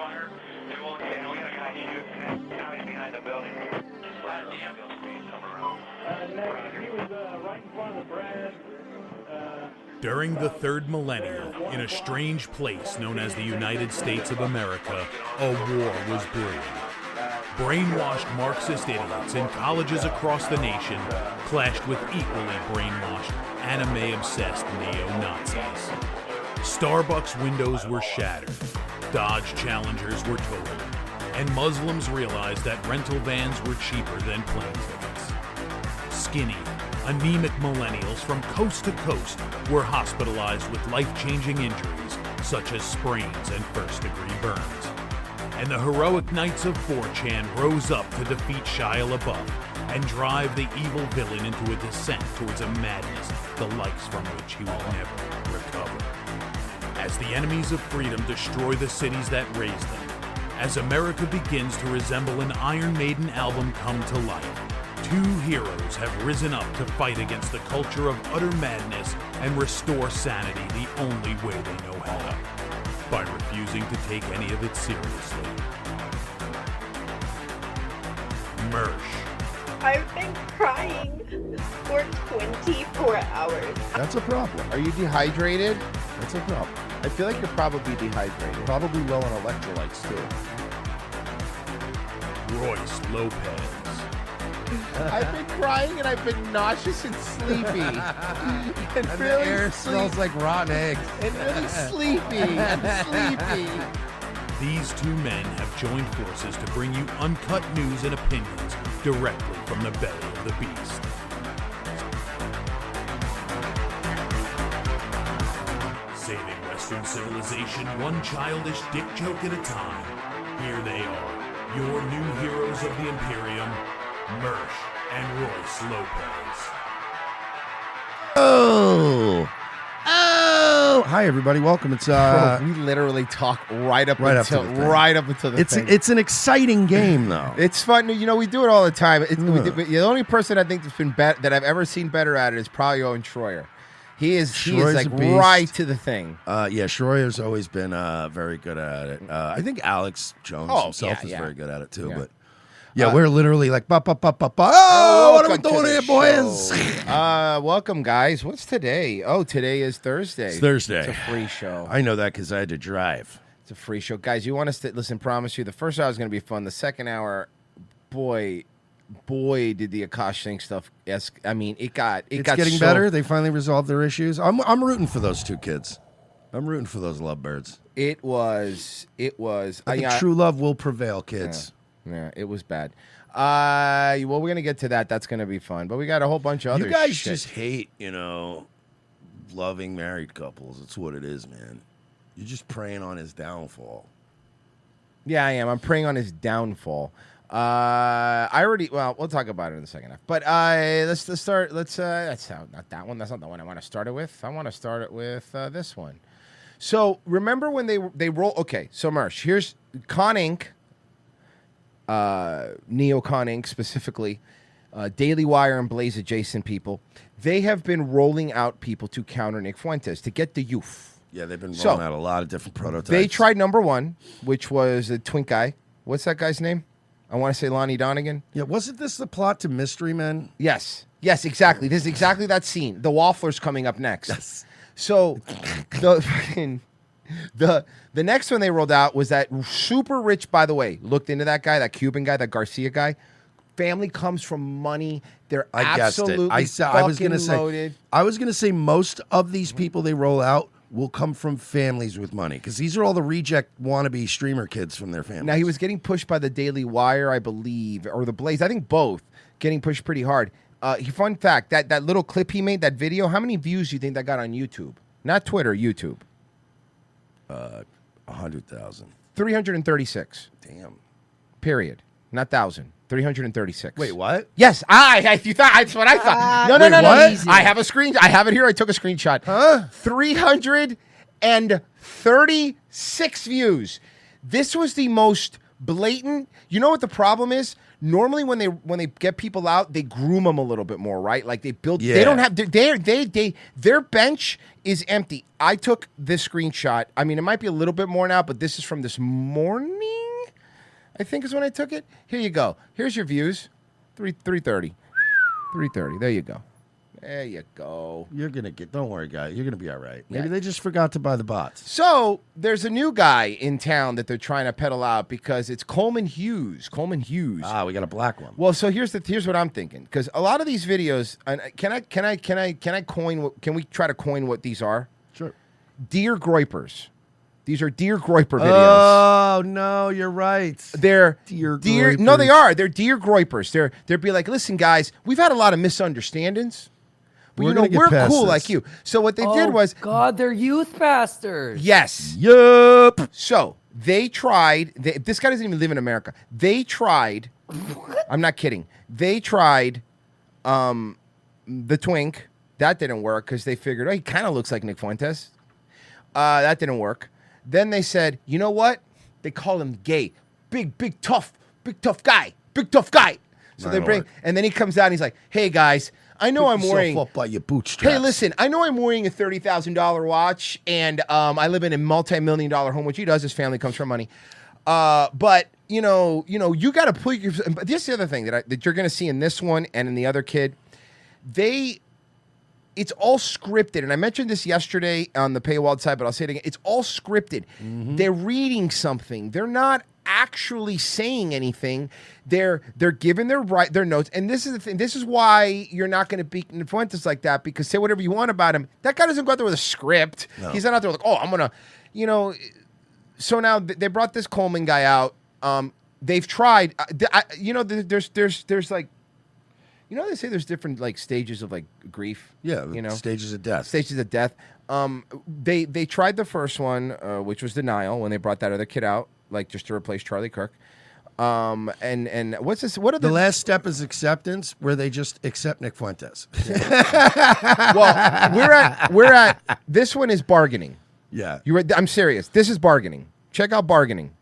fire. We won't see him. We got a guy shooting. Now he's behind the building. Last ambulance being somewhere else. He was right in front of the Brad. During the third millennium, in a strange place known as the United States of America, a war was brewing. Brainwashed Marxist idiots in colleges across the nation clashed with equally brainwashed, anime-obsessed neo-Nazis. Starbucks windows were shattered, Dodge Challengers were totaled, and Muslims realized that rental vans were cheaper than plane tickets. Skinny, anemic millennials from coast to coast were hospitalized with life-changing injuries such as sprains and first-degree burns. And the heroic knights of 4chan rose up to defeat Shia LaBeouf and drive the evil villain into a descent towards a madness the likes from which he will never recover. As the enemies of freedom destroy the cities that raised them, as America begins to resemble an Iron Maiden album come to life, two heroes have risen up to fight against the culture of utter madness and restore sanity the only way they know how, by refusing to take any of it seriously. Mersh. I've been crying for 24 hours. That's a problem. Are you dehydrated? That's a problem. I feel like you're probably dehydrated. Probably low on electrolytes, too. Royce Lopez. I've been crying and I've been nauseous and sleepy. and And really the air smells like rotten eggs. And really sleepy. I'm sleepy. These two men have joined forces to bring you uncut news and opinions directly from the belly of the beast. Saving Western civilization one childish dick joke at a time. Here they are, your new heroes of the Imperium, Mersh and Royce Lopez. Oh! Hi, everybody. Welcome. It's Bro, we literally talk right up until the thing. It's an exciting game, though. It's fun. You know, we do it all the time. The only person I think that's been that I've ever seen better at it is probably Owen Schroyer. He is like right to the thing. Yeah, Schroyer's always been very good at it. I think Alex Jones himself is very good at it too. But yeah, we're literally like, ba. Oh, what are we doing here, boys? Welcome, guys. What's today? Oh, today is Thursday. It's Thursday. It's a free show. I know that because I had to drive. It's a free show, guys. You want us to listen? Promise you, the first hour is going to be fun. The second hour, boy, did the Akash Singh stuff. Yes, I mean, it's getting better. They finally resolved their issues. I'm rooting for those two kids. I'm rooting for those lovebirds. It was. I think true love will prevail, kids. Yeah, it was bad. Well, we're gonna get to that. That's gonna be fun. But we got a whole bunch of other. You guys shit. just hate, loving married couples. It's what it is, man. You're just preying on his downfall. Yeah, I am. I'm preying on his downfall. We'll talk about it in the second half. But let's start. That's not that one. That's not the one I want to start it with. I want to start it with this one. So remember when they roll? Okay, so Mersh, here's Con Inc. Neocon Inc. specifically, Daily Wire and Blaze adjacent people. They have been rolling out people to counter Nick Fuentes to get the youth. Yeah, they've been rolling out a lot of different prototypes. They tried number one, which was a twink guy. What's that guy's name? I want to say Lonnie Donegan. Yeah, wasn't this the plot to Mystery Men? Yes, exactly. This is exactly that scene. The Waffler's coming up next. Yes. So the next one they rolled out was that super rich, by the way, looked into that guy, that Cuban guy, that Garcia guy. Family comes from money. They're absolutely loaded. I was going to say most of these people they roll out will come from families with money because these are all the reject wannabe streamer kids from their families. Now, he was getting pushed by the Daily Wire, I believe, or the Blaze. I think both getting pushed pretty hard. Fun fact, that little clip he made, that video, how many views do you think that got on YouTube? Not Twitter, YouTube. 100,000. 336. Damn. Period. Not 1,000. 336. Wait, what? Yes, you thought that's what I thought. No. What? I have a screen. I have it here. I took a screenshot. Huh? 336 views. This was the most blatant. You know what the problem is? Normally, when they get people out, they groom them a little bit more, right? Like they build. Yeah. They don't have their bench is empty. I took this screenshot. I mean, it might be a little bit more now, but this is from this morning. I think is when I took it. Here you go. Here's your views. 330. 330. There you go. There you go. You're gonna get. Don't worry, guy. You're gonna be all right. Maybe they just forgot to buy the bots. So there's a new guy in town that they're trying to peddle out because it's Coleman Hughes. Coleman Hughes. Ah, we got a black one. Well, so here's what I'm thinking, because a lot of these videos. Can we try to coin what these are? Sure. Deer groypers. These are deer groyper videos. Oh no, you're right. They're deer. No, they are. They're deer groypers. They'd be like, listen, guys, we've had a lot of misunderstandings. But we're cool like you. So what they did was, God, they're youth bastards. Yes. Yup. So they tried. This guy doesn't even live in America. They tried. I'm not kidding. They tried the twink. That didn't work because they figured, he kind of looks like Nick Fuentes. That didn't work. Then they said, you know what? They call him gay. Big tough guy. Big tough guy. So they bring, and then he comes out and he's like, hey guys, I know I'm wearing. Up by your bootstraps. Hey, listen, I know I'm wearing a $30,000 watch, and I live in a multi-million-dollar home, which he does. His family comes from money. But you got to put your. This is the other thing that you're going to see in this one and in the other kid. It's all scripted, and I mentioned this yesterday on the paywalled side, but I'll say it again. It's all scripted. Mm-hmm. They're reading something. They're not actually saying anything. They're giving their notes, and this is the thing. This is why you're not going to beat Fuentes like that, because say whatever you want about him. That guy doesn't go out there with a script. No. He's not out there like, I'm gonna, So now they brought this Coleman guy out. They've tried. There's like. They say there's different like stages of like grief. Yeah, stages of death. Stages of death. They tried the first one, which was denial, when they brought that other kid out, like just to replace Charlie Kirk. And what's this? What are the last step is acceptance, where they just accept Nick Fuentes. Well, we're at this one is bargaining. Yeah, I'm serious. This is bargaining. Check out bargaining.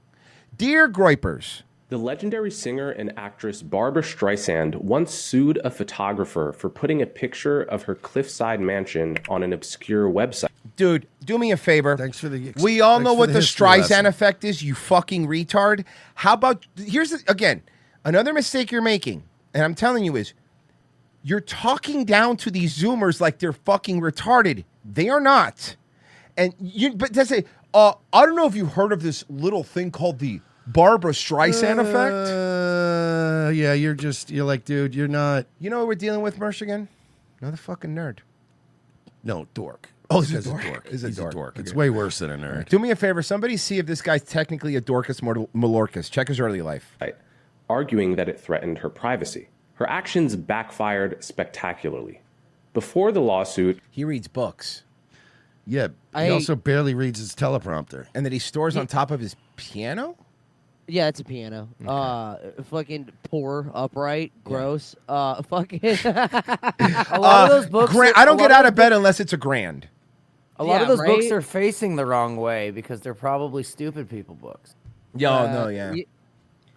Dear Groypers. The legendary singer and actress Barbra Streisand once sued a photographer for putting a picture of her cliffside mansion on an obscure website. Dude, do me a favor. Thanks for the. We all know what the Streisand effect is, you fucking retard. How about again, another mistake you're making, and I'm telling you is, you're talking down to these Zoomers like they're fucking retarded. They are not. But to say, I don't know if you heard of this little thing called the Barbra Streisand effect? Yeah, you're like, dude, you're not. You know what we're dealing with, Michigan? Another fucking nerd. No, dork. Oh, he's a dork. He's a dork. It's way worse than a nerd. Do me a favor. Somebody see if this guy's technically a Dorcas Malorcas. Check his early life. Arguing that it threatened her privacy. Her actions backfired spectacularly. Before the lawsuit, he reads books. Yeah, he also barely reads his teleprompter. And that he stores on top of his piano? Yeah, it's a piano. Okay. Fucking poor, upright, gross. Fucking. A lot of those books. I don't get out of bed unless it's a grand. A lot of those books are facing the wrong way because they're probably stupid people books. Yeah.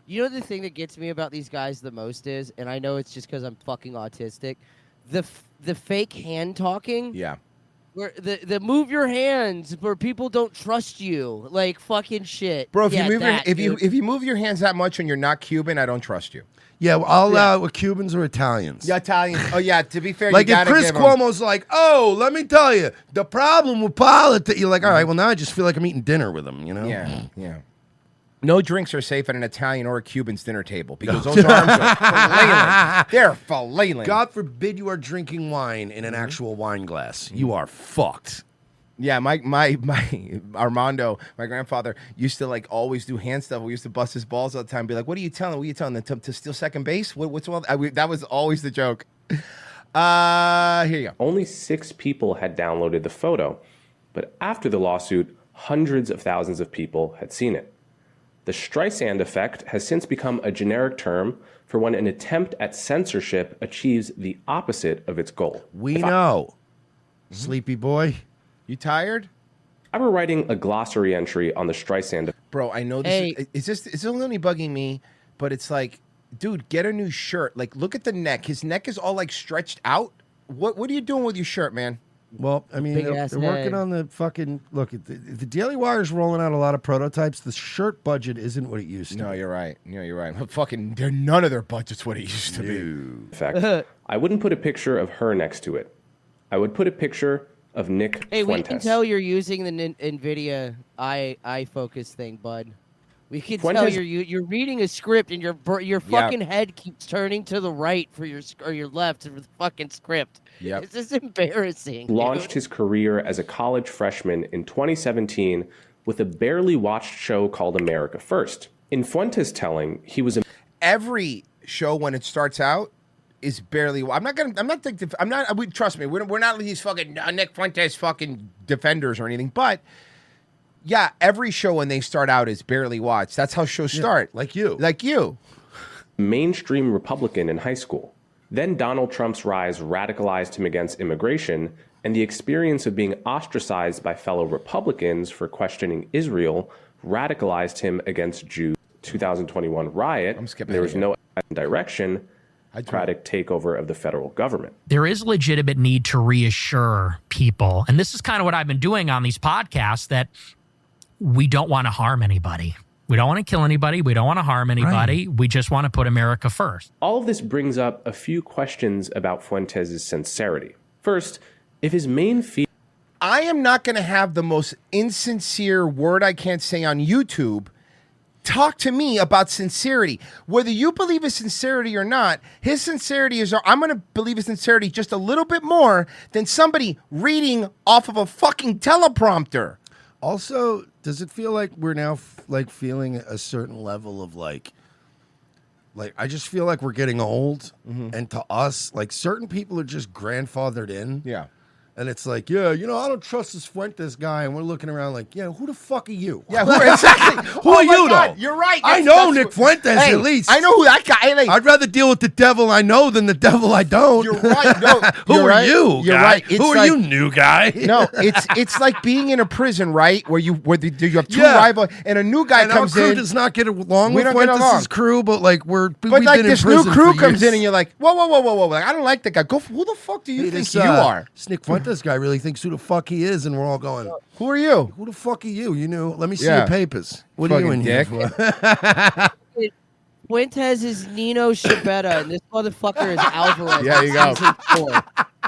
You know the thing that gets me about these guys the most is, and I know it's just because I'm fucking autistic, the fake hand talking. Yeah. Where the move your hands where people don't trust you, like fucking shit. Bro, if you move your hands that much and you're not Cuban, I don't trust you. Yeah, well, I'll allow it with Cubans or Italians. Yeah, Italians. Oh yeah, to be fair, like you if Chris Cuomo's like, let me tell you, the problem with politics, you're like, all right, well now I just feel like I'm eating dinner with him, Yeah. No drinks are safe at an Italian or a Cuban's dinner table because those arms are flailing. They're flailing. God forbid you are drinking wine in an actual wine glass. You are fucked. Yeah, my Armando, my grandfather, used to like always do hand stuff. We used to bust his balls all the time. Be like, "What are you telling? What are you telling them to steal second base? What's all?" That was always the joke. Here you go. Only 6 people had downloaded the photo, but after the lawsuit, hundreds of thousands of people had seen it. The Streisand effect has since become a generic term for when an attempt at censorship achieves the opposite of its goal. We know. Sleepy boy. You tired? I were writing a glossary entry on the Streisand. Bro, I know this. Is this only bugging me? But it's like dude, get a new shirt. Like, look at the neck. His neck is all like stretched out. What are you doing with your shirt, man? Well, I mean, they're working on the fucking look. The Daily Wire's rolling out a lot of prototypes. The shirt budget isn't what it used to. No, you're right. No, you're right. Fucking, none of their budget's what it used to be. In fact, I wouldn't put a picture of her next to it. I would put a picture of Nick Hey, Fuentes. we can tell you're using the NVIDIA eye focus thing, bud. We can tell you're reading a script and your fucking head keeps turning to the right for your left for the fucking script. Yep. This is embarrassing. Launched his career as a college freshman in 2017 with a barely watched show called America First. In Fuentes' telling, he was every show when it starts out is barely. Trust me, we're not these fucking Nick Fuentes fucking defenders or anything, but. Yeah, every show when they start out is barely watched. That's how shows start. Like you. Mainstream Republican in high school. Then Donald Trump's rise radicalized him against immigration, and the experience of being ostracized by fellow Republicans for questioning Israel radicalized him against Jews. 2021 riot, there was no direction, democratic takeover of the federal government. There is legitimate need to reassure people, and this is kind of what I've been doing on these podcasts, that we don't want to harm anybody. We don't want to kill anybody. We don't want to harm anybody. Right. We just want to put America first. All of this brings up a few questions about Fuentes' sincerity. First, if his main feed... I am not going to have the most insincere word I can't say on YouTube talk to me about sincerity. Whether you believe his sincerity or not, his sincerity is... I'm going to believe his sincerity just a little bit more than somebody reading off of a fucking teleprompter. Also, does it feel like we're now feeling a certain level of like I just feel like we're getting old, and to us, like certain people are just grandfathered in. Yeah. And it's like, I don't trust this Fuentes guy. And we're looking around like, who the fuck are you? Yeah, exactly. Who are you, though? You're right. I know Nick Fuentes, at least. I know who that guy is. I'd rather deal with the devil I know than the devil I don't. You're right. No, who are you, You're guy? right. Who are you, new guy? No, it's like being in a prison, right? Where you have two rivals, and a new guy comes in. Our crew does not get along with don't get along. Fuentes' crew, but like we've like been this in prison new crew for comes years. in, and you're like, whoa. Like, I don't like that guy. Who the fuck do you think you are? This Nick Fuentes guy really thinks who the fuck he is, and we're all going, who are you? Who the fuck are you? You know, let me see your papers. What are you in dick. here for? Fuentes is Nino Schibetta, and this motherfucker is Alvarez. Yeah, you go. Season 4.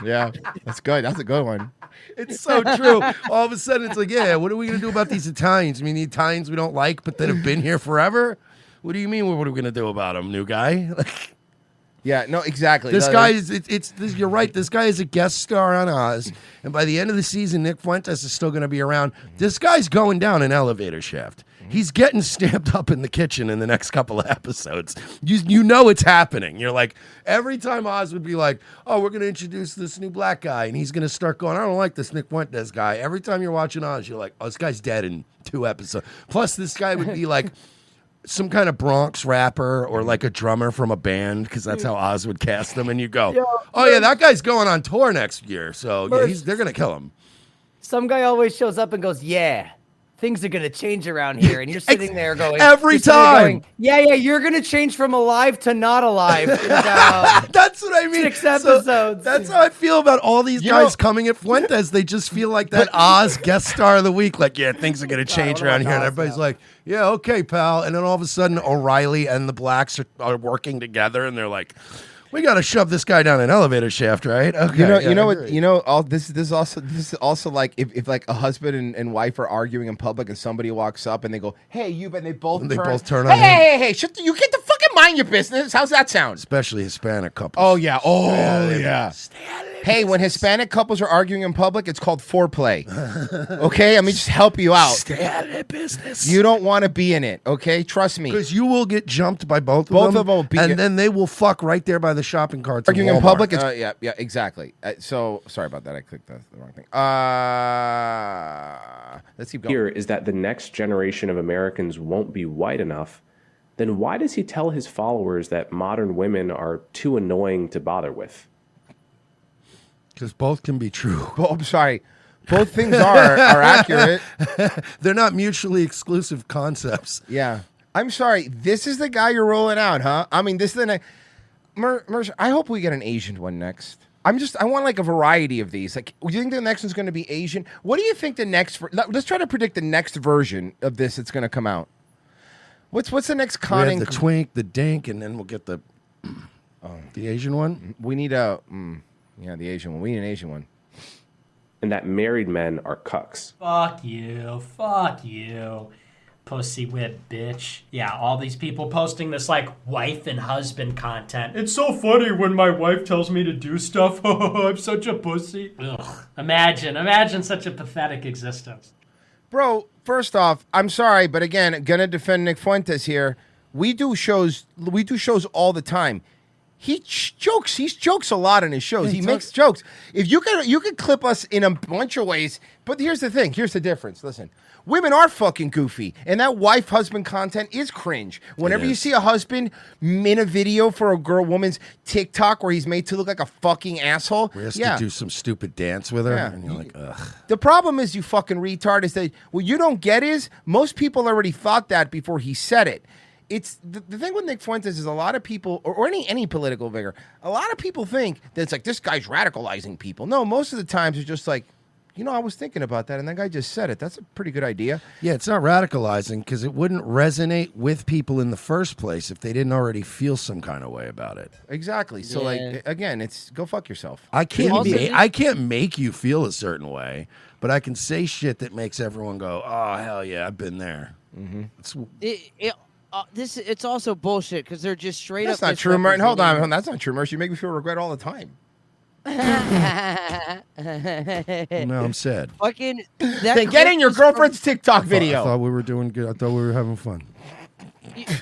Yeah, that's good. That's a good one. It's so true. All of a sudden, it's like, what are we going to do about these Italians? I mean, the Italians we don't like, but that have been here forever? What do you mean, what are we going to do about them, new guy? Yeah, no, exactly. This guy is, you're right, this guy is a guest star on Oz, and by the end of the season, Nick Fuentes is still going to be around. This guy's going down an elevator shaft. He's getting stamped up in the kitchen in the next couple of episodes. You know it's happening. You're like, every time Oz would be like, oh, we're going to introduce this new black guy, and he's going to start going, I don't like this Nick Fuentes guy. Every time you're watching Oz, you're like, oh, this guy's dead in 2 episodes. Plus, this guy would be like some kind of Bronx rapper or like a drummer from a band, because that's how Oz would cast them, and you go, that guy's going on tour next year, so they're going to kill him. Some guy always shows up and goes, things are going to change around here. And you're sitting there going... Every time. You're going to change from alive to not alive. That's what I mean. 6 episodes. So that's how I feel about all these guys coming at Fuentes. They just feel like that Oz guest star of the week. Like, things are going to change around here. And everybody's like, okay, pal. And then all of a sudden, O'Reilly and the blacks are working together. And they're like... We got to shove this guy down an elevator shaft, right? Okay. This is also like if like a husband and wife are arguing in public and somebody walks up and they go, "Hey, you," and they both turn on him. Hey, you get the fucking mind your business. How's that sound? Especially Hispanic couples. Oh yeah. Hey, when Hispanic couples are arguing in public, it's called foreplay. Okay, let me just help you out. Stay out of that business. You don't want to be in it. Okay, trust me. Because you will get jumped by both of them. And then they will fuck right there by the shopping carts. Arguing in public. Yeah, exactly. So sorry about that. I clicked the wrong thing. Let's keep going. Here is that the next generation of Americans won't be white enough. Then why does he tell his followers that modern women are too annoying to bother with? Because both can be true. I'm sorry. Both things are accurate. They're not mutually exclusive concepts. Yeah. I'm sorry. This is the guy you're rolling out, huh? I mean, this is the Mercer, I hope we get an Asian one next. I want like a variety of these. Like, do you think the next one's going to be Asian? What do you think the next? Let's try to predict the next version of this that's going to come out. What's the next conning? We have the twink, the dink, and then we'll get the Asian one. We need the Asian one. We need an Asian one. And that married men are cucks. Fuck you. Pussy whip bitch. Yeah, all these people posting this like wife and husband content. It's so funny when my wife tells me to do stuff. I'm such a pussy. Ugh. Imagine such a pathetic existence. Bro, first off, I'm sorry, but again, gonna defend Nick Fuentes here. We do shows all the time. He jokes a lot in his shows. He makes jokes. If you could clip us in a bunch of ways, but here's the thing. Here's the difference. Listen, women are fucking goofy, and that wife-husband content is cringe. Whenever you see a husband in a video for a woman's TikTok where he's made to look like a fucking asshole, where he has to do some stupid dance with her, and you're like, ugh. The problem is, you fucking retard, is that what you don't get is most people already thought that before he said it. It's the thing with Nick Fuentes is a lot of people, or any political figure, a lot of people think that it's like this guy's radicalizing people. No, most of the times it's just like, I was thinking about that, and that guy just said it. That's a pretty good idea. Yeah, it's not radicalizing because it wouldn't resonate with people in the first place if they didn't already feel some kind of way about it. Exactly. So, like, again, it's go fuck yourself. I can't make you feel a certain way, but I can say shit that makes everyone go, "Oh hell yeah, I've been there." Mm-hmm. It's also bullshit because they're just straight That's up. That's not true, Martin. Hold on. That's not true, Mercy. You make me feel regret all the time. No, I'm sad. Fucking. Then get in your girlfriend's TikTok video. I thought we were doing good. I thought we were having fun.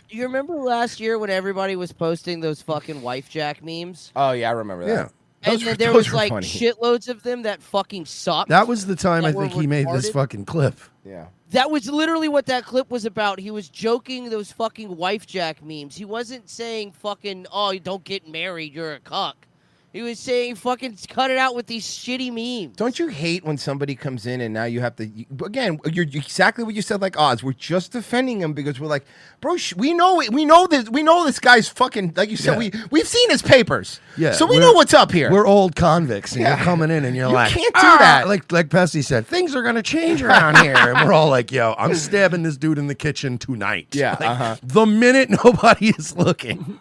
You remember last year when everybody was posting those fucking wife jack memes? Oh yeah, I remember that. Yeah. And then there was like shitloads of them that fucking sucked. That was the time I think he made this fucking clip. Yeah. That was literally what that clip was about. He was joking those fucking wife jack memes. He wasn't saying fucking, oh, don't get married, you're a cuck. He was saying fucking cut it out with these shitty memes. Don't you hate when somebody comes in and now you have to, again, you're exactly what you said, like Oz. We're just defending him because we're like, bro, we know this guy's fucking, like you said, we've seen his papers. Yeah. So we know what's up here. We're old convicts and you're coming in and you're like, you can't do that. Like Pessy said, things are going to change around here. And we're all like, yo, I'm stabbing this dude in the kitchen tonight. Yeah. The minute nobody is looking.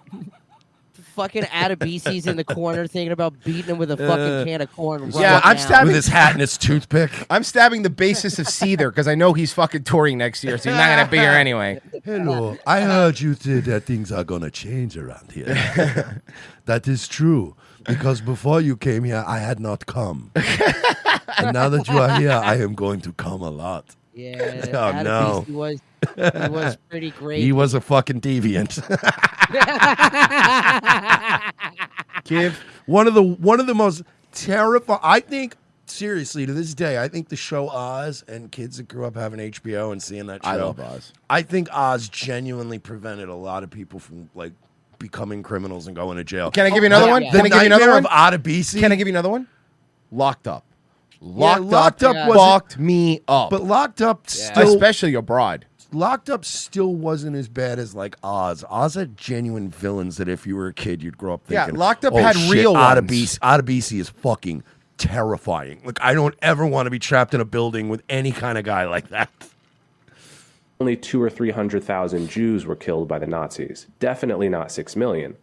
Fucking Adebisi's in the corner thinking about beating him with a fucking can of corn. I'm stabbing with his hat and his toothpick. I'm stabbing the bassist of Seether because I know he's fucking touring next year, so he's not gonna be here anyway. Hello, I heard you say that things are gonna change around here. That is true because before you came here, I had not come, and now that you are here, I am going to come a lot. Yeah. Oh no. He was pretty great. He was a fucking deviant. One of the most terrifying. I think seriously to this day, I think the show Oz and kids that grew up having HBO and seeing that show. I love Oz. I think Oz genuinely prevented a lot of people from like becoming criminals and going to jail. Can I give you another one? Can I give you another one? Adebisi. Can I give you another one? Locked Up. Locked Up fucked me up. But Locked Up still, especially abroad. Locked Up still wasn't as bad as like Oz. Oz had genuine villains that if you were a kid, you'd grow up thinking. Yeah, Locked Up had real ones. Adebisi is fucking terrifying. Like, I don't ever want to be trapped in a building with any kind of guy like that. Only 200,000 or 300,000 Jews were killed by the Nazis. Definitely not 6 million.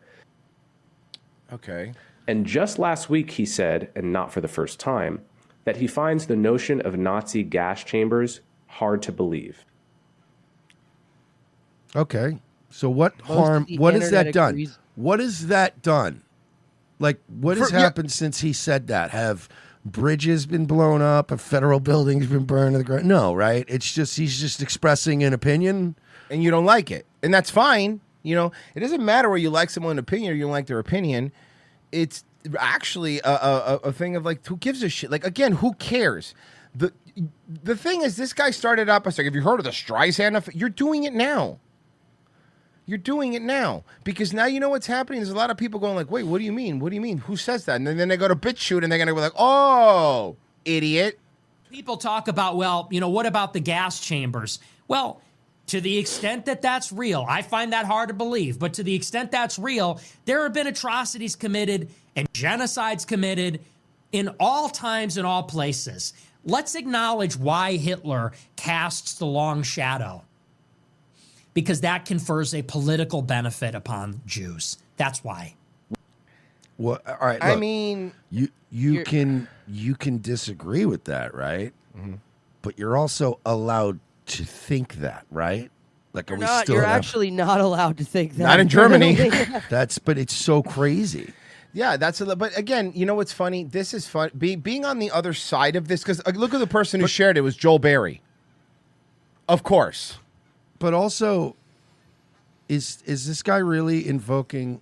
Okay. And just last week he said, and not for the first time, that he finds the notion of Nazi gas chambers hard to believe. Okay. So what harm, what has that done? What has that done? Like, what has happened since he said that? Have bridges been blown up? Have federal buildings been burned to the ground? No, right? It's just, he's just expressing an opinion. And you don't like it. And that's fine. You know, it doesn't matter whether you like someone's opinion or you don't like their opinion. It's actually a thing of like, who gives a shit? Like, again, who cares? The thing is, this guy started up, I was like, have you heard of the Streisand effect? You're doing it now. You're doing it now. Because now you know what's happening. There's a lot of people going like, wait, what do you mean? What do you mean? Who says that? And then they go to BitChute and they're going to be like, oh, idiot. People talk about, well, you know, what about the gas chambers? Well, To the extent that that's real, I find that hard to believe, but to the extent that's real, there have been atrocities committed and genocides committed in all times and all places. Let's acknowledge why Hitler casts the long shadow. Because that confers a political benefit upon Jews. That's why. Well, all right. I look, mean, you can disagree with that, right? But you're also allowed to think that, right? Like, are we still? You're actually not allowed to think that. Not in Germany. But it's so crazy. Yeah, but again, you know what's funny? This is fun. Being on the other side of this, because look at the person who shared it was Joel Berry. Of course. But also, is this guy really invoking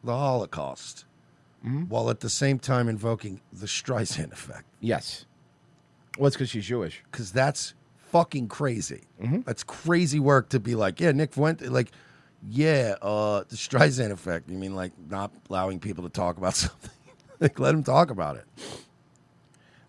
the Holocaust while at the same time invoking the Streisand effect? Yes. Well, it's because she's Jewish. Because that's fucking crazy. That's crazy work to be like, yeah, Nick Fuente, like, yeah, the Streisand effect. You mean like not allowing people to talk about something? Like, let them talk about it.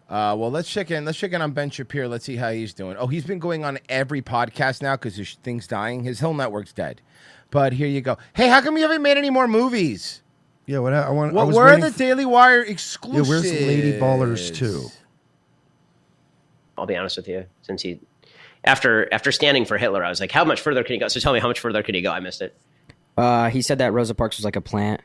Well, let's check in. Let's check in on Ben Shapiro. Let's see how he's doing. Oh, he's been going on every podcast now because his thing's dying. His Hill Network's dead. But here you go. Hey, how come you haven't made any more movies? Yeah, where are the Daily Wire exclusives? Yeah, where's Lady Ballers 2? I'll be honest with you. Since he, after standing for Hitler, I was like, how much further can he go? So tell me, how much further could he go? I missed it. He said that Rosa Parks was like a plant,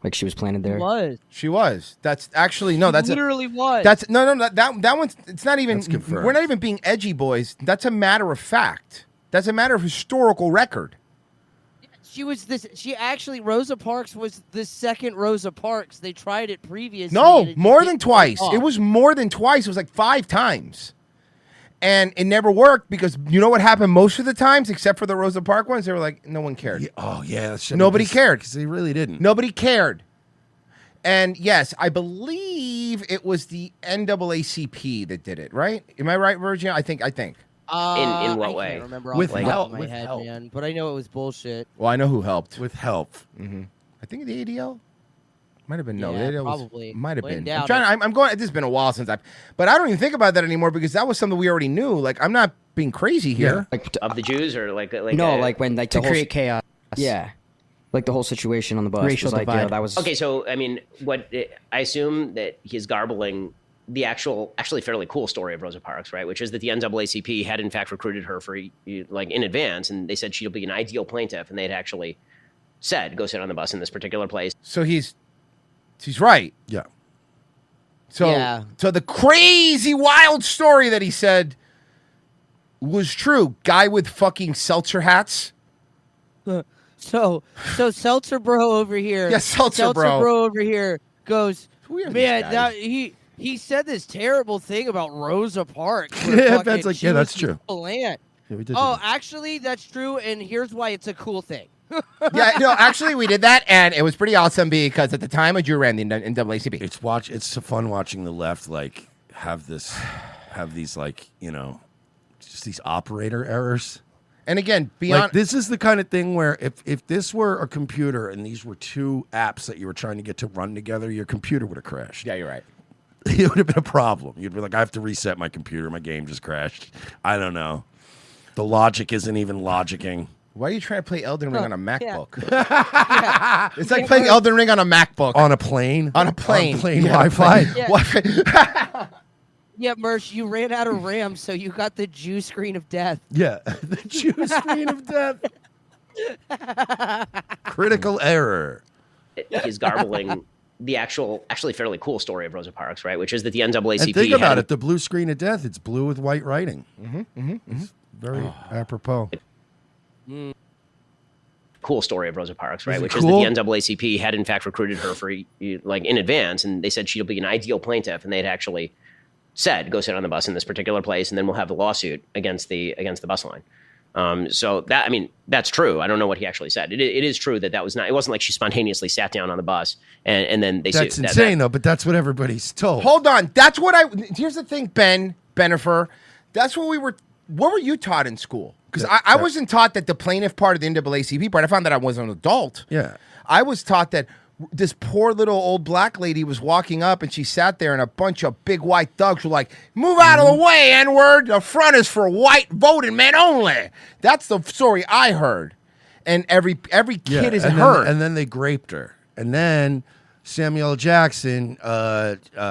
like she was planted there. She was. That's actually no. That's literally was. That's no. That one's. It's not even. That's confirmed. We're not even being edgy, boys. That's a matter of fact. That's a matter of historical record. She was this. She actually, Rosa Parks was the second Rosa Parks. They tried it previously. No, more than twice. It was more than twice. It was like 5 times. And it never worked because you know what happened most of the times, except for the Rosa Parks ones? They were like, no one cared. Nobody cared. Because they really didn't. Nobody cared. And yes, I believe it was the NAACP that did it, right? Am I right, Virginia? I think. In what way? I can't remember With off the top of my help. head, man. But I know it was bullshit. Well, I know who helped. With help. I think the ADL might have been the Yeah, ADL probably. might have Wouldn't been. doubt I'm trying. I'm going. This has been a while since but I don't even think about that anymore because that was something we already knew. Like I'm not being crazy here. Like Of the Jews or like no, like when like to the whole, create chaos. Yeah, like the whole situation on the bus Racial was like, divide. that was Okay, so I mean, I assume that he's garbling the actually fairly cool story of Rosa Parks, right? Which is that the NAACP had in fact recruited her for like in advance, and they said she'll be an ideal plaintiff, and they'd actually said go sit on the bus in this particular place. So he's right. Yeah. So the crazy wild story that he said was true. Guy with fucking seltzer hats. So Seltzer Bro over here. Yeah, Seltzer Bro. over here goes, Who are these man, guys? now he said this terrible thing about Rosa Parks. Yeah, that's like, yeah, that's true. Land. Yeah, we did Oh, do that. actually, that's true, and here's why it's a cool thing. Yeah, no, actually we did that, and it was pretty awesome because at the time I drew around the NAACP. It's so fun watching the left like have these like, you know, just these operator errors. And again, beyond Like, this is the kind of thing where if this were a computer and these were two apps that you were trying to get to run together, your computer would have crashed. Yeah, you're right. It would have been a problem. You'd be like, I have to reset my computer. My game just crashed. I don't know. The logic isn't even logicking. Why are you trying to play Elden Ring on a MacBook? Yeah. It's like playing Elden Ring on a MacBook. On a plane? On a plane. On plane Yeah, Wi-Fi? Yeah. Wi-Fi. Yeah, Mersh, you ran out of RAM, so you got the Jew screen of death. Yeah. The Jew screen of death. Critical error. He's garbling the actually fairly cool story of Rosa Parks, right? Which is that the NAACP And think about had it. The blue screen of death, it's blue with white writing. It's very apropos. cool story of Rosa Parks, right? Is it Which cool? is that the NAACP had in fact recruited her for like in advance, and they said she'll be an ideal plaintiff, and they'd actually said go sit on the bus in this particular place, and then we'll have the lawsuit against the bus line. So that, I mean, that's true. I don't know what he actually said. It is true that was not. It wasn't like she spontaneously sat down on the bus and then they. That's insane, though. But that's what everybody's told. Hold on. That's what here's the thing, Benifer. That's what we were. What were you taught in school? Because I wasn't taught that the plaintiff part of the NAACP part. I found that I was an adult. Yeah. I was taught that this poor little old black lady was walking up, and she sat there, and a bunch of big white thugs were like, "Move out of the way, N-word. The front is for white voting men only." That's the story I heard, and every kid is heard. And then they graped her, and then Samuel L. Jackson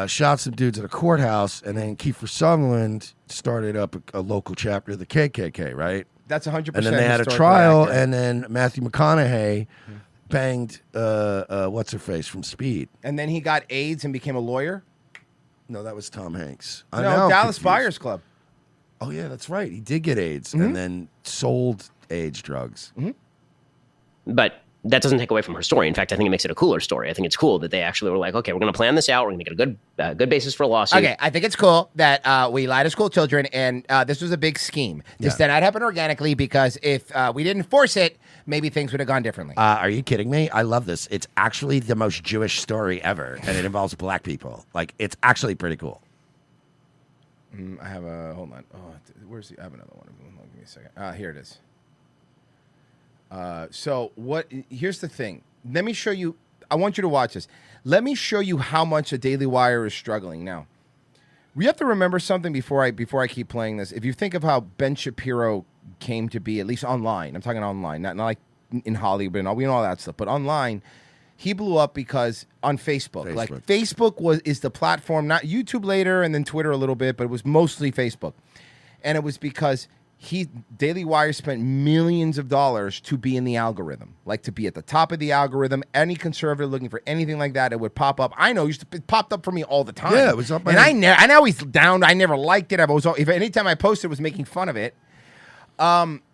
shot some dudes at a courthouse, and then Kiefer Sutherland started up a local chapter of the KKK, right? That's 100%. And then they had a trial, and then Matthew McConaughey banged what's her face from Speed, and then he got AIDS and became a lawyer. No, that was Tom Hanks. No, Dallas Buyers Club. Oh yeah, that's right. He did get AIDS and then sold AIDS drugs. But that doesn't take away from her story. In fact, I think it makes it a cooler story. I think it's cool that they actually were like, okay, we're going to plan this out. We're going to get a good basis for a lawsuit. Okay, I think it's cool that we lie to school children, and this was a big scheme. This did not happen organically, because if we didn't force it, maybe things would have gone differently. Are you kidding me? I love this. It's actually the most Jewish story ever, and it involves black people. Like, it's actually pretty cool. I have a, hold on. Oh, where's the, I have another one. Give me a second. Here it is. So here's the thing. Let me show you. I want you to watch this. Let me show you how much the Daily Wire is struggling now. We have to remember something before I keep playing this. If you think of how Ben Shapiro came to be, at least online, I'm talking online, not like in Hollywood and all, we know all that stuff, but online, he blew up because on Facebook. Like Facebook is the platform, not YouTube later and then Twitter a little bit, but it was mostly Facebook. And it was because Daily Wire spent millions of dollars to be in the algorithm, like to be at the top of the algorithm. Any conservative looking for anything like that, it would pop up. I know, it popped up for me all the time. Yeah, it was up. And I know he's down. I never liked it. If anytime I posted, it was making fun of it.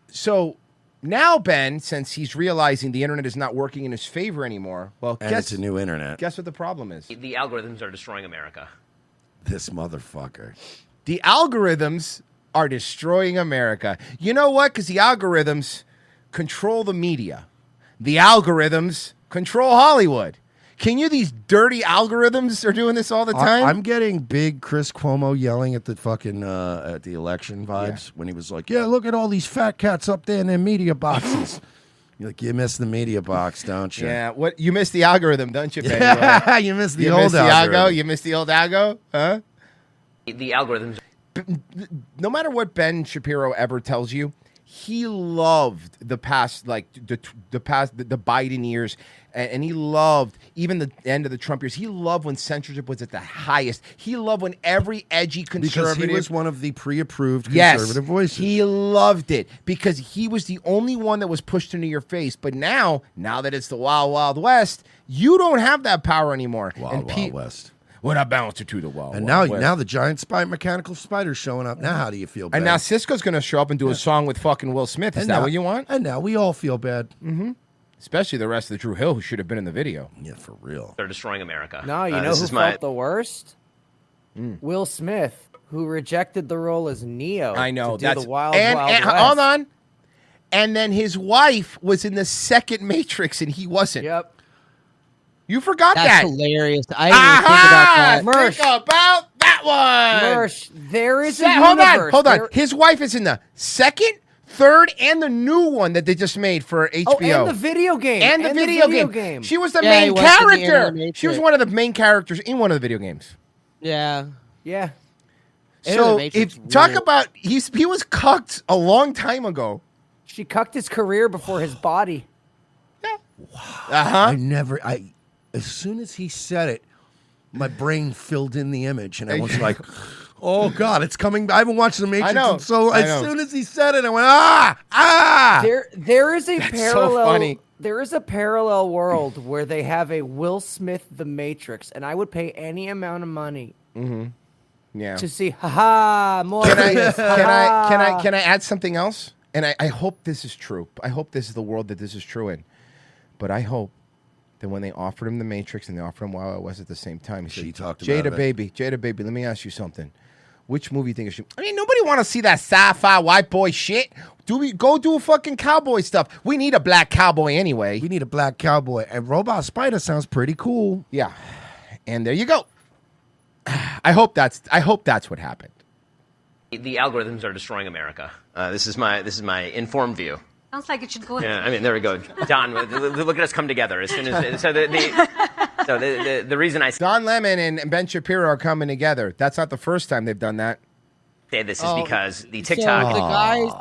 So now Ben, since he's realizing the internet is not working in his favor anymore, It's a new internet. Guess what the problem is? The algorithms are destroying America. This motherfucker. The algorithms are destroying America. You know what? Because the algorithms control the media. The algorithms control Hollywood. These dirty algorithms are doing this all the time? I'm getting big Chris Cuomo yelling at the fucking at the election vibes when he was like, "Yeah, look at all these fat cats up there in their media boxes." You're like, you miss the media box, don't you? Yeah, you miss the algorithm, don't you, baby? Yeah, you miss the old algorithm. You miss the old algo? Huh? The algorithms. No matter what Ben Shapiro ever tells you, he loved the past, like the Biden years, and he loved even the end of the Trump years. He loved when censorship was at the highest. He loved when every edgy conservative, because he was one of the pre-approved conservative voices. He loved it because he was the only one that was pushed into your face. But now that it's the Wild Wild West, you don't have that power anymore. Wild West. When I bounce to the wall. And now the giant mechanical spider's showing up. Now how do you feel bad? And now Cisco's going to show up and do a song with fucking Will Smith. Is that what you want? And now we all feel bad. Mm-hmm. Especially the rest of the Drew Hill, who should have been in the video. Yeah, for real. They're destroying America. No, you know who felt the worst? Will Smith, who rejected the role as Neo. I know. To do the Wild and West. Hold on. And then his wife was in the second Matrix, and he wasn't. Yep. You forgot That's that. hilarious. I didn't even think about that. Mersh. Think about that one. Mersh, there is a universe. Hold on. His wife is in the second, third, and the new one that they just made for HBO. Oh, and the video game. And the video game. She was the main character. She was one of the main characters in one of the video games. Yeah. Yeah. So talk about he was cucked a long time ago. She cucked his career before his body. Yeah. Wow. As soon as he said it, my brain filled in the image, and I was like, "Oh God, it's coming!" I haven't watched The Matrix, so as soon as he said it, I went, "Ah!" There is a parallel. So funny. There is a parallel world where they have a Will Smith The Matrix, and I would pay any amount of money. Yeah. To see, more. Can I add something else? And I hope this is true. I hope this is the world that this is true in. But I hope that when they offered him The Matrix and they offered him Wild Wild West at the same time, he said, Jada baby, let me ask you something. Which movie do you think I mean, nobody want to see that sci-fi white boy shit. Go do fucking cowboy stuff. We need a black cowboy anyway. We need a black cowboy. And Robot Spider sounds pretty cool. Yeah. And there you go. I hope that's what happened. The algorithms are destroying America. This is my informed view. Sounds like it should go. Yeah, I mean, there we go. Don, look at us come together as soon as the reason I Don Lemon and Ben Shapiro are coming together. That's not the first time they've done that. say this is because the TikTok. So the guys,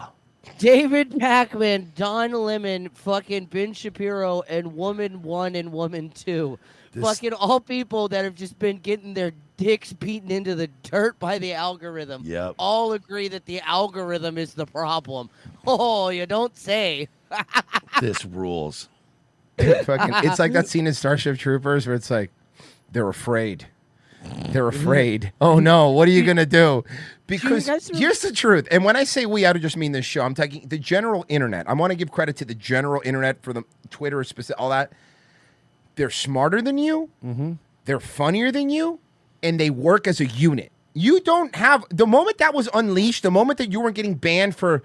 David Pakman, Don Lemon, fucking Ben Shapiro, and Woman 1 and Woman 2. Fucking all people that have just been getting their dicks beaten into the dirt by the algorithm. Yep. All agree that the algorithm is the problem. Oh, you don't say. This rules. It's like that scene in Starship Troopers where it's like, they're afraid. They're afraid. Oh no, what are you going to do? Because here's the truth. And when I say we, I don't just mean this show. I'm talking the general internet. I want to give credit to the general internet for the Twitter, specific, all that. They're smarter than you. Mm-hmm. They're funnier than you. And they work as a unit. You don't have, the moment that was unleashed, the moment that you weren't getting banned for,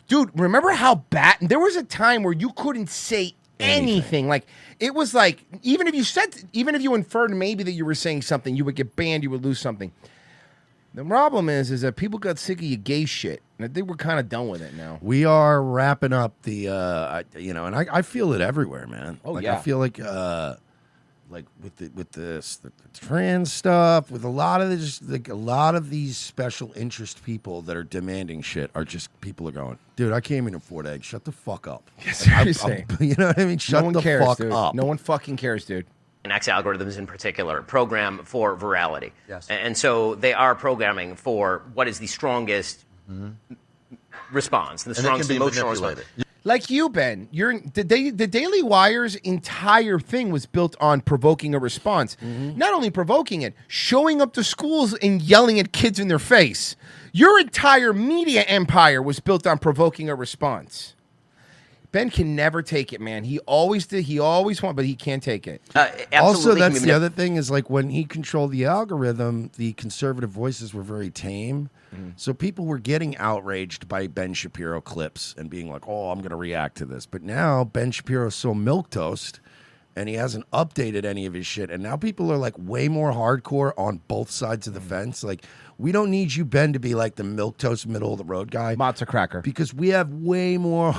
dude, remember how bad, there was a time where you couldn't say anything. Like, it was like, even if you inferred maybe that you were saying something, you would get banned, you would lose something. The problem is that people got sick of your gay shit. And I think we're kind of done with it now. We are wrapping up the, and I feel it everywhere, man. Oh, like, yeah. I feel like with the trans stuff, with a lot of these special interest people that are demanding shit are just people are going, dude, I can't even afford eggs. Shut the fuck up. Seriously. You know what I mean? Shut the fuck up. No one fucking cares, dude. And X algorithms in particular program for virality. Yes. And so they are programming for what is the strongest response, the strongest emotional response. Like you, Ben, the Daily Wire's entire thing was built on provoking a response. Not only provoking it, showing up to schools and yelling at kids in their face. Your entire media empire was built on provoking a response. Ben can never take it, man. He always did. He always wanted, but he can't take it. Also, that's the other thing is like when he controlled the algorithm, the conservative voices were very tame. So people were getting outraged by Ben Shapiro clips and being like, oh, I'm going to react to this. But now Ben Shapiro's so milquetoast and he hasn't updated any of his shit. And now people are like way more hardcore on both sides of the fence. Like, we don't need you, Ben, to be like the milquetoast middle of the road guy. Matzo cracker. Because we have way more...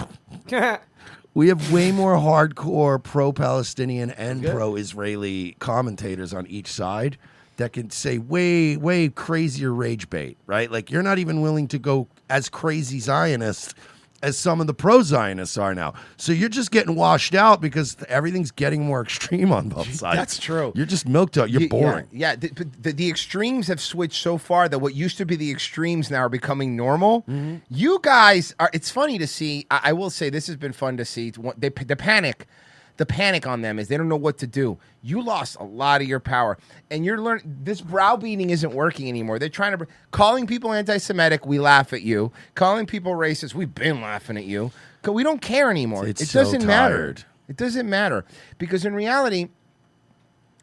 We have way more hardcore pro-Palestinian and pro-Israeli commentators on each side that can say way, way crazier rage bait, right? Like, you're not even willing to go as crazy Zionist as some of the pro-Zionists are now. So you're just getting washed out because everything's getting more extreme on both sides. That's true. You're just milquetoast. You're boring. Yeah, the extremes have switched so far that what used to be the extremes now are becoming normal. You guys are, it's funny to see, I will say this has been fun to see. The panic on them is they don't know what to do. You lost a lot of your power. And you're learning, this browbeating isn't working anymore. They're trying to, calling people anti-Semitic, we laugh at you. Calling people racist, we've been laughing at you. We don't care anymore. It doesn't matter. It doesn't matter. Because in reality,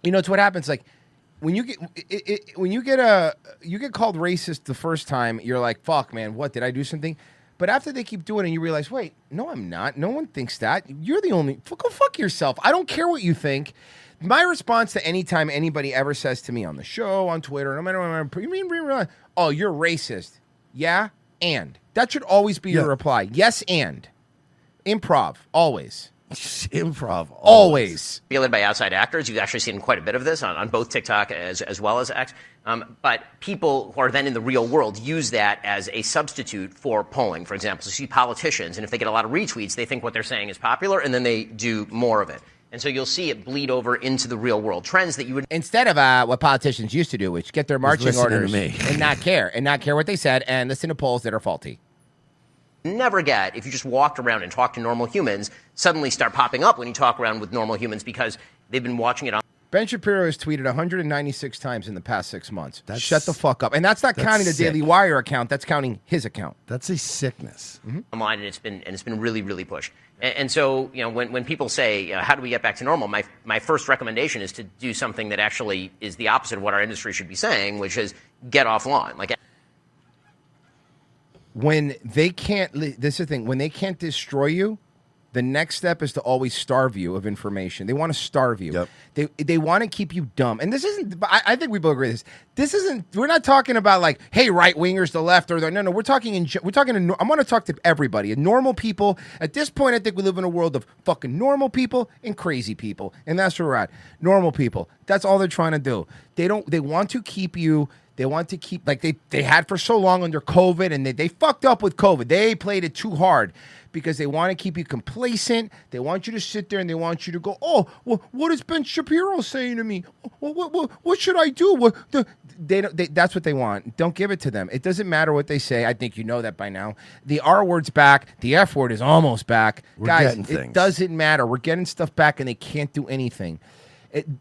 it's what happens. Like, when you get called racist the first time, you're like, fuck, man, what, did I do something? But after they keep doing it, you realize, wait, no, I'm not. No one thinks that. You're the only. Go fuck yourself. I don't care what you think. My response to any time anybody ever says to me on the show, on Twitter, no matter what, oh, you're racist. Yeah, and. That should always be your reply. Yes, and. Improv, always. Improv, always. Fielded by outside actors. You've actually seen quite a bit of this on both TikTok as well as X. But people who are then in the real world use that as a substitute for polling. For example, so you see politicians, and if they get a lot of retweets, they think what they're saying is popular, and then they do more of it. And so you'll see it bleed over into the real world. Trends that you would... Instead of what politicians used to do, which get their marching orders and not care what they said, and listen to polls that are faulty. Never get, if you just walked around and talked to normal humans, suddenly start popping up when you talk around with normal humans because they've been watching it on. Ben Shapiro has tweeted 196 times in the past 6 months. Shut the fuck up. And that's not counting the Daily Wire account. That's counting his account. That's a sickness. Online, and it's been really, really pushed. And so, when people say, how do we get back to normal? My first recommendation is to do something that actually is the opposite of what our industry should be saying, which is get offline. Like, when they can't, this is the thing, when they can't destroy you, The next step is to always starve you of information. They want to starve you. They want to keep you dumb. And this isn't, I think we both agree with this. This isn't, we're not talking about like, hey, right wingers, the left, or the, no, we're talking I want to talk to everybody. Normal people. At this point, I think we live in a world of fucking normal people and crazy people. And that's where we're at. Normal people. That's all they're trying to do. They want to keep you. They want to keep, like they had for so long under COVID, and they fucked up with COVID. They played it too hard because they want to keep you complacent. They want you to sit there and they want you to go, oh, well, what is Ben Shapiro saying to me? What should I do? That's what they want. Don't give it to them. It doesn't matter what they say. I think you know that by now. The R word's back. The F word is almost back. Guys, it doesn't matter. We're getting stuff back and they can't do anything.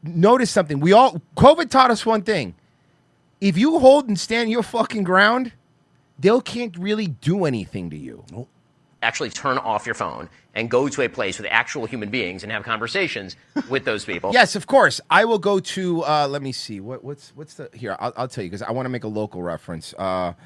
Notice something. COVID taught us one thing. If you hold and stand your fucking ground, they can't really do anything to you. Nope. Actually turn off your phone and go to a place with actual human beings and have conversations with those people. Yes, of course. I will go to, let me see. What's the, here, I'll tell you because I want to make a local reference. Let's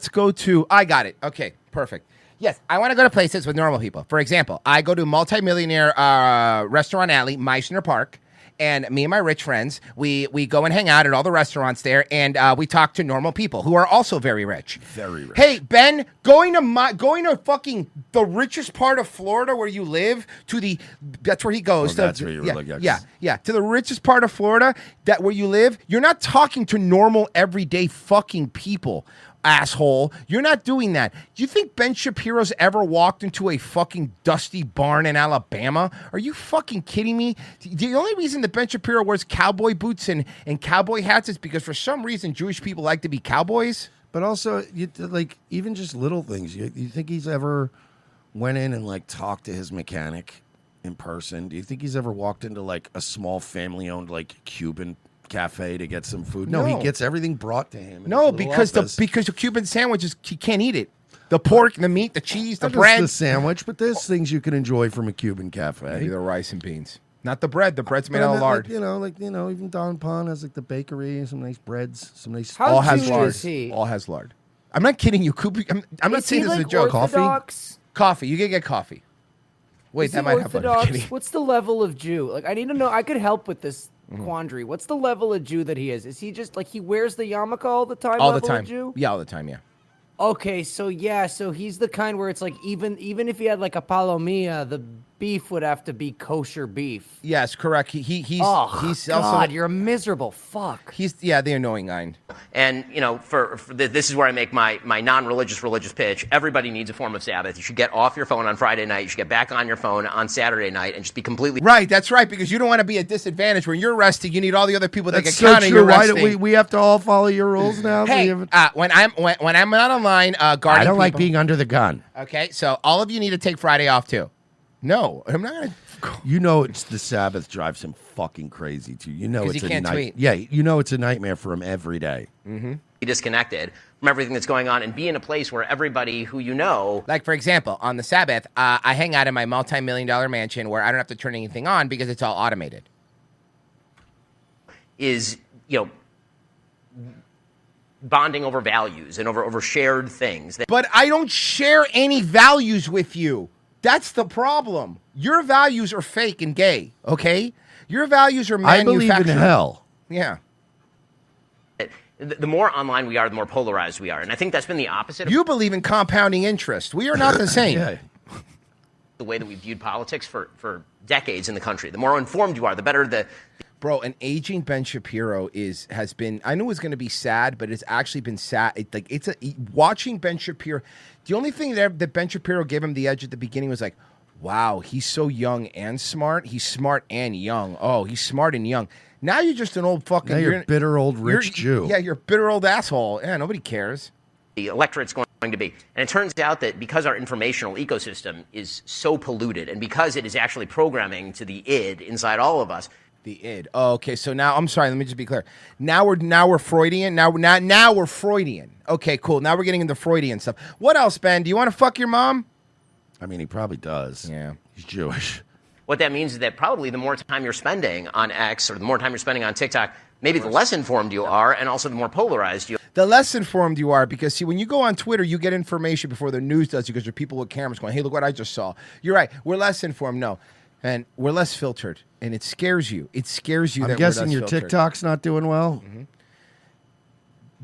go to, I got it. Okay, perfect. Yes, I want to go to places with normal people. For example, I go to multimillionaire restaurant alley, Meissner Park, and me and my rich friends, we go and hang out at all the restaurants there, and we talk to normal people who are also very rich. Very rich. Hey, Ben, going to fucking the richest part of Florida where you live, that's where he goes. That's where you were like, yeah, to the richest part of Florida, that where you live, you're not talking to normal, everyday fucking people. Asshole, you're not doing that. Do you think Ben Shapiro's ever walked into a fucking dusty barn in Alabama? Are you fucking kidding me? The only reason that Ben Shapiro wears cowboy boots and cowboy hats is because for some reason Jewish people like to be cowboys. But also, like, even just little things. You think he's ever went in and like talked to his mechanic in person? Do you think he's ever walked into like a small family-owned like Cuban cafe to get some food? No, he gets everything brought to him. No, because the Cuban sandwiches, he can't eat it. The pork, the meat, the cheese, the bread. The sandwich, but there's things you can enjoy from a Cuban cafe. Maybe the rice and beans. Not the bread. The bread's made out of lard. Like, even Don Pond has like the bakery, some nice breads, some nice. All has lard. All has lard. I'm not kidding you. I'm not saying this as a joke. Coffee. You can get coffee. Wait, that might happen. What's the level of Jew? Like, I need to know. I could help with this quandary. What's the level of Jew that he is? Is he just like he wears the yarmulke all the time? All the time. Of Jew? Yeah, all the time. Yeah. Okay, so he's the kind where it's like even if he had like a palomilla, the beef would have to be kosher beef. Yes, correct. He's God, also, you're miserable. Fuck. He's the annoying kind. And for this is where I make my non-religious religious pitch. Everybody needs a form of Sabbath. You should get off your phone on Friday night. You should get back on your phone on Saturday night and just be completely right. That's right, because you don't want to be at disadvantage when you're resting. You need all the other people that That's get counting. So true. Why do we have to all follow your rules now? Hey, when I'm not online, guarding I don't people, like being under the gun. Okay, so all of you need to take Friday off too. No, I'm not gonna. It's the Sabbath drives him fucking crazy too. It's he can't tweet. Yeah, it's a nightmare for him every day. Mm-hmm. Be disconnected from everything that's going on and be in a place where everybody who you know. Like, for example, on the Sabbath, I hang out in my multi-million-dollar mansion where I don't have to turn anything on because it's all automated. Is, bonding over values and over shared things. But I don't share any values with you. That's the problem. Your values are fake and gay, okay? Your values are manufactured. I believe in hell. Yeah. The more online we are, the more polarized we are. And I think that's been the opposite. You believe in compounding interest. We are not the same. Yeah. The way that we viewed politics for decades in the country. The more informed you are, the better the... Bro, an aging Ben Shapiro has been. I knew it was going to be sad, but it's actually been sad. Watching Ben Shapiro. The only thing that Ben Shapiro gave him the edge at the beginning was like, wow, he's so young and smart. He's smart and young. Oh, he's smart and young. Now you're just an old fucking. Now you're a bitter old rich Jew. Yeah, you're a bitter old asshole. Yeah, nobody cares. The electorate's going to be. And it turns out that because our informational ecosystem is so polluted, and because it is actually programming to the id inside all of us. The id. Oh, okay. So now, I'm sorry. Let me just be clear. Now we're Freudian. Now we're Freudian. Okay, cool. Now we're getting into Freudian stuff. What else, Ben? Do you want to fuck your mom? I mean, he probably does. Yeah. He's Jewish. What that means is that probably the more time you're spending on X or the more time you're spending on TikTok, maybe the less informed you are, and also the more polarized you. The less informed you are, because see, when you go on Twitter, you get information before the news does, because there are people with cameras going, "Hey, look what I just saw." You're right. We're less informed, no, and we're less filtered, and it scares you. It scares you. I'm that guessing we're your less filtered. TikTok's not doing well.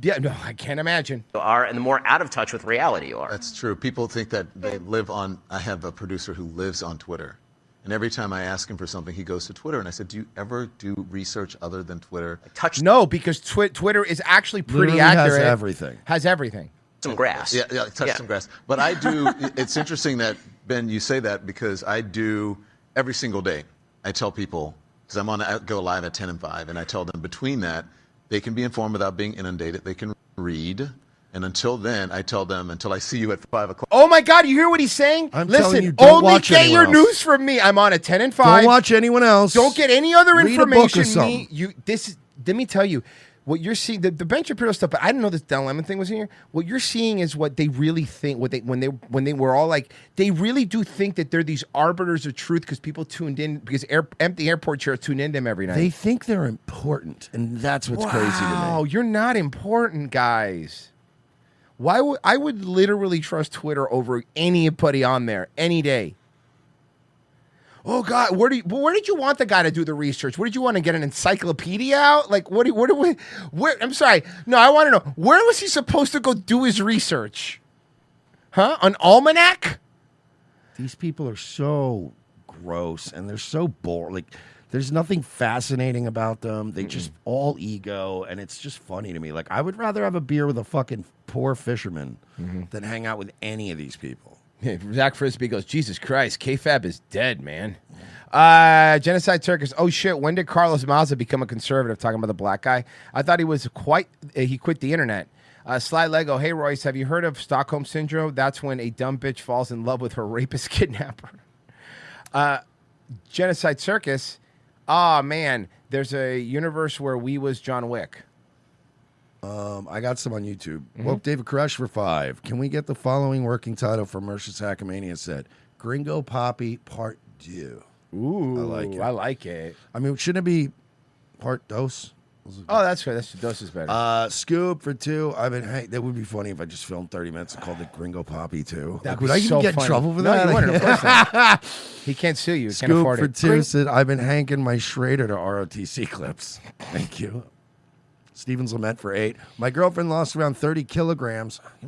Yeah, no, I can't imagine. You are, and the more out of touch with reality you are. That's true. People think that they live on. I have a producer who lives on Twitter. And every time I ask him for something, he goes to Twitter. And I said, do you ever do research other than Twitter? No, because Twitter is actually pretty Literally accurate. has everything. Has everything. Some grass. Yeah, touch some grass. But I do, it's interesting that, Ben, you say that, because I do every single day. I tell people, because I go live at 10 and 5, and I tell them between that, they can be informed without being inundated. They can read. And until then, I tell them, until I see you at 5 o'clock. Oh my God, you hear what he's saying? I'm Listen, telling you, don't only watch get your anyone else. news from me. I'm on at 10 and 5. Don't watch anyone else. Don't get any other Read a book or information. something. Let me tell you, what you're seeing, the Ben Shapiro stuff, but I didn't know this Don Lemon thing was in here. What you're seeing is what they really think, when they were all like, they really do think that they're these arbiters of truth, because people tuned in, because empty airport chairs tune into them every night. They think they're important, and that's what's crazy to me. Wow, you're not important, guys. I would literally trust Twitter over anybody on there any day. Oh God, where did you want the guy to do the research? Where did you want to get an encyclopedia out? Like, I'm sorry. No, I want to know, where was he supposed to go do his research? Huh? An almanac? These people are so gross, and they're so boring. Like, there's nothing fascinating about them. They just all ego, and it's just funny to me. Like, I would rather have a beer with a fucking poor fisherman than hang out with any of these people. Zach Frisbee goes, Jesus Christ, K-Fab is dead, man. Genocide Circus. Oh shit, when did Carlos Maza become a conservative? Talking about the black guy. I thought he was he quit the internet. Sly Lego. Hey Royce, have you heard of Stockholm Syndrome? That's when a dumb bitch falls in love with her rapist kidnapper. Genocide Circus. Ah, man, there's a universe where we was John Wick. I got some on YouTube. Woke David Koresh for 5. Can we get the following working title for Mercia's Hackamania set? Gringo Poppy Part 2. Ooh, I like it. I mean, shouldn't it be Part Dos? Oh, that's good. Dos is better. Scoop for 2. That would be funny if I just filmed 30 minutes and called it Gringo Poppy 2. That'd Would be I even so get funny. in trouble for No, that? you wouldn't, of course not. He can't sue you. He can't Scoop afford for it. 2 said, I've been hanking my Schrader to ROTC clips. Thank you. Steven's Lament for 8. My girlfriend lost around 30 kilograms. I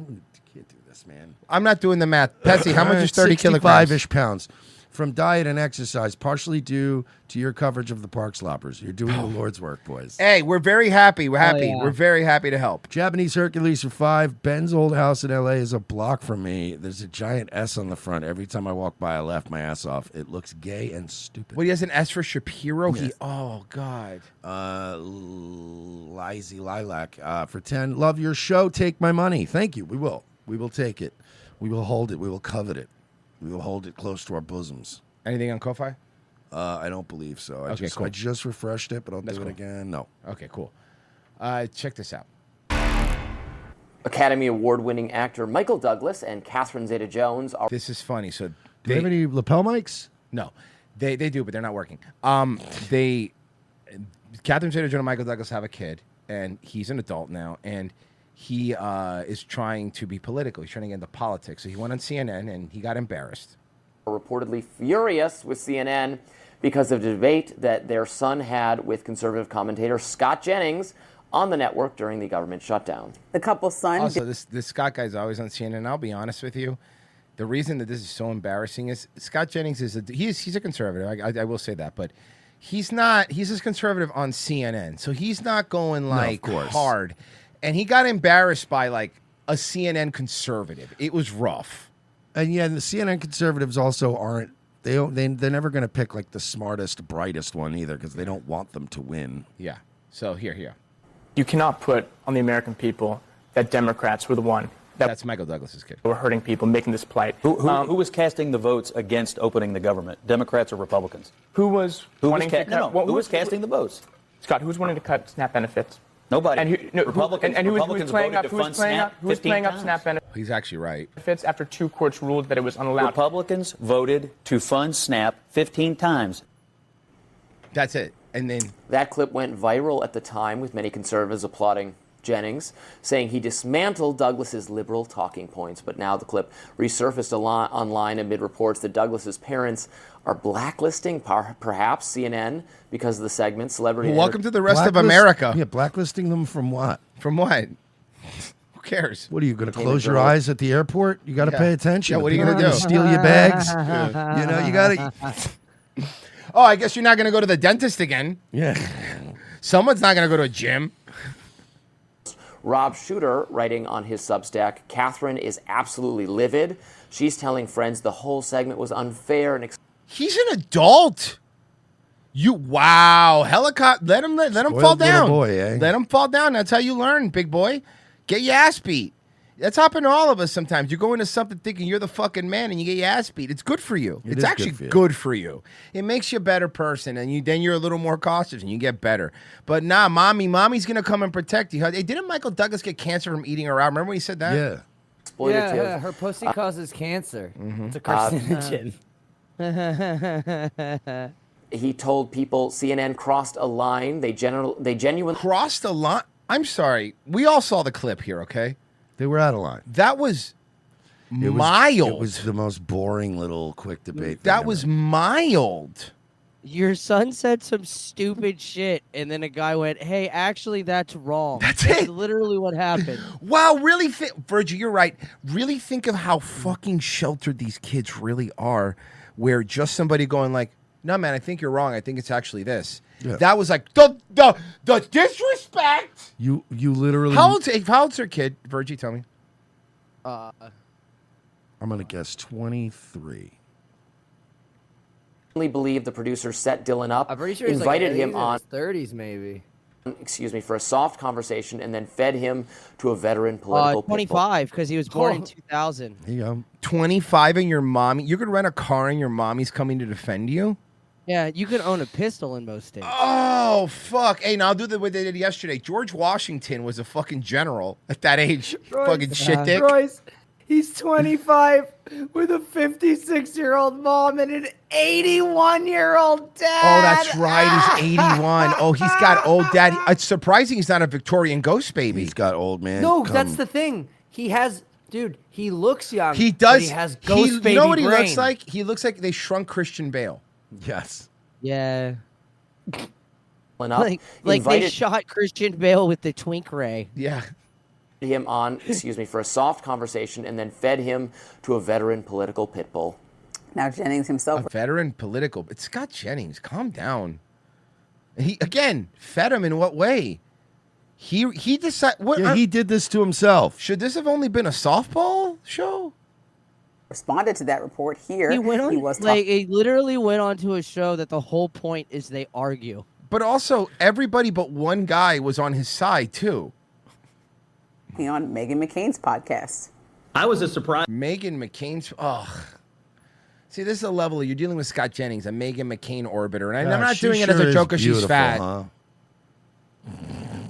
can't do this, man. I'm not doing the math. Petsy, how much is 30 kilograms? 65-ish pounds. From diet and exercise, partially due to your coverage of the Park Sloppers. You're doing the Lord's work, boys. Hey, we're very happy. We're happy. yeah. We're very happy to help. Japanese Hercules for 5. Ben's old house in L.A. is a block from me. There's a giant S on the front. Every time I walk by, I laugh my ass off. It looks gay and stupid. What, he has an S for Shapiro? Yes. Oh, God. Lizy Lilac for 10. Love your show. Take my money. Thank you. We will. We will take it. We will hold it. We will covet it. We will hold it close to our bosoms. Anything on Ko-Fi? I don't believe so. I Cool. just refreshed it, but I'll That's do cool. it again. No. Okay, cool. Check this out. Academy Award-winning actor Michael Douglas and Catherine Zeta-Jones are... This is funny. So Do they have any lapel mics? No. They do, but they're not working. Catherine Zeta-Jones and Michael Douglas have a kid, and he's an adult now, and he is trying to be political. He's trying to get into politics. So he went on CNN, and he got embarrassed. reportedly furious with CNN because of the debate that their son had with conservative commentator Scott Jennings on the network during the government shutdown. The couple's son... Also, this Scott guy's always on CNN, and I'll be honest with you. The reason that this is so embarrassing is Scott Jennings he's a conservative. I will say that, but he's as conservative on CNN, so he's not going like hard. And he got embarrassed by like a CNN conservative. It was rough. And yeah, the CNN conservatives also aren't. They're never going to pick like the smartest, brightest one either because they don't want them to win. Yeah. So here. You cannot put on the American people that Democrats were the one that's Michael Douglas's kid. Were hurting people, making this plight. Who was casting the votes against opening the government? Democrats or Republicans? Who was casting the votes? Scott, who was wanting to cut SNAP benefits? Nobody. And who was playing up SNAP benefits? He's actually right. After 2 courts ruled that it was unallowed. Republicans voted to fund SNAP 15 times. That's it. And then that clip went viral at the time, with many conservatives applauding Jennings, saying he dismantled Douglas's liberal talking points. But now the clip resurfaced online amid reports that Douglas's parents are blacklisting perhaps CNN because of the segment. Welcome to the rest of America. Yeah, blacklisting them from what? From what? Who cares? What are you going to close your eyes at the airport? You got to pay attention. Yeah, what are you People going to do? Steal your bags. You know, you got to. Oh, I guess you're not going to go to the dentist again. Yeah. Someone's not going to go to a gym. Rob Shooter, writing on his Substack, Catherine is absolutely livid. She's telling friends the whole segment was unfair and. He's an adult. Helicopter. Let him fall down. Boy, eh? Let him fall down. That's how you learn, big boy. Get your ass beat. That's happened to all of us sometimes. You go into something thinking you're the fucking man and you get your ass beat. It's good for you. It's actually good for you. It makes you a better person, and then you're a little more cautious and you get better. But nah, mommy's gonna come and protect you. Hey, didn't Michael Douglas get cancer from eating her out? Remember when he said that? Yeah. Yeah, her pussy causes cancer. It's a carcinogen. He told people CNN crossed a line. They genuinely crossed a line. I'm sorry. We all saw the clip here, okay? They were out of line. That was mild. It was the most boring little quick debate. That was mild. Your son said some stupid shit, and then a guy went, "Hey, actually, that's wrong." That's it. Literally what happened. Wow, really Virgie, you're right. Really think of how fucking sheltered these kids really are, where just somebody going like, "No, man, I think you're wrong. I think it's actually this." Yeah. That was like the disrespect. You literally. How old's her kid, Virgie? Tell me. I'm gonna guess 23. believe the producer set Dylan up, I'm pretty sure he's invited like him on. 30s maybe. For a soft conversation, and then fed him to a veteran political. 25 because he was born in 2000. There you go. 25 and your mommy. You could rent a car and your mommy's coming to defend you. Yeah, you could own a pistol in most states. Oh, fuck. Hey, now I'll do what they did yesterday. George Washington was a fucking general at that age. Fucking shit dick. Royce, he's 25 with a 56-year-old mom and an 81-year-old dad. Oh, that's right. He's 81. Oh, he's got old dad. It's surprising he's not a Victorian ghost baby. He's got old man. No, that's the thing. He has, dude, he looks young. He does. But he has ghost baby You know what he brain. looks like? He looks like they shrunk Christian Bale. Yes. Yeah. Like they shot Christian Bale with the twink ray. Yeah. Him on, for a soft conversation, and then fed him to a veteran political pit bull. Now Jennings himself. A veteran political. It's Scott Jennings. Calm down. He again fed him in what way? He decided. What? Yeah, he did this to himself. Should this have only been a softball show? Responded to that report here. He literally went on to a show that the whole point is they argue. But also, everybody but one guy was on his side too. On Meghan McCain's podcast. I was a surprise. Meghan McCain's. Ugh. See, this is a level you're dealing with Scott Jennings, a Meghan McCain orbiter, and I'm not doing it as a joke because she's fat. Huh?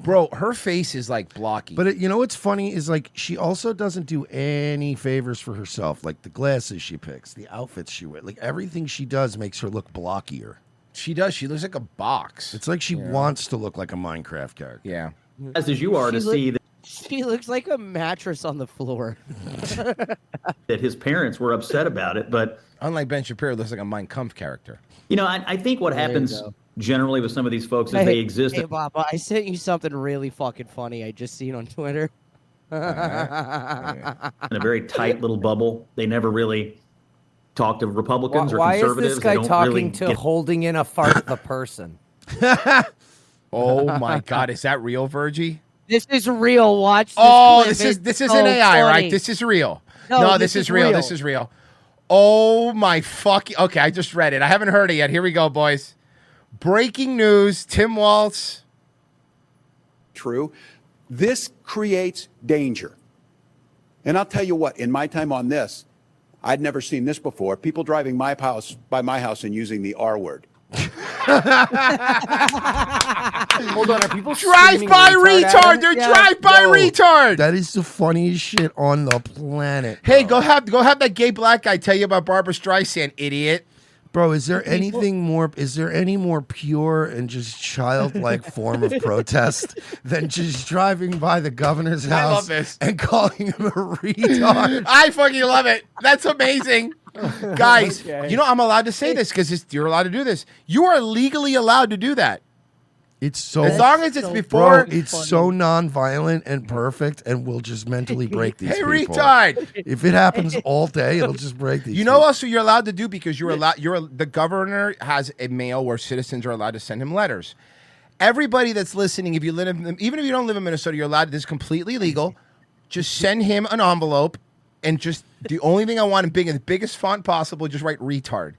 Bro, her face is like blocky. But you know what's funny is like she also doesn't do any favors for herself. Like the glasses she picks, the outfits she wears, like everything she does makes her look blockier. She does. She looks like a box. It's like she wants to look like a Minecraft character. Yeah. As you are to see that. She looks like a mattress on the floor. That his parents were upset about it, but unlike Ben Shapiro, looks like a Mein Kampf character. You know, I think what happens generally with some of these folks is Hey, they exist. Hey, Baba, I sent you something really fucking funny I just seen on Twitter. In a very tight little bubble. They never really talk to Republicans or Why is conservatives. this guy They don't talking really to get- holding in a fart the person? Oh my God, is that real, Virgie? This is real. Watch this Oh, clip. this It's isn't so AI, right? funny. This is real. No, No, this this is is real. real. This is real. Oh my fucking. Okay, I just read it. I haven't heard it yet. Here we go, boys. Breaking news: Tim Waltz. True. This creates danger. And I'll tell you what, in my time on this, I'd never seen this before. People driving by my house and using the R word. Hold on, are people Drive-by retard? They're drive-by retard. That is the funniest shit on the planet. Hey, go have that gay black guy tell you about Barbara Streisand, idiot. Bro, is there anything more? Is there any more pure and just childlike form of protest than just driving by the governor's house I love this. and calling him a retard? I fucking love it. That's amazing. Guys, you know I'm allowed to say this because you're allowed to do this. You are legally allowed to do that. It's so as long as it's before. Bro, it's so non-violent and perfect, and we'll just mentally break these. Hey, people. retard! If it happens all day, it'll just break these. You know, also you're allowed to do because you're allowed. The governor has a mail where citizens are allowed to send him letters. Everybody that's listening, if you live, even if you don't live in Minnesota, you're allowed. This is completely legal. Just send him an envelope, and just the only thing I want in the biggest font possible, just write retard.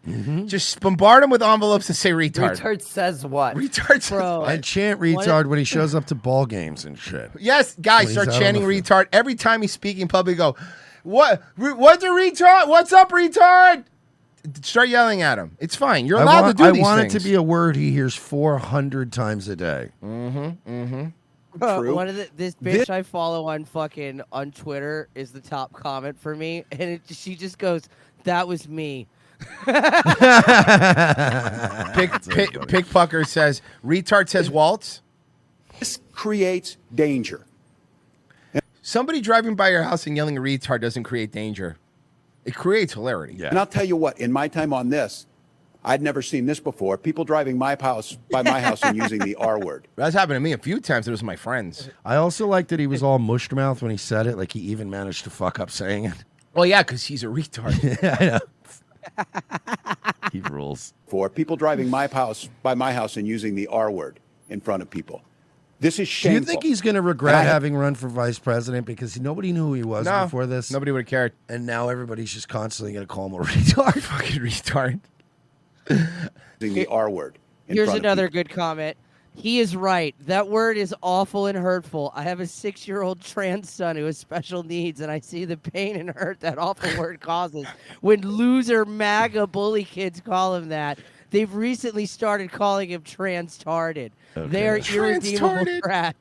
Just bombard him with envelopes and say retard. Retard says what? Retard says what? And chant retard when he shows up to ball games and shit. Yes, guys, When start he's out on chanting the retard every time he's speaking public. Go, what's a retard? What's up, retard? Start yelling at him. It's fine. You're allowed to do these I want things. it to be a word he hears 400 times a day. One of this bitch I follow on Twitter is the top comment for me, and she just goes, "That was me." Pickpucker says, retard says waltz. This creates danger. Somebody driving by your house and yelling retard doesn't create danger. It creates hilarity. And I'll tell you what, in my time on this, I'd never seen this before. People driving by my house and using the R word. That's happened to me a few times. It was my friends. I also like that he was all mushed mouth when he said it. Like he even managed to fuck up saying it. Well, yeah, because he's a retard. Yeah, I know. He rules. For people driving by my house and using the R word in front of people. This is Do shameful. you think he's going to regret having run for vice president because nobody knew who he was No, before this? Nobody would have cared. And now everybody's just constantly going to call him a retard. Fucking retard. Using the R word. Here's another good comment. He is right. That word is awful and hurtful. I have a 6-year-old trans son who has special needs, and I see the pain and hurt that awful word causes when loser MAGA bully kids call him that. They've recently started calling him trans-tarded. Okay. They are irredeemable trash.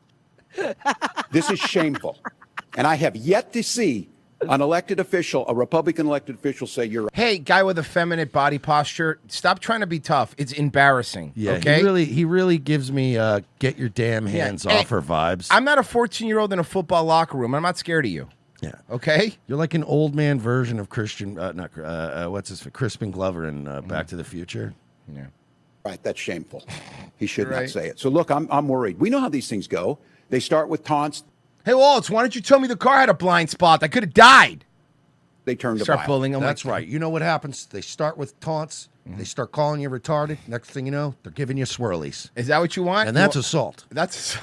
This is shameful. And I have yet to see an elected official, a Republican elected official, say you're right. Hey, guy with effeminate body posture, stop trying to be tough. It's embarrassing. Yeah, okay? he really gives me get your damn hands off her vibes. I'm not a 14-year-old in a football locker room. I'm not scared of you. Yeah. Okay? You're like an old man version of Crispin Glover in Back to the Future. Yeah. Right, that's shameful. He should not say it. So look, I'm worried. We know how these things go. They start with taunts. Hey, Waltz, why don't you tell me the car had a blind spot? I could have died. They turn to Start violence. bullying them. That's right. You know what happens? They start with taunts. They start calling you retarded. Next thing you know, they're giving you swirlies. Is that what you want? And that's assault. That's.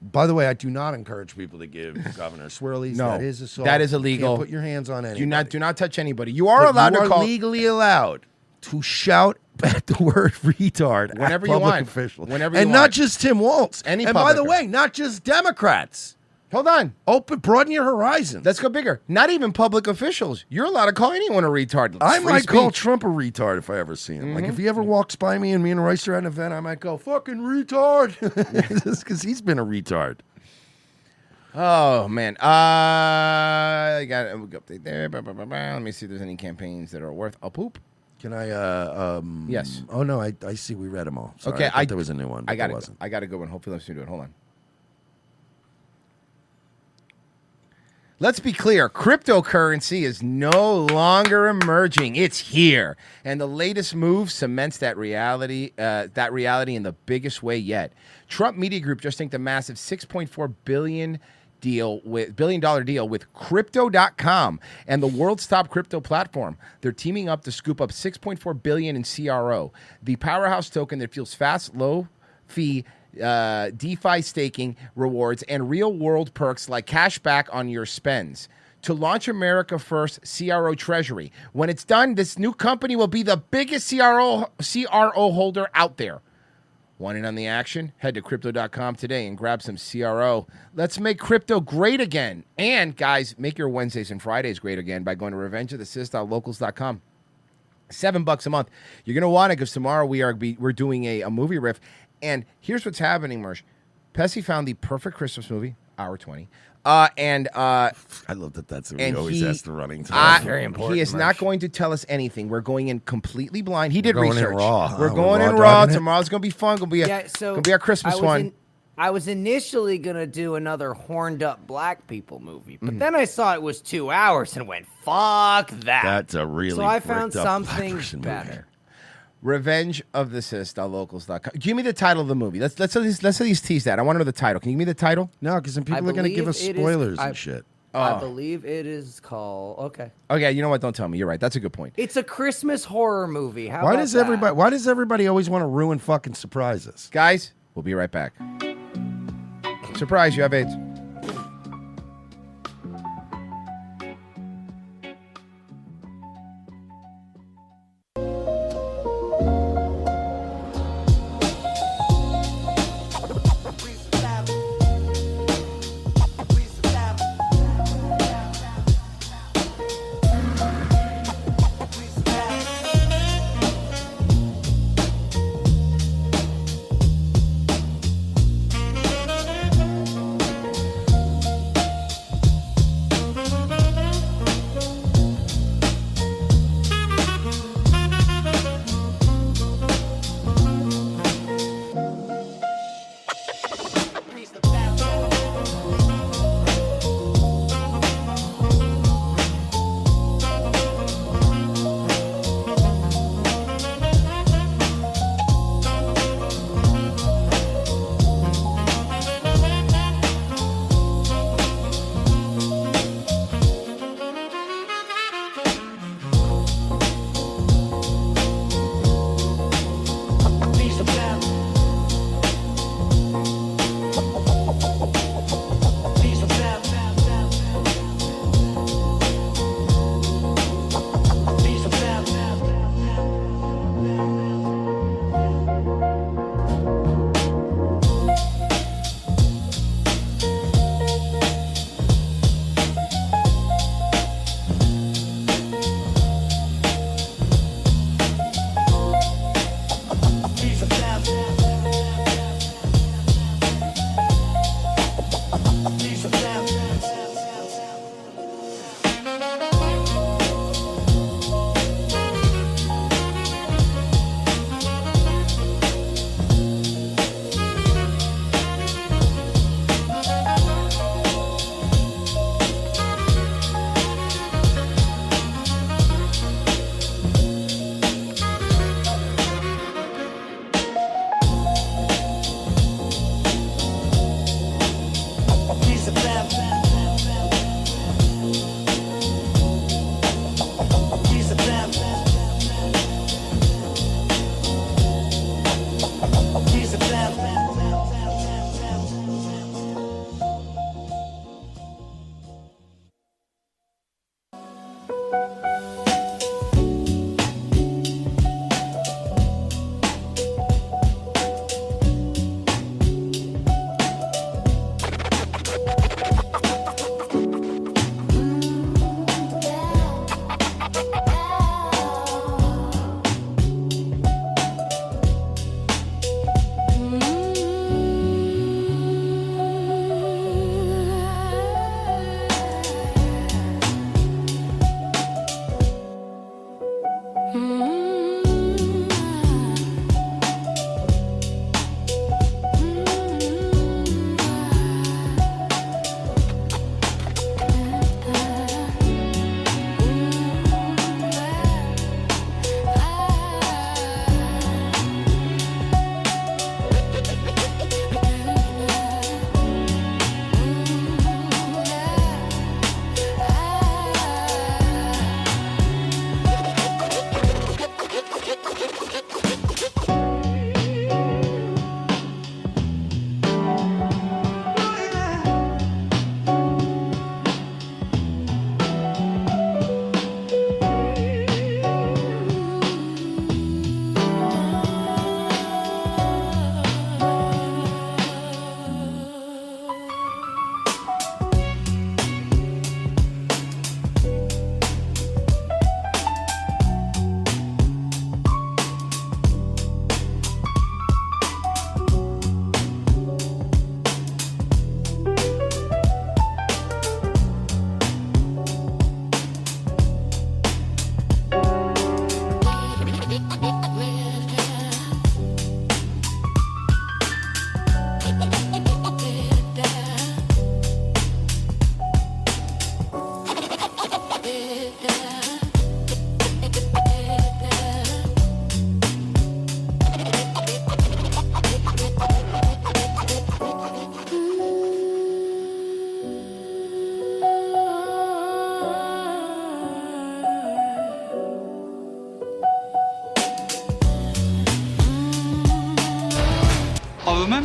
By the way, I do not encourage people to give Governor swirlies. No, That is assault. that is You illegal. can't put your hands on anybody. Do not touch anybody. You are But allowed you to are call. legally allowed to shout at the word retard at Whenever you public want. officials. Whenever you and not want. just Tim Waltz. Any and by the public- way, not just Democrats. Hold on. Broaden your horizons. Let's go bigger. Not even public officials. You're allowed to call anyone a retard. I Free might call speech. Trump a retard if I ever see him. Like if he ever walks by me and Rice are at an event, I might go, fucking retard. Because he's been a retard. Oh man, I got it. We'll go update there. Let me see if there's any campaigns that are worth a poop. Can I? Yes. Oh no, I see. We read them all. Sorry, Okay, I thought there was a new one. But I got there it. wasn't. I got a good one. Hopefully, let's do it. Hold on. Let's be clear. Cryptocurrency is no longer emerging. It's here, and the latest move cements that reality. That reality in the biggest way yet. Trump Media Group just inked a massive $6.4 billion deal with Crypto.com and the world's top crypto platform. They're teaming up to scoop up $6.4 billion in CRO, the powerhouse token that fuels fast, low-fee DeFi staking rewards and real-world perks like cash back on your spends. To launch America First CRO Treasury. When it's done, this new company will be the biggest CRO holder out there. Want in on the action? Head to Crypto.com today and grab some CRO. Let's make crypto great again. And, guys, make your Wednesdays and Fridays great again by going to revengeofthesys.locals.com. $7 a month. You're going to want it because tomorrow we're doing a movie riff. And here's what's happening, Mersh. Pessy found the perfect Christmas movie, hour 20. I love that. That's what he and always he- has the running time. Very important. He is not going to tell us anything. We're going in completely blind. He did We're going in research. raw, huh? We're We're going in raw raw. dogging it? Tomorrow's gonna be fun. Gonna be our Christmas one. I was initially gonna do another horned up black people movie, but Mhm. then I saw it was 2 hours and went, "Fuck that." That's a really So I found bricked up black something person movie. better. Revenge of the Sis.locals.com. Give me the title of the movie. Let's at least tease that. I want to know the title. Can you give me the title? No, because then people are going to give us spoilers and shit. I believe it is called. Okay. Okay, you know what? Don't tell me. You're right. That's a good point. It's a Christmas horror movie. How Why about does that? everybody? Why does everybody always want to ruin fucking surprises? Guys, we'll be right back. Surprise, you have AIDS.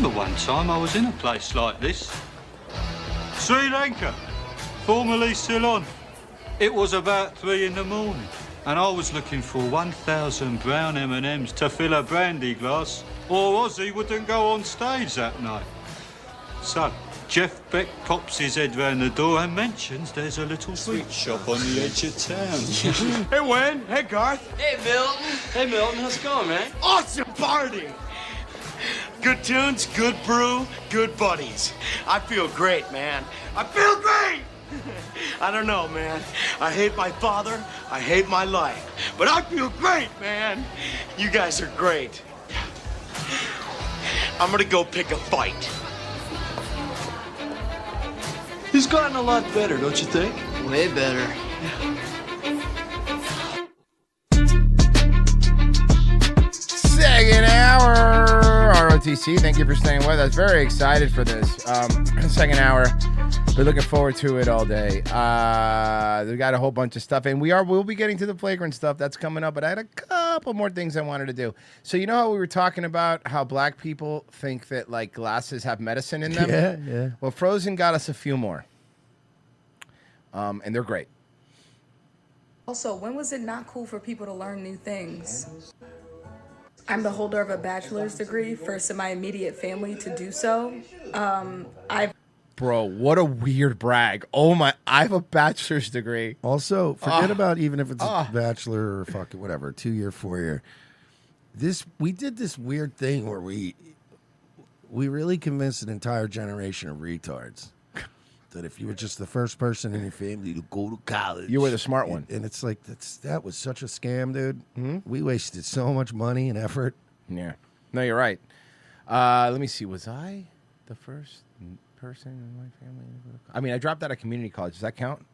remember one time I was in a place like this. Sri Lanka, formerly Ceylon. It was about 3 in the morning, and I was looking for 1,000 brown M&Ms to fill a brandy glass, or Ozzy wouldn't go on stage that night. So, Jeff Beck pops his head round the door and mentions there's a little sweet shop on the edge of town. Hey, Wayne. Hey, Garth. Hey, Milton. Hey, Milton. How's it going, man? Awesome party. Good tunes, good brew, good buddies. I feel great, man. I feel great. I don't know, man. I hate my father. I hate my life. But I feel great, man. You guys are great. I'm gonna go pick a fight. He's gotten a lot better, don't you think? Way better. Second hour, ROTC. Thank you for staying with us. Very excited for this second hour. Been looking forward to it all day. We got a whole bunch of stuff, and we'll be getting to the Flagrant stuff that's coming up. But I had a couple more things I wanted to do. So you know how we were talking about how black people think that like glasses have medicine in them? Yeah. Well, Frozen got us a few more, and they're great. Also, when was it not cool for people to learn new things? I'm the holder of a bachelor's degree. First in my immediate family to do so. Bro, what a weird brag. Oh my, I have a bachelor's degree. Also, forget about even if it's a bachelor or fucking whatever, 2-year, 4-year. We did this weird thing where we really convinced an entire generation of retards that if you were just the first person in your family to go to college, you were the smart one. And it's like that was such a scam, dude. Mm-hmm. We wasted so much money and effort. Yeah. No, you're right. Let me see. Was I the first person in my family? I mean, I dropped out of community college. Does that count?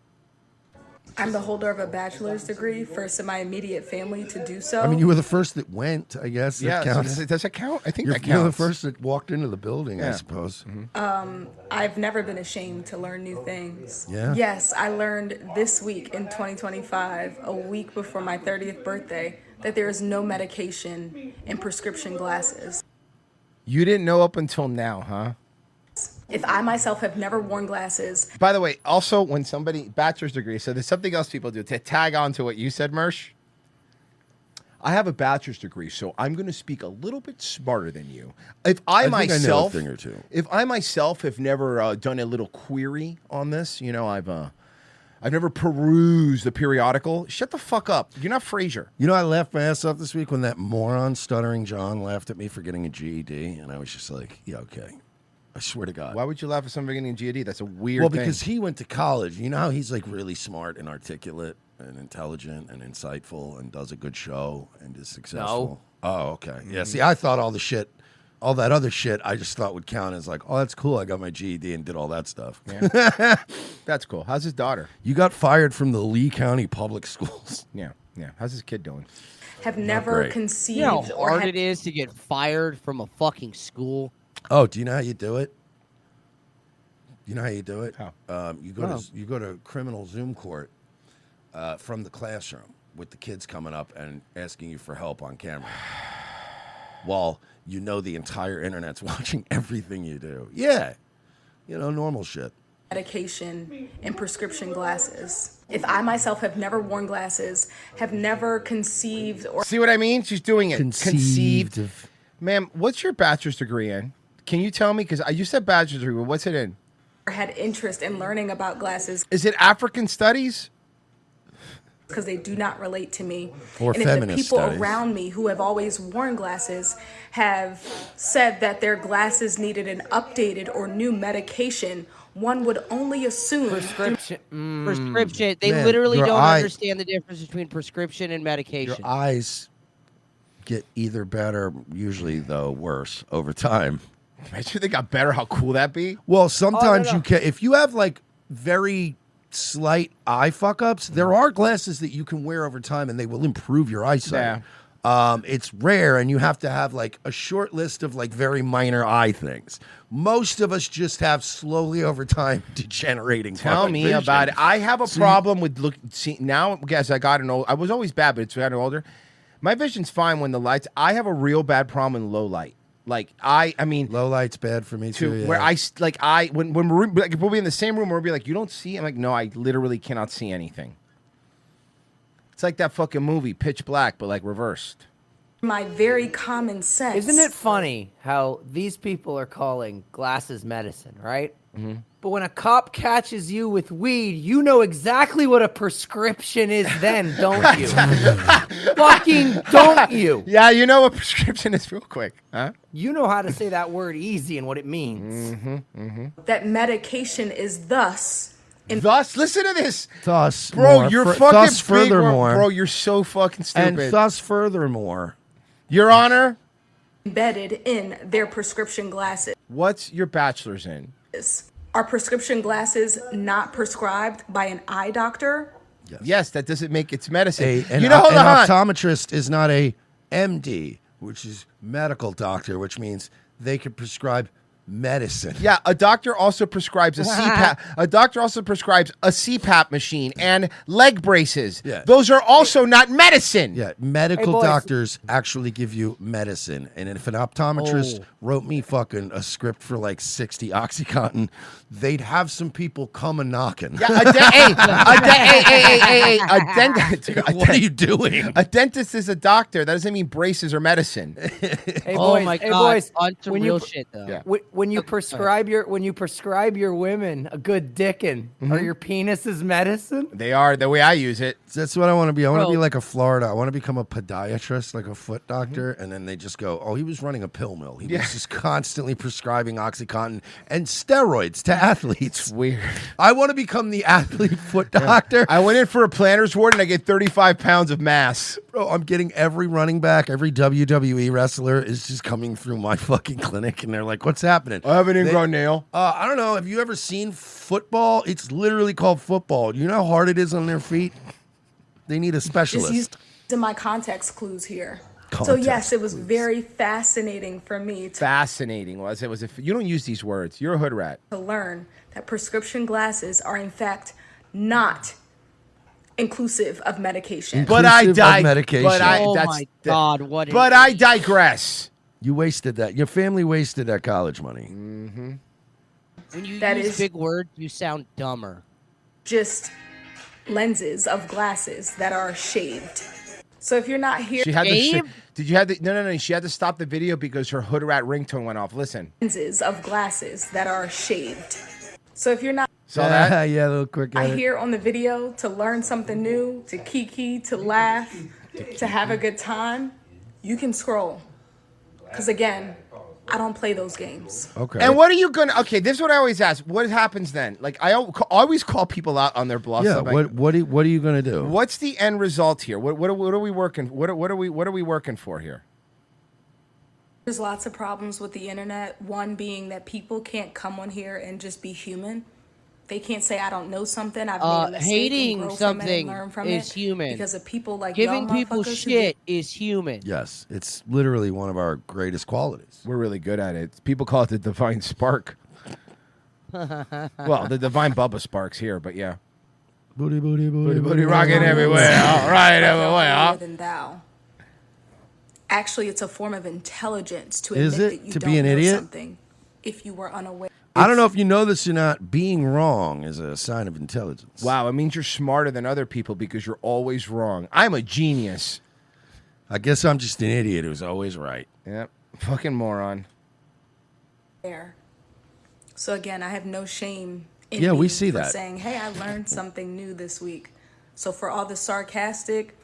I'm the holder of a bachelor's degree, first in my immediate family to do so. I mean, you were the first that went, I guess. Yeah, that counts. does it count? I think that counts. You're the first that walked into the building, Yeah. I suppose. I've never been ashamed to learn new things. Yeah? Yes, I learned this week in 2025, a week before my 30th birthday, that there is no medication in prescription glasses. You didn't know up until now, huh? If I myself have never worn glasses, By the way, also when somebody bachelor's degree, so there's something else people do to tag on to what you said, Mersh. I have a bachelor's degree, so I'm going to speak a little bit smarter than you. If I think I know a myself, thing or two. if I myself have never done a little query on this, you know, I've never perused the periodical. Shut the fuck up. You're not Frasier. You know, I laughed my ass off this week when that moron Stuttering John laughed at me for getting a GED, and I was just like, yeah, okay. I swear to God. Why would you laugh at somebody getting a GED? That's a weird Well, thing. because he went to college. You know how he's like really smart and articulate and intelligent and insightful and does a good show and is successful? No. Oh, okay. Yeah, see, I thought all that other shit, I just thought would count as like, oh, that's cool. I got my GED and did all that stuff. Yeah. That's cool. How's his daughter? You got fired from the Lee County Public Schools. Yeah. How's his kid doing? have never great. conceived You know how or hard had it is to get fired from a fucking school? Oh, do you know how you do it? You know how you do it? How? You go to criminal Zoom court from the classroom with the kids coming up and asking you for help on camera. While you know the entire internet's watching everything you do. Yeah. You know, normal shit. medication and prescription glasses. If I myself have never worn glasses, have never conceived or See what I mean? She's doing it. Conceived of- Ma'am, what's your bachelor's degree in? Can you tell me? Because you said bachelor's degree, but what's it in? had interest in learning about glasses Is it African studies? because they do not relate to me. Or and if the feminist people studies. around me who have always worn glasses have said that their glasses needed an updated or new medication, one would only assume Prescription. They Man, literally your don't eye- understand the difference between prescription and medication. Your eyes get either better, usually though worse over time. Imagine they got better. How cool that be? Well, sometimes no. you can. If you have like very slight eye fuck ups, there are glasses that you can wear over time and they will improve your eyesight. It's rare, and you have to have like a short list of like very minor eye things. Most of us just have slowly over time degenerating. Tell fucking me vision. about it. I have a See- problem with see now. Guys, I got an old. I was always bad, but it's gotten older. My vision's fine when the lights. I have a real bad problem in low light. Like I mean, low light's bad for me too. Where when we're like we'll be in the same room, we'll be like, you don't see? I'm like, no, I literally cannot see anything. It's like that fucking movie, Pitch Black, but like reversed. My very common sense. Isn't it funny how these people are calling glasses medicine, right? Mm-hmm. But when a cop catches you with weed, you know exactly what a prescription is then, don't you? Fucking don't you? Yeah, you know what prescription is real quick, huh? You know how to say that word easy and what it means. that medication is thus. Thus, listen to this. Thus, bro, more, you're fur- fucking thus big, furthermore, bro. You're so fucking stupid. and thus furthermore, Your Honor, Embedded in their prescription glasses. what's your bachelor's in? Are prescription glasses not prescribed by an eye doctor? Yes, that doesn't make it's medicine. an hold on. optometrist is not a MD, which is medical doctor, which means they can prescribe medicine. Yeah, a doctor also prescribes a CPAP. A doctor also prescribes a CPAP machine and leg braces. Yeah. Those are also not medicine. Yeah, medical boys. doctors actually give you medicine. And if an optometrist wrote me fucking a script for like 60 Oxycontin, they'd have some people come a knocking. Yeah, What are you doing? A dentist is a doctor. That doesn't mean braces or medicine. Hey, Oh boys, my hey, God, boys, on some when real you, shit though. Yeah. when you prescribe your women a good dickin', are your penises medicine? They are the way I use it. That's what I want to be. I want to Bro. be like a Florida. I want to become a podiatrist, like a foot doctor. And then they just go, oh, he was running a pill mill. He was just constantly prescribing Oxycontin and steroids to athletes. Weird. I want to become the athlete foot doctor. I went in for a planner's ward and I get 35 pounds of mass. Bro, I'm getting every running back, every WWE wrestler is just coming through my fucking clinic. And they're like, what's happening? I have an ingrown nail. I don't know. Have you ever seen football? It's literally called football. You know how hard it is on their feet? They need a Just specialist. used in my context clues here. So Context yes, it was very fascinating for me Fascinating was it? You don't use these words. You're a hood rat. to learn that prescription glasses are in fact not inclusive of medication. But I Inclusive of died. medication. But I, Oh that's, my God, what? But I digress. You wasted that. Your family wasted that college money. Mm-hmm. When you That use is- big words, you sound dumber. Just lenses of glasses that are shaved. So if you're not here, She had to. Did you have the? No. She had to stop the video because her hood rat ringtone went off. Listen. lenses of glasses that are shaved. So if you're not Saw that? Yeah, a little quick. I here on the video to learn something new, to kiki, to laugh, to have a good time, you can scroll. Because again, I don't play those games. Okay. And what are you gonna? Okay, this is what I always ask. What happens then? Like I always call people out on their bluffs. Yeah. I'm like, What are you gonna do? What's the end result here? What are we working? What are we working for here? There's lots of problems with the internet. One being that people can't come on here and just be human. They can't say I don't know something. I've made a mistake Hating and grow something from it and learn from is it human. because of people like Giving y'all people motherfuckers who shit is human. Yes, it's literally one of our greatest qualities. We're really good at it. People call it the divine spark. Well, the divine Bubba sparks here, but yeah. Booty, booty, booty, Booty rocking everywhere. All right, everywhere. more than thou. Actually, it's a form of intelligence to Is admit it? that you To don't be an know idiot? something if you were unaware. I don't know if you know this or not. Being wrong is a sign of intelligence. Wow, it means you're smarter than other people because you're always wrong. I'm a genius. I guess I'm just an idiot who's always right. Yep, fucking moron. There. So again, I have no shame in Yeah, we me see for that. saying, hey, I learned something new this week. So for all the sarcastic,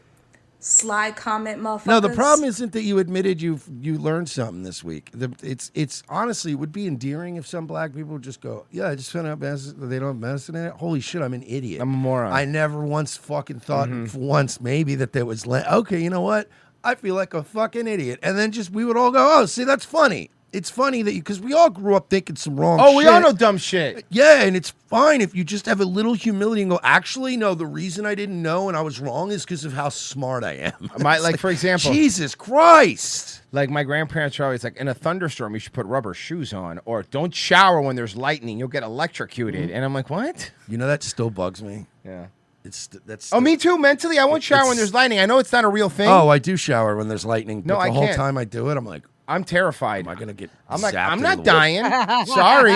sly comment motherfuckers. No, the problem isn't that you admitted you learned something this week. It's honestly, it would be endearing if some black people would just go, yeah, I just found out they don't have medicine in it. Holy shit, I'm an idiot. I'm a moron. I never once fucking thought once maybe that there was, okay, you know what? I feel like a fucking idiot. And then we would all go, oh, see, that's funny. It's funny that because we all grew up thinking some wrong shit. Oh, we all know dumb shit. Yeah, and it's fine if you just have a little humility and go, actually, no, the reason I didn't know and I was wrong is because of how smart I am. Like, for example, Jesus Christ. Like, my grandparents are always like, in a thunderstorm, you should put rubber shoes on, or don't shower when there's lightning, you'll get electrocuted. And I'm like, what? You know, that still bugs me. Yeah. That's Oh, me too. Mentally, I won't shower when there's lightning. I know it's not a real thing. Oh, I do shower when there's lightning. No, but I the whole can't. time I do it, I'm like, I'm terrified. Am I gonna get? I'm like, zapped I'm in not the dying. Sorry.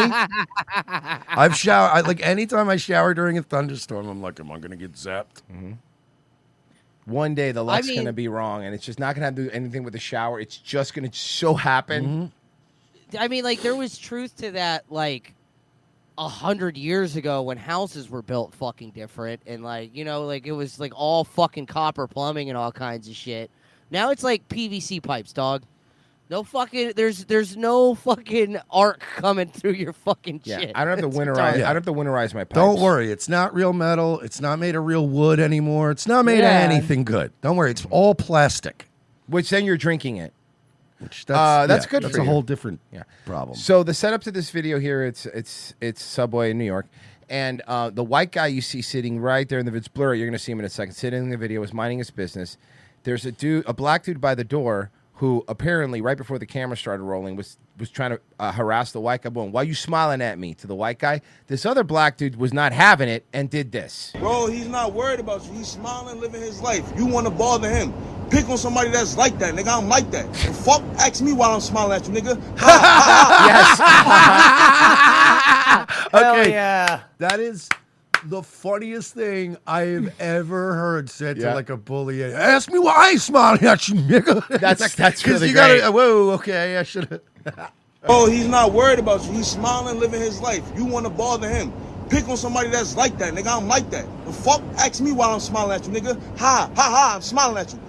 I've showered. Like anytime I shower during a thunderstorm, I'm like, am I gonna get zapped? One day the luck's mean- going to be wrong, and it's just not going to have to do anything with the shower. It's just going to so happen. I mean, like, there was truth to that, like, 100 years ago when houses were built fucking different, and, like, you know, like, it was, like, all fucking copper plumbing and all kinds of shit. Now it's, like, PVC pipes, dog. No fucking, there's no fucking arc coming through your fucking Yeah, shit. I don't have to It's winterize. retarded. I don't have to winterize my pipes. Don't worry, it's not real metal. It's not made of real wood anymore. It's not made Yeah. of anything good. Don't worry, it's all plastic. Which then you're drinking it. Which That's yeah, good That's for a you. whole different problem. So the setup to this video here, it's Subway in New York, and the white guy you see sitting right there in the it's blurry. You're going to see him in a second. Sitting in the video is minding his business. There's a black dude by the door who apparently right before the camera started rolling was trying to harass the white guy. Boom, why are you smiling at me? To the white guy. This other black dude was not having it and did this. Bro, he's not worried about you. He's smiling, living his life. You want to bother him. Pick on somebody that's like that, nigga. I'm like that. And fuck, ask me why I'm smiling at you, nigga. Okay, yeah. that is the funniest thing I've ever heard said Yeah. to like a bully. Ask me why I ain't smiling at you, nigga. That's 'Cause really you great. gotta. Whoa, okay, I should have. Bro, he's not worried about you. He's smiling, living his life. You want to bother him. Pick on somebody that's like that, nigga. I'm like that. And fuck, ask me why I'm smiling at you, nigga. I'm smiling at you.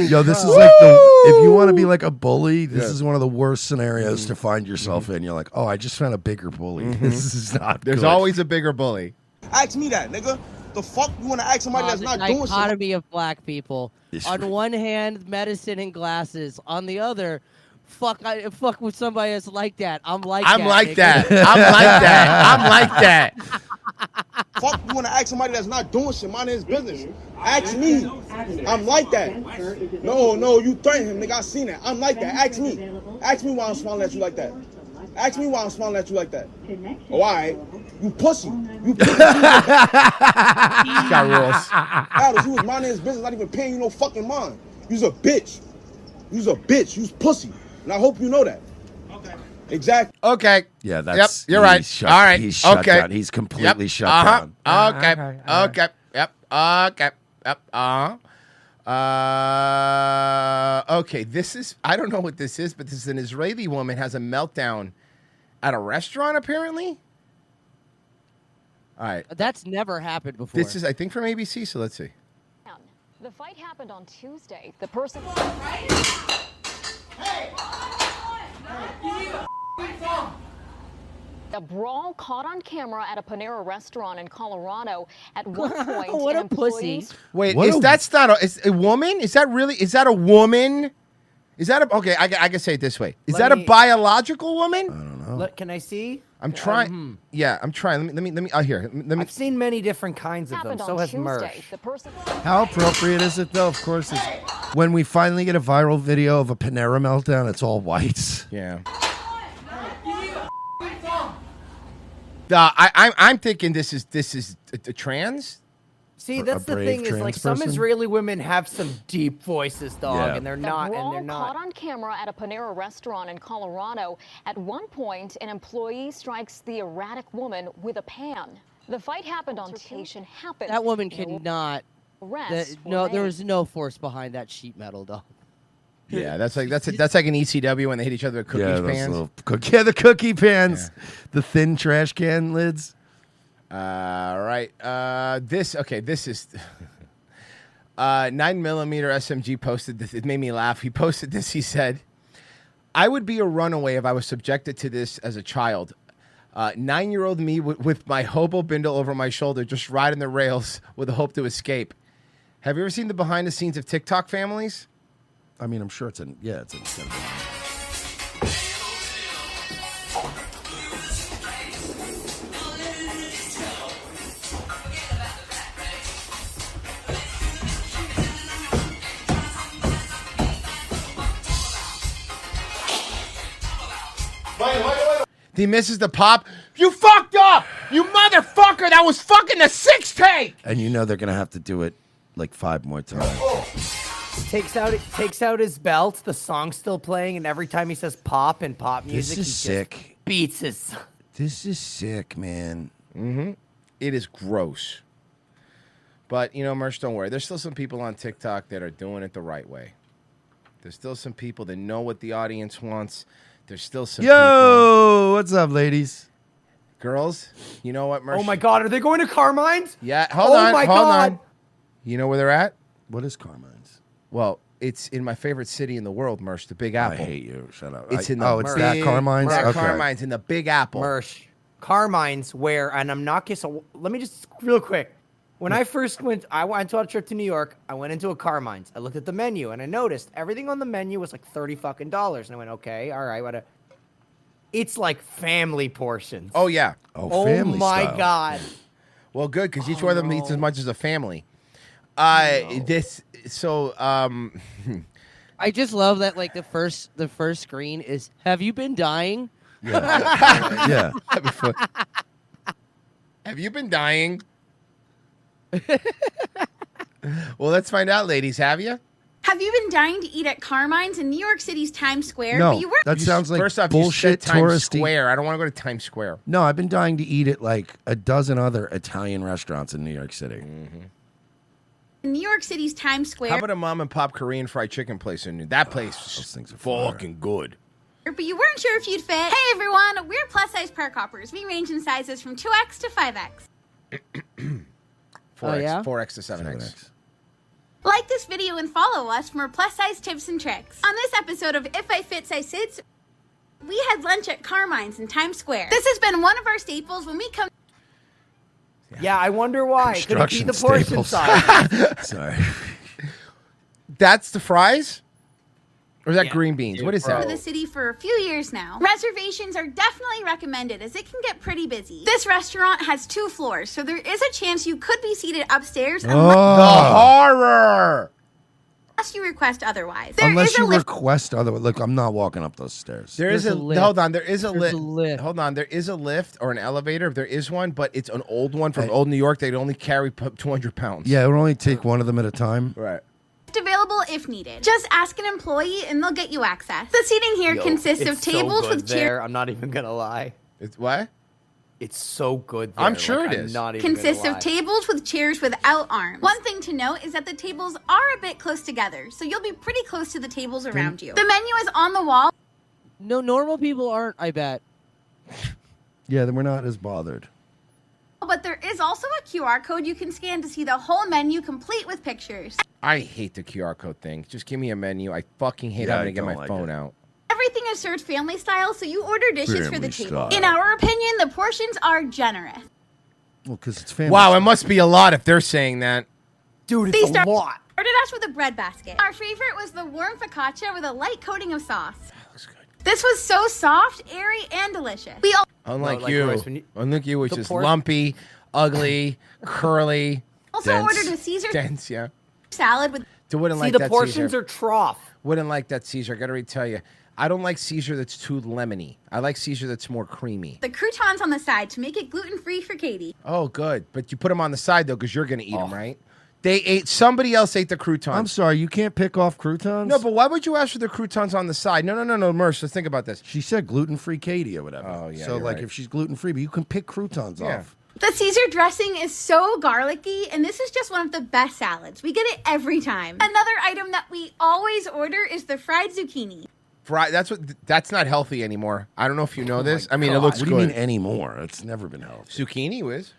Yo, this is like if you want to be like a bully, this is one of the worst scenarios to find yourself in. You're like, oh, I just found a bigger bully. This is not. There's good. always a bigger bully. Ask me that, nigga. The fuck you want to ask somebody that's The not doing shit? dichotomy of black people. It's On one hand, medicine and glasses. On the other, fuck with somebody that's like that. I'm like I'm that. like nigga. that. I'm like that. I'm like that. Fuck you want to ask somebody that's not doing shit, minding his business. Ask me. I'm like that. No, you threaten him, nigga. I seen that. I'm like that. Ask me. Ask me why I'm smiling at you like that. Ask me why I'm smiling at you like that. Oh, all right. You pussy. You pussy. Got rules. Aldous, you was minding his business, not even paying you no fucking mind. You's a bitch. You's a bitch. You's pussy. And I hope you know that. Okay. Exactly. Okay. Yeah, that's. Yep, you're right. He's shut, All right. He's shut Okay. down. He's completely Yep. shut down. Okay. Okay. Yep. Okay. Yep. Okay. This is. I don't know what this is, but this is an Israeli woman has a meltdown at a restaurant. Apparently. All right. That's never happened before. This is, I think, from ABC. So let's see. The fight happened on Tuesday. The person. A brawl caught on camera at a Panera restaurant in Colorado. At one point, What an a pussy. employee's Wait, that's not is a woman? Is that really? Is that a woman? Is that a okay? I can say it this way. Is Let that me- a biological woman? Can I see? I'm trying. Yeah, I'm trying. Let me. Oh, here. Let me. I've seen many different kinds of them. happened So on has Tuesday. Mersh. The person. How appropriate is it, though? Of course, it's when we finally get a viral video of a Panera meltdown. It's all whites. Yeah. I'm thinking this is a trans. See, A that's the brave thing is trans like some person? Israeli women have some deep voices, dog, Yeah. and they're The not. brawl And they're not. caught on camera at a Panera restaurant in Colorado. At one point, an employee strikes the erratic woman with a pan. The fight happened on Tuesday. That woman cannot. Arrest No, were there made. was no force behind that sheet metal, dog. Yeah, that's like an ECW when they hit each other with cookie Yeah, those pans. little the cookie pans, the thin trash can lids. Right. This is 9mm SMG posted this. It made me laugh. He posted this. He said, "I would be a runaway if I was subjected to this as a child. 9-year-old me with my hobo bindle over my shoulder, just riding the rails with the hope to escape." Have you ever seen the behind the scenes of TikTok families? I mean, I'm sure it's in. He misses the pop. You fucked up! You motherfucker! That was fucking the 6th take! And you know they're gonna have to do it like 5 more times. Takes out his belt. The song's still playing, and every time he says pop and pop music, This is he sick. just beats his. This is sick, man. Mm-hmm. It is gross. But, you know, Merch, don't worry. There's still some people on TikTok that are doing it the right way. There's still some people that know what the audience wants. There's still some Yo, what's up, ladies? Girls, you know what, Merch? Oh my God, are they going to Carmine's? Yeah, hold on. my hold God. on. You know where they're at? What is Carmine's? Well, it's in my favorite city in the world, Merch, the Big Apple. I hate you. Shut up. It's in the it's that big- Carmine's? that Okay. Carmine's in the Big Apple. Mersh. Carmine's where, and I'm not kidding. So let me just real quick. When I first went, I went on a trip to New York. I went into a Carmine's. I looked at the menu and I noticed everything on the menu was like $30 and I went, okay, all right, what? It's like family portions. Oh yeah. Oh, family my style. God. Well, good because each one of them eats as much as a family. This so I just love that. Like the first screen is, "Have you been dying?" Yeah. Have you been dying? Well, let's find out, ladies. Have you? Have you been dying to eat at Carmine's in New York City's Times Square? No, But you weren't. that sounds like First off, bullshit you said Times touristy. Square. I don't want to go to Times Square. No, I've been dying to eat at like a dozen other Italian restaurants in New York City. Mm-hmm. In New York City's Times Square. How about a mom and pop Korean fried chicken place in New? That place is fucking good. But you weren't sure if you'd fit. Hey everyone, we're plus size park hoppers. We range in sizes from 2X to 5X. 4X, 4X to 7X. Like this video and follow us for more plus size tips and tricks. On this episode of If I Fit, I Sits, we had lunch at Carmine's in Times Square. This has been one of our staples when we come. Yeah, I wonder why. Could it be Construction the portion staples. size? Sorry. That's the fries? Or is that green beans? What is For that? the city for a few years now. Reservations are definitely recommended as it can get pretty busy. This restaurant has 2 floors, so there is a chance you could be seated upstairs The horror! unless you request otherwise. There Unless is a you lift. request other. Look, I'm not walking up those stairs. There is a hold on. There is a lift. Hold on. There is a lift or an elevator. There is one, but it's an old one from old New York. They'd only carry 200 pounds. Yeah, it would only take one of them at a time. Right. Available if needed. Just ask an employee and they'll get you access. The seating here consists of tables with chairs. I'm not even gonna lie. It's what? It's so good. I'm sure it is. Not even Consists gonna of lie. tables with chairs without arms. One thing to note is that the tables are a bit close together, so you'll be pretty close to the tables around you. The menu is on the wall. No, normal people aren't. I bet. Yeah, then we're not as bothered. But there is also a QR code you can scan to see the whole menu complete with pictures. I hate the QR code thing. Just give me a menu. I fucking hate Yeah, having I to get my don't like phone it. out. Everything is served family style, so you order dishes for the Family table. style. In our opinion, the portions are generous. Well, because it's family. Wow, it must be a lot if they're saying that. Dude, They started us with a bread basket. Our favorite was the warm focaccia with a light coating of sauce. Looks good. This was so soft, airy, and delicious. We all Unlike No, like you. Royce, when you- Unlike you, which the is pork- lumpy, ugly, curly, also ordered a Caesar dense, yeah. salad with. Wouldn't See, like the that portions Caesar. are trough. Wouldn't like that Caesar. I gotta tell you, I don't like Caesar that's too lemony. I like Caesar that's more creamy. The croutons on the side to make it gluten-free for Katie. Oh, good. But you put them on the side though, because you're gonna eat them, right? Somebody else ate the croutons. I'm sorry, you can't pick off croutons? No, but why would you ask for the croutons on the side? No, Merce, let's think about this. She said gluten-free Katie or whatever. Oh, yeah, So, you're like, right. if she's gluten-free, but you can pick croutons off. The Caesar dressing is so garlicky, and this is just one of the best salads. We get it every time. Another item that we always order is the fried zucchini. That's not healthy anymore. I don't know if you know this. I mean, it God. looks What good. do you mean anymore? It's never been healthy. Zucchini was.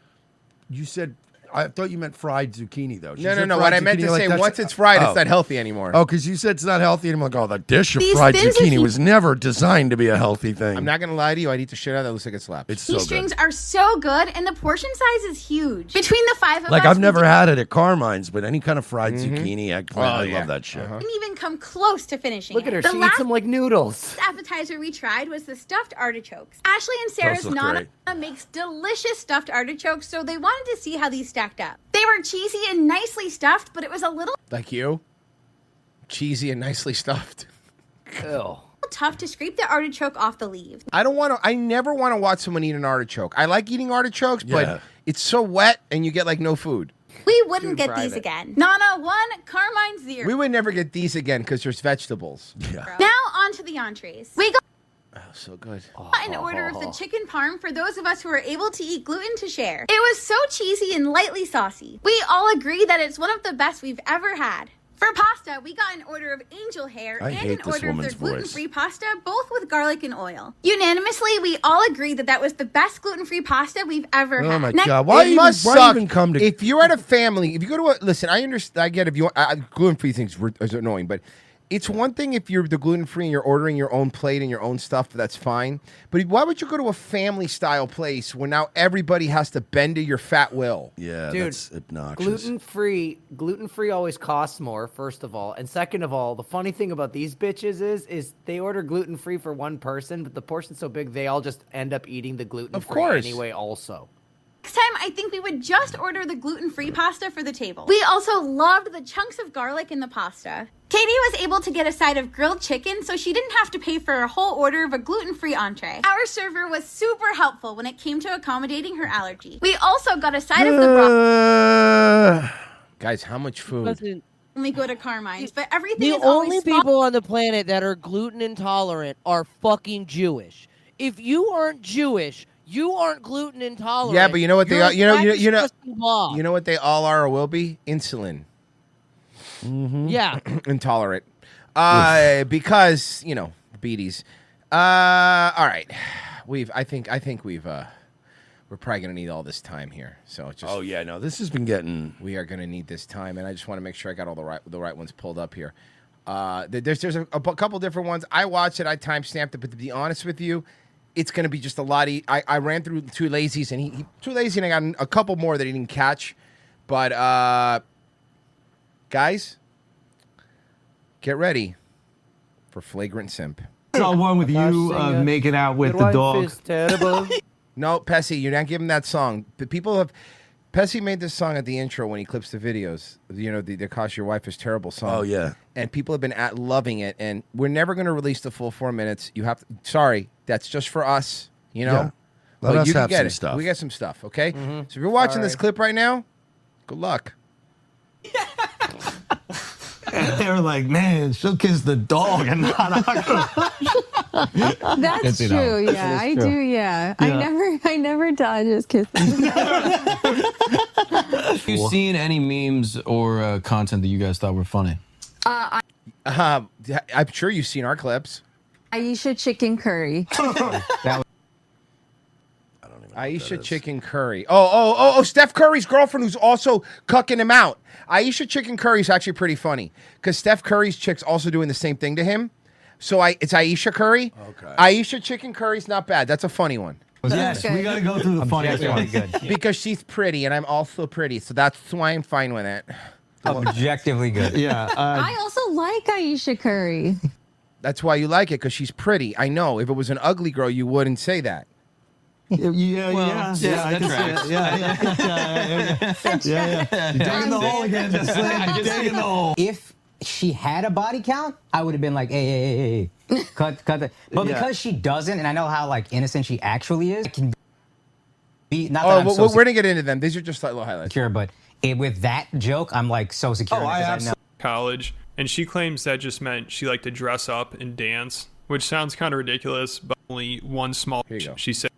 You said, I thought you meant fried zucchini, though. She No. said What fried I meant zucchini, to like, say, that's- once it's fried, Oh. it's not healthy anymore. Oh, because you said it's not healthy, and I'm like, oh, the dish of These fried thin zucchini zucchini- was never designed to be a healthy thing. I'm not gonna lie to you. I'd eat the shit out of that. It looks like it slaps. It's so These good. strings are so good, and the portion size is huge. Between the 5 of Like, us, I've we never had it at Carmine's, but any kind of fried Mm-hmm. zucchini, eggplant, I love that shit. didn't even come close to finishing Look at it. her. The She last eats them like noodles. appetizer we tried was the stuffed artichokes. Ashley and Sarah's look Nana great. makes delicious stuffed artichokes, so they wanted to see how these stacked up. They were cheesy and nicely stuffed, but it was a little Like you, cheesy and nicely stuffed. Ew. tough to scrape the artichoke off the leaves. I don't want to. I never want to watch someone eat an artichoke. I like eating artichokes, Yeah. but it's so wet and you get like no food. We wouldn't Do get these private. again. Nana 1, Carmine 0. We would never get these again because there's vegetables. Yeah. Now on to the entrees. We got Oh, so good. an order of the chicken parm for those of us who are able to eat gluten to share. It was so cheesy and lightly saucy. We all agree that it's one of the best we've ever had. For pasta, we got an order of angel hair I and hate an this order of their woman's voice. gluten-free pasta, both with garlic and oil. Unanimously, we all agreed that that was the best gluten-free pasta we've ever had. Oh my Next- God! Why It even, must why suck even come to? if you're at a family. If you go to a listen, I understand. I get if you gluten-free things is annoying, but it's one thing if you're the gluten-free and you're ordering your own plate and your own stuff. That's fine. But why would you go to a family-style place where now everybody has to bend to your fat will? Yeah, Dude, that's obnoxious. Gluten-free always costs more, first of all. And second of all, the funny thing about these bitches is they order gluten-free for one person, but the portion's so big they all just end up eating the gluten-free course. anyway also. Next time, I think we would just order the gluten-free pasta for the table. We also loved the chunks of garlic in the pasta. Katie was able to get a side of grilled chicken, so she didn't have to pay for a whole order of a gluten-free entree. Our server was super helpful when it came to accommodating her allergy. We also got a side of the broth. Guys, how much food? Listen, When we go to Carmine's, but everything the is always only small. people on the planet that are gluten intolerant are fucking Jewish. If you aren't Jewish, you aren't gluten intolerant. Yeah, but you know what they You're are. a You know. disgusting blob. You know what they all are or will be? Insulin. Yeah. Intolerant. Because beaties. All right. I think we've. We're probably gonna need all this time here. So just. Oh yeah, no, this has been getting. We are gonna need this time, and I just want to make sure I got all the right ones pulled up here. There's a couple different ones. I watched it. I timestamped it, but to be honest with you, it's gonna be just a lot. I ran through Too Lazy's, and he Too Lazy, and I got a couple more that he didn't catch. But guys, get ready for Flagrant Simp. Saw one with you making out with the dog. No, Pessy, you're not giving that song. The people have. Pessy made this song at the intro when he clips the videos. The Cost Your Wife is Terrible song. Oh, yeah. And people have been loving it. And we're never going to release the full 4 minutes. You have to. Sorry, that's just for us. Yeah. Let But us you can have get some it. stuff. We got some stuff. Okay. So if you're watching this clip right now, good luck. They were like, man, she'll kiss the dog and not That's It's, true. it is Yeah, I true. do. Yeah. Yeah. I never done just kissing. Have you seen any memes or content that you guys thought were funny? I'm sure you've seen our clips. Aisha chicken curry. Aisha Chicken Curry. Oh, Steph Curry's girlfriend who's also cucking him out. Aisha Chicken Curry is actually pretty funny because Steph Curry's chick's also doing the same thing to him. So it's Aisha Curry. Okay. Aisha Chicken Curry's not bad. That's a funny one. Yes, we got to go through the funniest one. Because she's pretty and I'm also pretty. So that's why I'm fine with it. Objectively good. Yeah. I also like Aisha curry. That's why you like it because she's pretty. I know. If it was an ugly girl, you wouldn't say that. Yeah, I can see it. Yeah. Digging the hole again, just digging the hole. If she had a body count, I would have been like, hey, cut the. But because she doesn't, and I know how innocent she actually is, it can be not that I'm so we're gonna get into them. These are just like little highlights. secure, but with that joke, I'm so secure. in it 'cause I know. College, and she claims that just meant she liked to dress up and dance, which sounds kind of ridiculous, but only one small. She said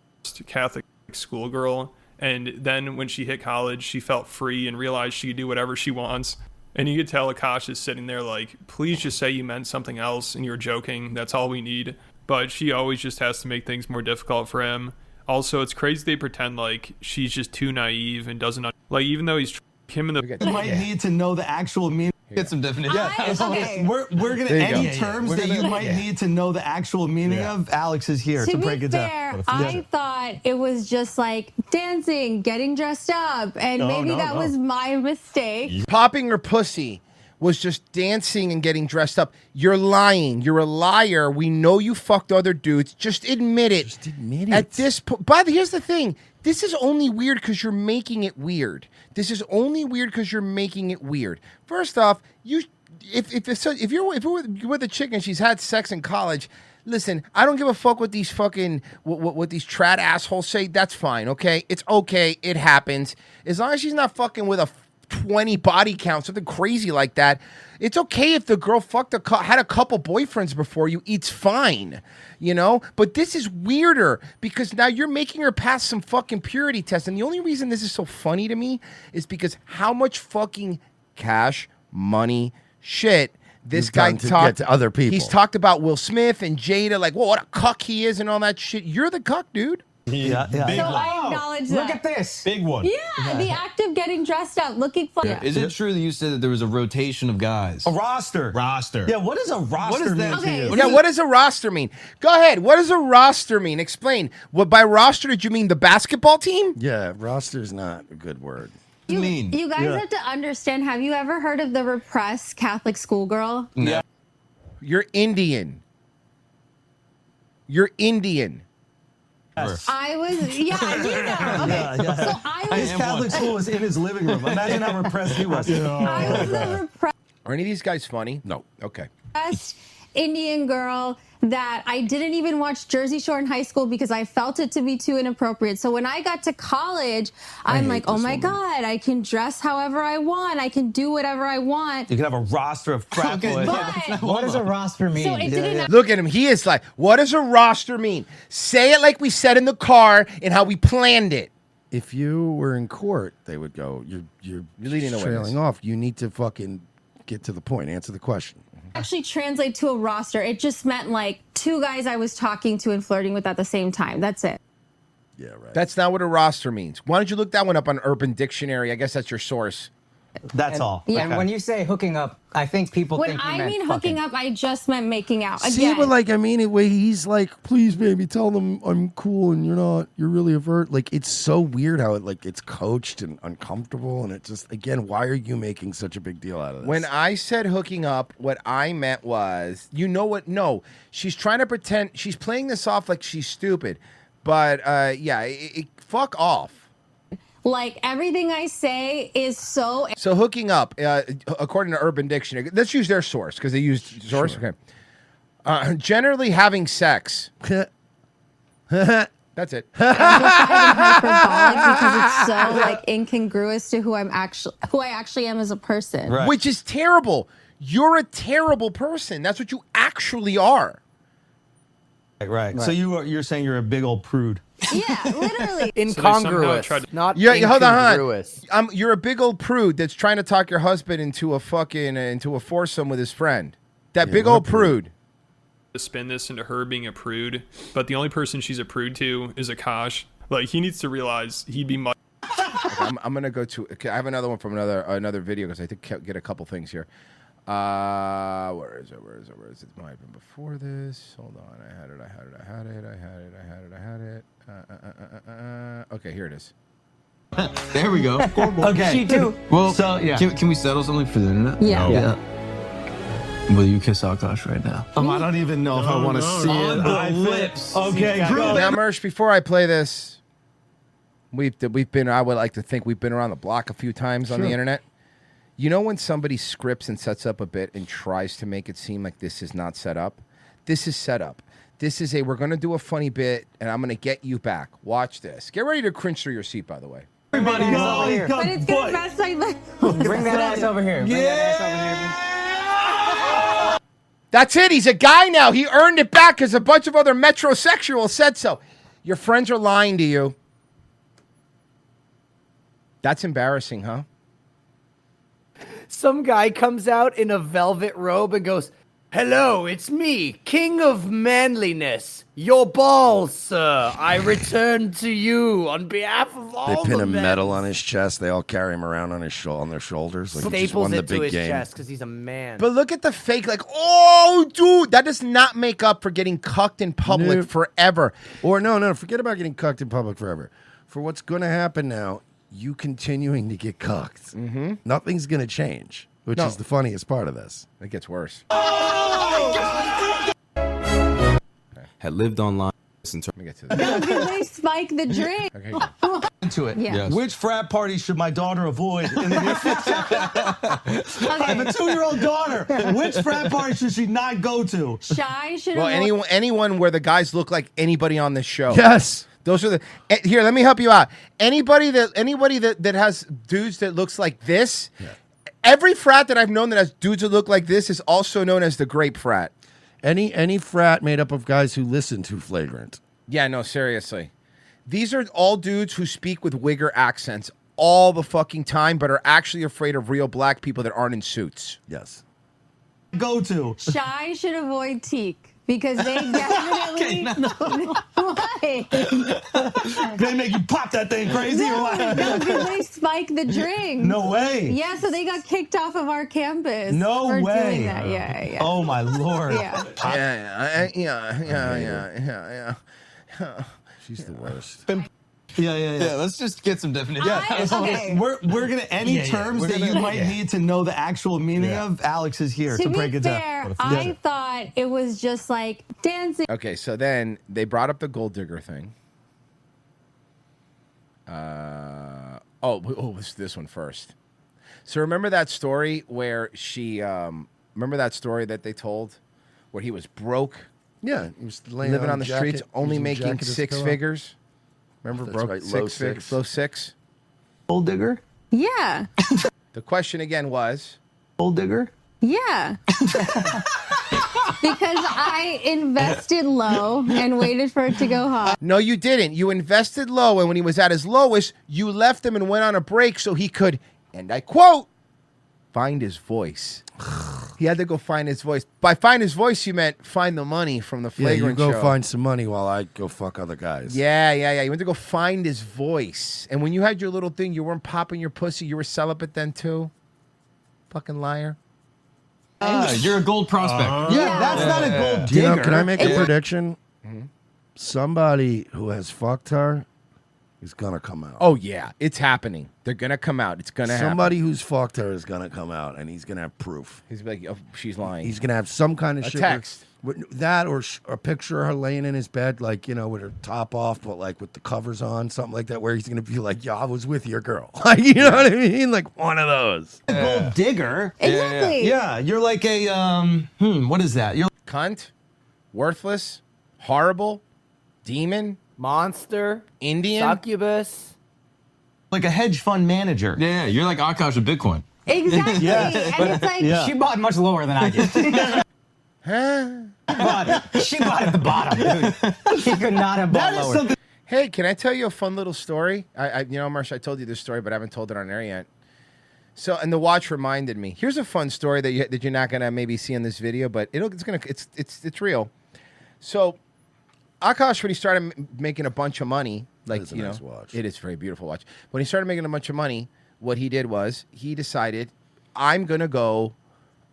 Catholic schoolgirl, and then when she hit college, she felt free and realized she could do whatever she wants. And you could tell Akash is sitting there like, please just say you meant something else and you're joking. That's all we need. But she always just has to make things more difficult for him. Also, it's crazy they pretend like she's just too naive and doesn't even though he's him and the You might need to know the actual meaning. Get some definition. Yeah, we're gonna any terms that you might need to know the actual meaning of. Alex is here to break be it fair, down. I thought it was just like dancing, getting dressed up, and maybe that was my mistake. Popping her pussy was just dancing and getting dressed up. You're lying. You're a liar. We know you fucked other dudes. Just admit it. Just admit it. At this point, but here's the thing. This is only weird because you're making it weird. This is only weird because you're making it weird. First off, if you're with a chick and she's had sex in college, listen, I don't give a fuck what these fucking what these trad assholes say. That's fine, okay? It's okay. It happens. As long as she's not fucking with a 20 body count, something crazy like that. It's okay if the girl had a couple boyfriends before you. It's fine, you know? But this is weirder because now you're making her pass some fucking purity test. And the only reason this is so funny to me is because how much fucking cash, money, shit this guy talked to other people. He's talked about Will Smith and Jada, like, whoa, what a cuck he is and all that shit. You're the cuck, dude. So I acknowledge that. Look at this. Big one. Yeah, the act of getting dressed up, looking fun. Yeah. Is it true that you said that there was a rotation of guys? A roster. Yeah, what does a roster mean to you? Yeah, what does a roster mean? Go ahead. What does a roster mean? Explain. What by roster did you mean the basketball team? Yeah, roster's not a good word. You guys have to understand, have you ever heard of the repressed Catholic schoolgirl? No. You're Indian. You're Indian. I was, you know. Okay. So I was His Catholic school was in his living room. Imagine how repressed he was. I was the repressed Are any of these guys funny? No. Okay. Indian girl that I didn't even watch Jersey Shore in high school because I felt it to be too inappropriate. So when I got to college, I'm like, oh my God, I can dress however I want. I can do whatever I want. You can have a roster of frat boys. What does a roster mean? So it didn't Look at him. He is like, what does a roster mean? Say it like we said in the car and how we planned it. If you were in court, they would go, you're leading the trailing witness. off. You need to fucking get to the point. Answer the question. actually translate to a roster. It just meant like 2 guys I was talking to and flirting with at the same time. That's it. Yeah, right. That's not what a roster means. Why don't you look that one up on Urban Dictionary? I guess that's your source. That's all. Yeah. And when you say hooking up, I think people When think you I meant mean hooking up, I just meant making out. See, Again, but like, I mean it way he's like, please, baby, tell them I'm cool and you're not. You're really a vert. Like, it's so weird how it like it's coached and uncomfortable, and it just again, why are you making such a big deal out of this? When I said hooking up, what I meant was, you know what? No, she's trying to pretend she's playing this off like she's stupid, but yeah, fuck off. like everything I say is so. So hooking up, according to Urban Dictionary, let's use their source because they used source. Sure. Okay. Generally having sex. That's it. Hyperbolic because it's so like incongruous to who I actually am as a person. Right. Which is terrible. You're a terrible person. That's what you actually are. Right. So you're saying you're a big old prude. Yeah, literally. Incongruous, not yeah, hold on. incongruous. You're a big old prude that's trying to talk your husband into a fucking into a foursome with his friend. That big old prude. To spin this into her being a prude, but the only person she's a prude to is Akash. Like, he needs to realize he'd be much. Okay, I'm gonna go to. Okay, I have another one from another video because I think get a couple things here. Where is it? It might have been before this. Hold on, I had it. Okay, here it is. There we go. Okay. She too. Well, So, yeah. can we settle something for the internet? Yeah. No. Yeah. Will you kiss Akash right now? I don't even know if I want to see it. On the lips. Okay, Now, Mersh, before I play this, we've been. I would like to think we've been around the block a few times on the internet. You know when somebody scripts and sets up a bit and tries to make it seem like this is not set up? This is set up. This is we're going to do a funny bit, and I'm going to get you back. Watch this. Get ready to cringe through your seat, by the way. Everybody over here. But it's gonna mess like Bring that ass over here. Bring that ass over here. That's it. He's a guy now. He earned it back because a bunch of other metrosexuals said so. Your friends are lying to you. That's embarrassing, huh? Some guy comes out in a velvet robe and goes, "Hello, it's me, King of Manliness. Your balls, sir. I return to you on behalf of all They pin the a men." medal on his chest. They all carry him around on their shoulders. Like he just Staples won the it to big his game. chest because he's a man. But look at the fake, like, oh, dude, that does not make up for getting cucked in public Nope. forever. Or no, forget about getting cucked in public forever. For what's going to happen now, you continuing to get cucked. Mm-hmm. Nothing's going to change, which No. is the funniest part of this. It gets worse. Had lived online. Let me get to No, because they spike the drink. Okay. Into it. Yeah. Yes. Which frat party should my daughter avoid in the near future? I have a 2-year-old daughter. Which frat party should she not go to? Shy should Well, avoid- anyone where the guys look like anybody on this show. Yes. Those are the here. Let me help you out. Anybody that has dudes that looks like this. Yeah. Every frat that I've known that has dudes that look like this is also known as the grape frat. Any frat made up of guys who listen to Flagrant. Yeah, no, seriously. These are all dudes who speak with wigger accents all the fucking time, but are actually afraid of real black people that aren't in suits. Yes. Go to. Shy should avoid teak because they definitely. Why? They make you pop that thing crazy or what? No, because they spike the drink. No way. Yeah, so they got kicked off of our campus. No for way. Doing that. Yeah. Oh my lord. Yeah. Yeah. She's the worst. Yeah. Let's just get some definition. Okay. We're gonna any terms that you might need to know the actual meaning of. Alex is here to break be it fair, down. I thought it was just like dancing. Okay, so then they brought up the gold digger thing. This one first. So remember that story where she remember that story that they told where he was broke? Yeah, he was living on the streets, only making six figures. Remember, broke right, low six. Gold digger? Yeah. The question again was gold digger? Yeah. Because I invested low and waited for it to go high. No, you didn't. You invested low, and when he was at his lowest, you left him and went on a break so he could, and I quote, find his voice. He had to go find his voice. By find his voice, you meant find the money from the Flagrant show. show. Find some money while I go fuck other guys. Yeah. You went to go find his voice. And when you had your little thing, you weren't popping your pussy. You were celibate then, too? Fucking liar. You're a gold prospect. That's not a gold digger. Can I make a prediction? Mm-hmm. Somebody who has fucked her is gonna come out. Oh yeah, it's happening. They're gonna come out. It's gonna happen. Somebody who's fucked her is gonna come out, and he's gonna have proof. He's like, oh, she's lying. He's gonna have some kind of a shit text. That or a picture of her laying in his bed, like, with her top off, but like with the covers on, something like that, where he's gonna be like, "Yeah, I was with your girl," like, you know what I mean, like one of those. Gold digger. Exactly. Yeah, you're like a what is that? You're cunt, worthless, horrible, demon, monster, Indian, succubus, like a hedge fund manager. Yeah, you're like Akash with Bitcoin. Exactly. And it's like she bought much lower than I did. She bought at the bottom, dude. She could not have bought lower. Hey, can I tell you a fun little story? Marsh, I told you this story, but I haven't told it on air yet. So, and the watch reminded me. Here's a fun story that you're not gonna maybe see in this video, but it's real. So, Akash, when he started making a bunch of money, nice watch. It is a very beautiful watch. When he started making a bunch of money, what he did was he decided, I'm gonna go.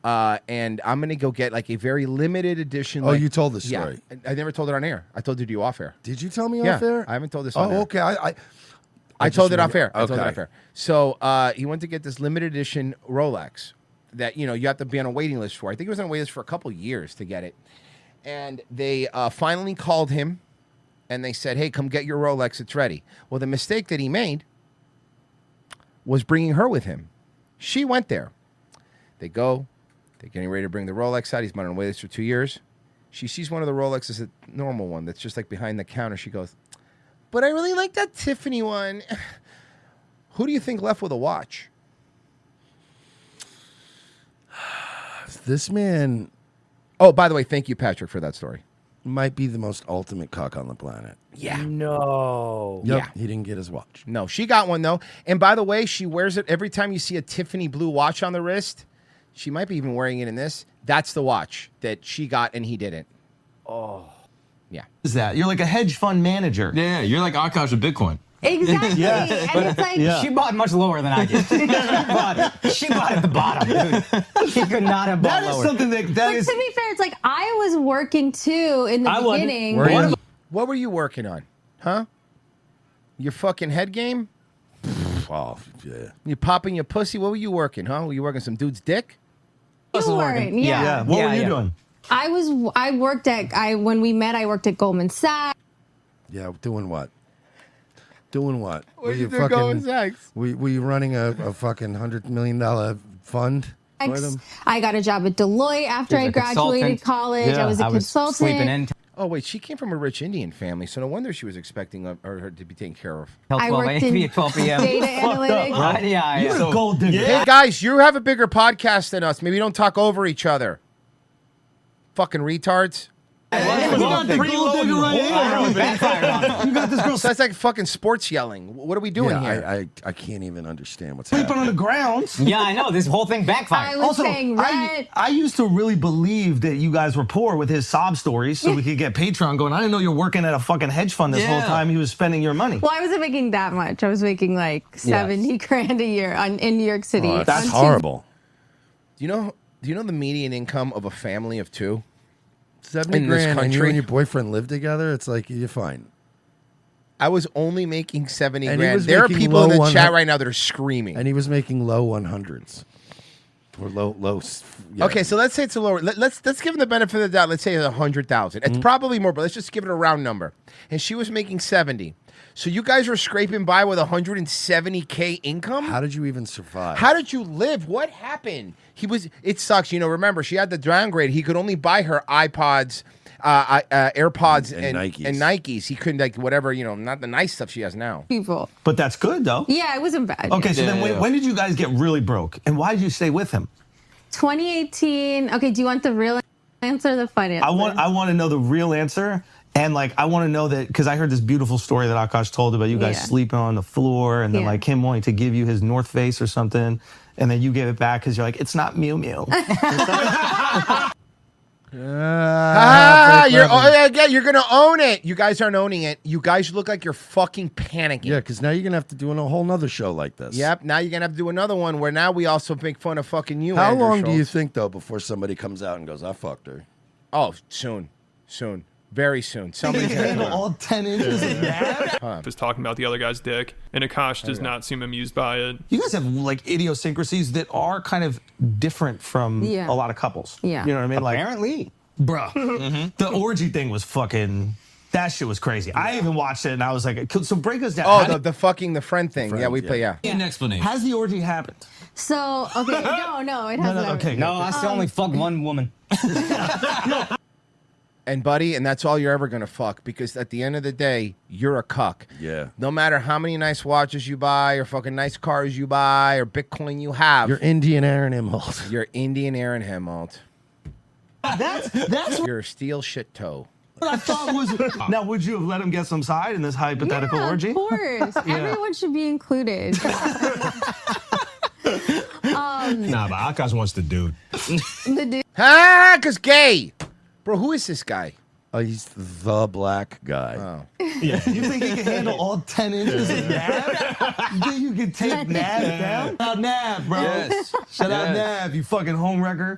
And I'm going to go get like a very limited edition. You told this story. Yeah, I never told it on air. I told it to you off air. Did you tell me off air? I haven't told this on air. Oh, okay. I told it off air. Okay. I told it off air. So he went to get this limited edition Rolex that, you have to be on a waiting list for. I think he was on a waiting list for a couple years to get it. And they finally called him and they said, hey, come get your Rolex. It's ready. Well, the mistake that he made was bringing her with him. She went there. They go. They're getting ready to bring the Rolex out. He's been on a wait list for 2 years. She sees one of the Rolexes, a normal one that's just like behind the counter. She goes, but I really like that Tiffany one. Who do you think left with a watch? This man. Oh, by the way, thank you, Patrick, for that story. Might be the most ultimate cuck on the planet. Yeah. No. Yep, Yeah. he didn't get his watch. No, she got one, though. And by the way, she wears it every time you see a Tiffany blue watch on the wrist. She might be even wearing it in this. That's the watch that she got and he didn't. Oh. Yeah. What is that? You're like a hedge fund manager. Yeah, you're like Akash with Bitcoin. Exactly. And it's like She bought much lower than I did. She bought at the bottom, dude. She could not have bought That is lower. something that But is. to be fair, it's like I was working too in the beginning. What were you working on? Huh? Your fucking head game? Oh, yeah. You popping your pussy? What were you working, huh? Were you working some dude's dick? You weren't. Yeah. What were you doing? When we met, I worked at Goldman Sachs. Yeah, doing what? Doing what? What did you do, Goldman Sachs? Were you running a fucking $100 million fund for them? I got a job at Deloitte after I graduated college. I was a consultant. Oh wait, she came from a rich Indian family, so no wonder she was expecting her to be taken care of. I worked in 12 p.m. data analytics. Right? Yeah, You're a gold digger. Hey guys, you have a bigger podcast than us. Maybe don't talk over each other. Fucking retards. We got the gold digger right here. You got this girl. So that's like fucking sports yelling. What are we doing here? I can't even understand what's Sleeping happening. on the ground. Yeah, I know. This whole thing backfired. I was saying red. I used to really believe that you guys were poor with his sob stories so we could get Patreon going. I didn't know you were working at a fucking hedge fund this whole time he was spending your money. Well, I wasn't making that much. I was making like 70 grand a year in New York City. Oh, that's horrible. Do you know the median income of a family of two? 70 in this grand and you country? and your boyfriend live together, it's like, you're fine. I was only making 70 And he grand. was There are making people in the low chat 100 right now that are screaming. And he was making low 100s. Or low. Yeah. Okay, so let's say it's a lower. Let's give him the benefit of the doubt. Let's say it's 100,000. It's probably more, but let's just give it a round number. And she was making 70. So you guys were scraping by with 170K income? How did you even survive? How did you live? What happened? It sucks. Remember, she had the downgrade. He could only buy her iPods, AirPods, and Nikes. He couldn't, like, whatever, not the nice stuff she has now. People. But that's good, though. Yeah, it wasn't bad. Okay, so then when did you guys get really broke? And why did you stay with him? 2018. Okay, do you want the real answer or the fun answer? I want to know the real answer. And, like, I want to know that, because I heard this beautiful story that Akash told about you guys sleeping on the floor and then, like, him wanting to give you his North Face or something. And then you gave it back because you're like, it's not Mew Mew. You're going to own it. You guys aren't owning it. You guys look like you're fucking panicking. Yeah, because now you're going to have to do a whole nother show like this. Yep, now you're going to have to do another one where now we also make fun of fucking you, How Andrew long do you Schultz. think, though, before somebody comes out and goes, I fucked her? Oh, soon. Very soon. Somebody's They gonna handle come out. all 10 inches of that? Was talking about the other guy's dick, and Akash does not seem amused by it. You guys have, like, idiosyncrasies that are kind of different from Yeah. a lot of couples. Yeah. You know what I mean? Apparently. Like, bruh, the orgy thing was fucking... That shit was crazy. I even watched it, and I was like, so break us down. Oh, the fucking the friend thing. Friend, yeah, we play, yeah. An explanation. Has the orgy happened? So, okay, no, it hasn't. Okay, No, I still only fucked one woman. And buddy, and that's all you're ever gonna fuck, because at the end of the day, you're a cuck. Yeah. No matter how many nice watches you buy, or fucking nice cars you buy, or Bitcoin you have, You're Indian Aaron Imholt. you're Indian Aaron Hemalt. That's You're a steel shit toe. what I thought was... Now, would you have let him get some side in this hypothetical Yeah, orgy? of course. Everyone should be included. Nah, but Akash wants the dude. The dude. Ah, cause gay. Bro, who is this guy? Oh, he's the black guy. Oh. Yeah. You think he can handle all 10 inches of Nav? You think you can take Nav down? Shout out Nav, bro. Yes. Shout out Nav, you fucking homewrecker.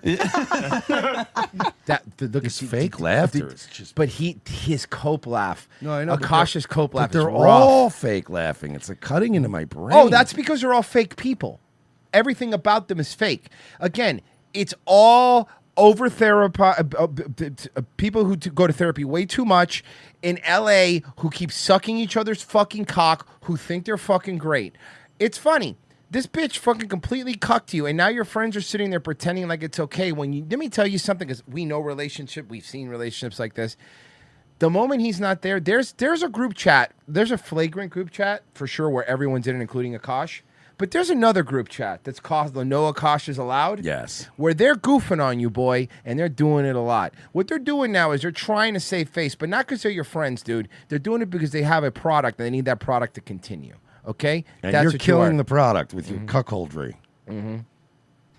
Look, It's fake laughter. It's just... But his cope laugh. No, I know. Akash's cope laugh But is they're rough. all fake laughing. It's like cutting into my brain. Oh, that's because they're all fake people. Everything about them is fake. Again, it's all over people who go to therapy way too much in LA who keep sucking each other's fucking cock, who think they're fucking great. It's funny. This bitch fucking completely cucked you, and now your friends are sitting there pretending like it's okay. When you let me tell you something, because we know we've seen relationships like this. The moment he's not there, there's a group chat. There's a Flagrant group chat for sure where everyone's in it, including Akash. But there's another group chat that's called the No Akash is Allowed. Yes. Where they're goofing on you, boy, and they're doing it a lot. What they're doing now is they're trying to save face, but not because they're your friends, dude. They're doing it because they have a product and they need that product to continue. Okay? And That's you're what killing you the product with your cuckoldry. Mm-hmm.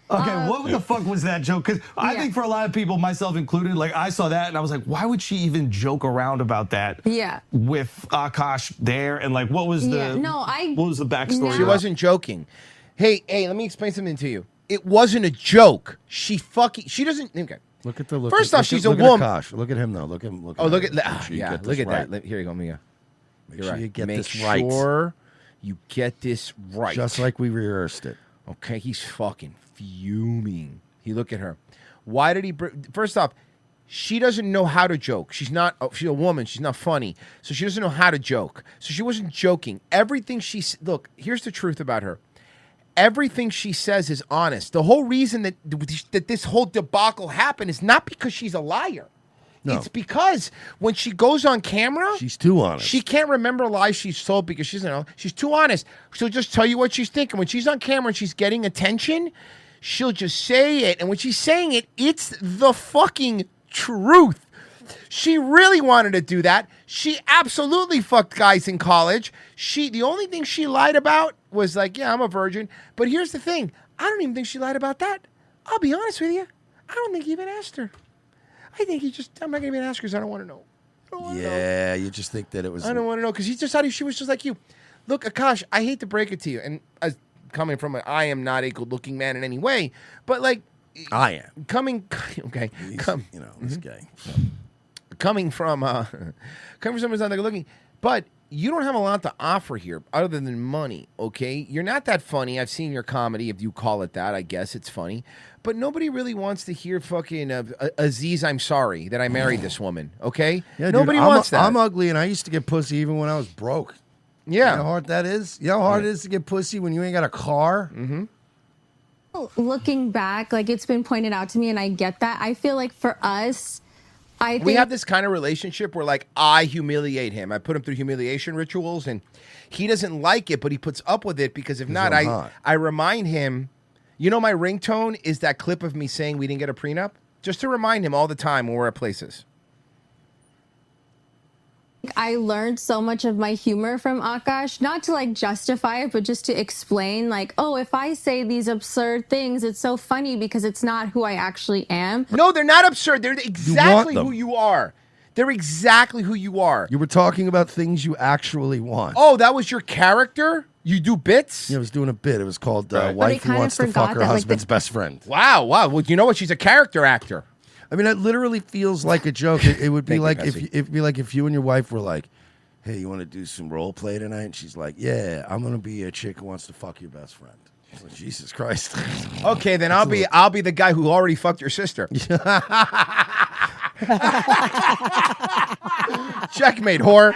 Okay, what the fuck was that joke? Because I think for a lot of people, myself included, like I saw that and I was like, why would she even joke around about that? Yeah. With Akash there, and like, what was the what was the backstory? She wasn't joking. Hey, let me explain something to you. It wasn't a joke. She doesn't. Okay. Look at the look. First off, she's a look woman. At Akash. Look at him though. Look at him. Oh, look at yeah. look at that. Here you go, Mia. Make You're sure right. you get Make this right. sure you get this right. Just like we rehearsed it. Okay, he's fucking fuming. He look at her. Why did he? First off, she doesn't know how to joke. She's not. She's a woman. She's not funny, so she doesn't know how to joke. So she wasn't joking. Everything look. Here's the truth about her. Everything she says is honest. The whole reason that this whole debacle happened is not because she's a liar. No. It's because when she goes on camera, she's too honest. She can't remember lies she's told because she's too honest. She'll just tell you what she's thinking. When she's on camera and she's getting attention, she'll just say it. And when she's saying it, it's the fucking truth. She really wanted to do that. She absolutely fucked guys in college. The only thing she lied about was like, yeah, I'm a virgin. But here's the thing. I don't even think she lied about that. I'll be honest with you. I don't think he even asked her. I think I'm not going to even ask her because I don't want to know. Yeah, you just think that it was. I don't want to know because he just thought she was just like you. Look, Akash, I hate to break it to you. And coming from I am not a good looking man in any way. But like. I am. Okay. This guy. Coming from someone who's not that good looking. But you don't have a lot to offer here other than money, okay? You're not that funny. I've seen your comedy, if you call it that. I guess it's funny. But nobody really wants to hear fucking Aziz, I'm sorry that I married this woman, okay? Yeah, nobody dude, wants that. I'm ugly and I used to get pussy even when I was broke. Yeah. You know how hard that is? You know how hard it is to get pussy when you ain't got a car? Mm-hmm. Looking back, like it's been pointed out to me and I get that. I feel like for us, I think we have this kind of relationship where like I humiliate him. I put him through humiliation rituals and he doesn't like it, but he puts up with it because if not, I remind him, you know, my ringtone is that clip of me saying we didn't get a prenup just to remind him all the time when we're at places. I learned so much of my humor from Akash, not to like justify it, but just to explain like, oh, if I say these absurd things, it's so funny because it's not who I actually am. No, they're not absurd. They're exactly who you are. They're exactly who you are. You were talking about things you actually want. Oh, that was your character? You do bits? Yeah, I was doing a bit. It was called Wife Who Wants to Fuck Her Husband's Best Friend. Wow. Well, you know what? She's a character actor. I mean, it literally feels like a joke. It would be like if you and your wife were like, "Hey, you want to do some role play tonight?" And she's like, "Yeah, I'm gonna be a chick who wants to fuck your best friend." Like, Jesus Christ. Okay, then I'll be the guy who already fucked your sister. Checkmate, whore.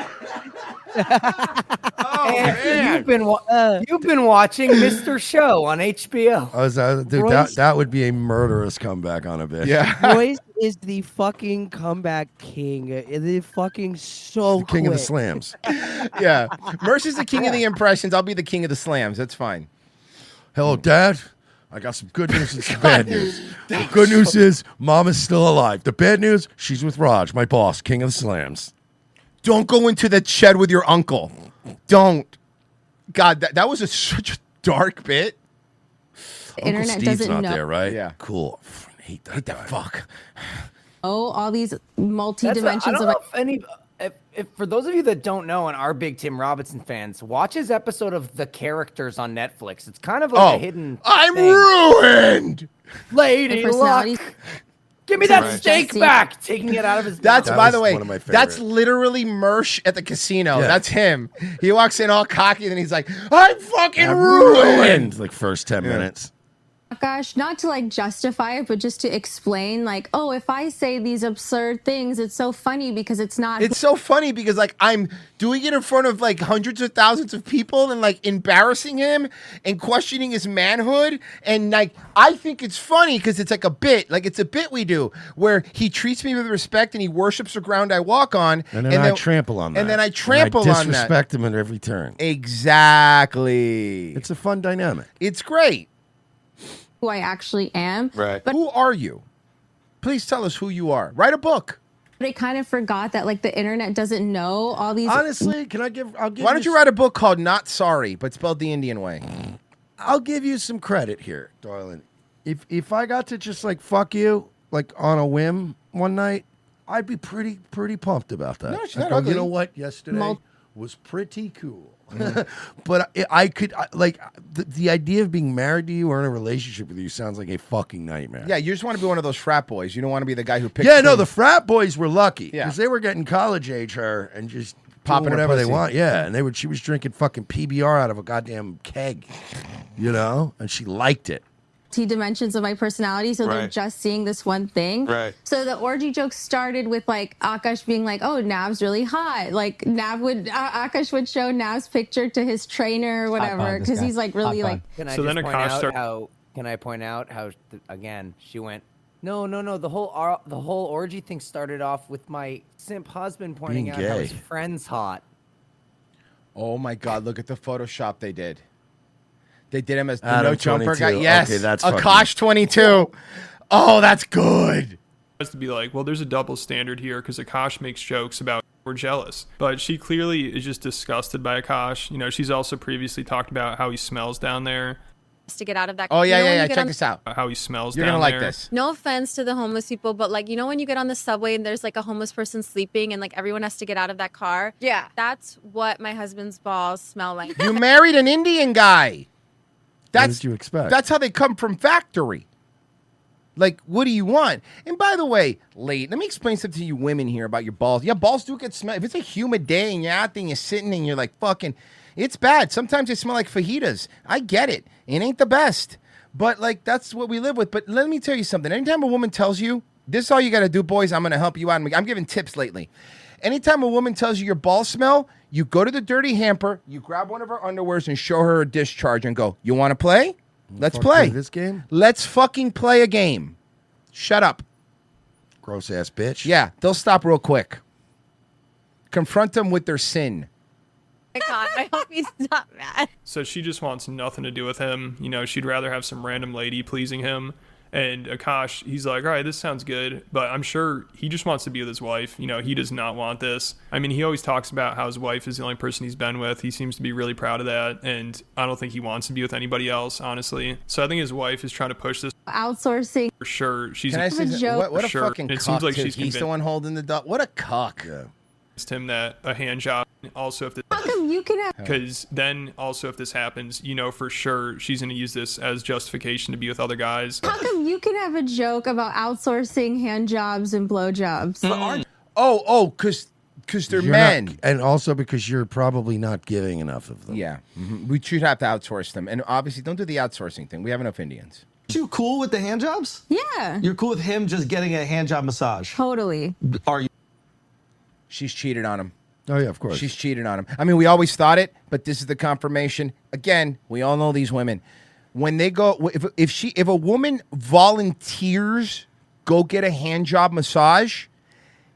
You've been watching Mr. Show on HBO. Dude, that would be a murderous comeback on a bitch. Yeah. Royce is the fucking comeback king. The fucking so King of the quick. slams. Yeah. Mercer's the king of the impressions. I'll be the king of the slams. That's fine. Hello, Dad. I got some good news and some bad news. The good news is Mama's still alive. The bad news, she's with Raj, my boss, king of the slams. Don't go into the shed with your uncle. Don't. God, that was such a dark bit. The internet doesn't know. There, right? Yeah. Cool. I hate that fuck. Oh, all these multi-dimensions of if for those of you that don't know and are big Tim Robinson fans, watch his episode of The Characters on Netflix. It's kind of like a hidden I'm thing. ruined. Lady Luck. Give me that steak back. Taking it out of his That's, mouth. by the way, one of my that's favorite. literally Mersh at the casino. Yeah. That's him. He walks in all cocky and he's like, I'm fucking ruined. Like first 10 minutes. Gosh, not to like justify it, but just to explain, like, oh, if I say these absurd things, it's so funny because it's not. It's so funny because like I'm doing it in front of like hundreds of thousands of people and like embarrassing him and questioning his manhood. And like I think it's funny because it's like a bit, like it's a bit we do where he treats me with respect and he worships the ground I walk on. And then I trample on that. And then I trample on that. Disrespect him at every turn. Exactly. It's a fun dynamic. It's great. Who I actually am. Right. But who are you? Please tell us who you are. Write a book. But I kind of forgot that like the internet doesn't know all these. Honestly, I'll give Why don't you write a book called Not Sorry, but spelled the Indian way? I'll give you some credit here, darling. If I got to just like fuck you like on a whim one night, I'd be pretty pumped about that. No, she's I'd not go, ugly. You know what? Yesterday was pretty cool. But I could like the idea of being married to you or in a relationship with you sounds like a fucking nightmare. Yeah, you just want to be one of those frat boys. You don't want to be the guy who picks. Yeah, no, the frat boys were lucky Yeah. because they were getting college age her and just Popping doing her whatever they pussy. want. Yeah, and she was drinking fucking PBR out of a goddamn keg, you know, and she liked it. Dimensions of my personality, so they're Right. just seeing this one thing. Right. So the orgy joke started with like Akash being like, "Oh, Nav's really hot." Like Akash would show Nav's picture to his trainer or whatever because he's like really like. Can I So then just Akash point out how again she went No. The whole orgy thing started off with my simp husband pointing Being out how his gay. friend's hot. Oh my God! Look at the Photoshop they did. They did him as the Adam no jumper 22. guy. Yes, Okay, that's Akash 22. Oh, that's good. Has to be like, well, there's a double standard here because Akash makes jokes about we're jealous, but she clearly is just disgusted by Akash. You know, she's also previously talked about how he smells down there. To get out of that. Oh you know, when yeah. you get Check on- this out. How he smells. You're down gonna like there. this. No offense to the homeless people, but like, you know, when you get on the subway and there's like a homeless person sleeping and like everyone has to get out of that car. Yeah. That's what my husband's balls smell like. You married an Indian guy. What did you expect? That's how they come from factory. Like, what do you want? And by the way, let me explain something to you women here about your balls. Yeah, balls do get smell. If it's a humid day and you're out there and you're sitting and you're like fucking, it's bad. Sometimes they smell like fajitas. I get it. It ain't the best. But like, that's what we live with. But let me tell you something. Anytime a woman tells you, this is all you got to do, boys, I'm going to help you out. I'm giving tips lately. Anytime a woman tells you your balls smell, you go to the dirty hamper, you grab one of her underwears and show her a discharge and go, you want to play? Let's play this game. Let's fucking play a game. Shut up. Gross ass bitch. Yeah, they'll stop real quick. Confront them with their sin. Oh my God, I hope he's not mad. So she just wants nothing to do with him. You know, she'd rather have some random lady pleasing him. And Akash, he's like, all right, this sounds good. But I'm sure he just wants to be with his wife. You know, he does not want this. I mean, he always talks about how his wife is the only person he's been with. He seems to be really proud of that. And I don't think he wants to be with anybody else, honestly. So I think his wife is trying to push this. Outsourcing. For sure. She's Can I say a something? joke. What a Sure. fucking It cuck, seems like too. she's He's the one holding the dog. What a cuck. Yeah. him that a hand job. Also, if this, How come you can have? because then also if this happens, you know for sure she's going to use this as justification to be with other guys. How come you can have a joke about outsourcing hand jobs and blowjobs? Because they're You're men. not- and also because you're probably not giving enough of them. Yeah. We should have to outsource them. And obviously, don't do the outsourcing thing. We have enough Indians. You cool with the hand jobs? Yeah. You're cool with him just getting a hand job massage? Totally. Are you? She's cheated on him. Oh, yeah, of course. She's cheated on him. I mean, we always thought it, but this is the confirmation. Again, we all know these women. When they go, if a woman volunteers go get a hand job massage,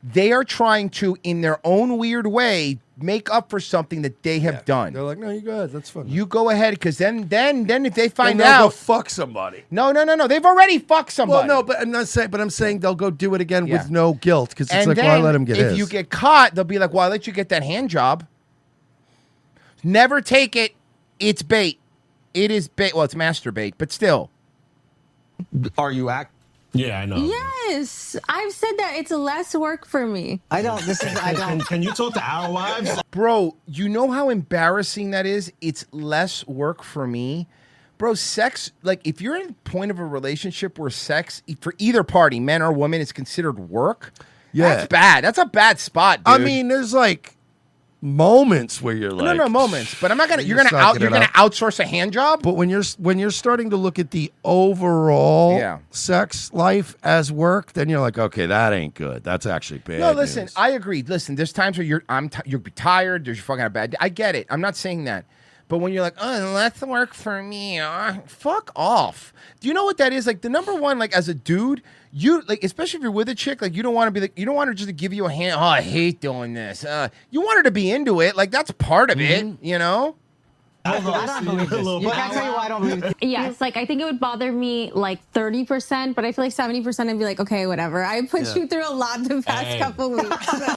they are trying to, in their own weird way, make up for something that they have done. They're like, no, you go ahead. That's fun. You go ahead, because then if they find Then they'll go out, fuck somebody. No. They've already fucked somebody. Well, no, but I'm not saying. But I'm saying they'll go do it again Yeah. with no guilt because it's And like, then, well, I let him get if his. you get caught, they'll be like, well, I let you get that hand job. Never take it. It's bait. It is bait. Well, it's masturbate, but still. Are you act? Yeah, I know. Yes, I've said that it's less work for me. I don't. This is. I don't. Can you talk to our wives? Bro, you know how embarrassing that is? It's less work for me. Bro, sex, like if you're in the point of a relationship where sex, for either party, man or woman, is considered work, that's bad. That's a bad spot, dude. I mean, there's like moments where you're like, no moments, but I'm not gonna. You're You're gonna sucking it up. outsource a hand job. But when you're starting to look at the overall sex life as work, then you're like, okay, that ain't good. That's actually bad. No, listen, news. I agree. Listen, there's times where you'll be tired. There's fucking a bad day. I get it. I'm not saying that. But when you're like, oh, that's work for me, fuck off. Do you know what that is? Like the number one, like as a dude, you like, especially if you're with a chick, like you don't want to be like, you don't want her just to give you a hand. Oh, I hate doing this. You want her to be into it. Like that's part of it, you know. I don't believe this. You can't tell you why I don't believe this. Yes, like I think it would bother me like 30%, but I feel like 70% I'd be like, okay, whatever. I put you through a lot the past couple weeks.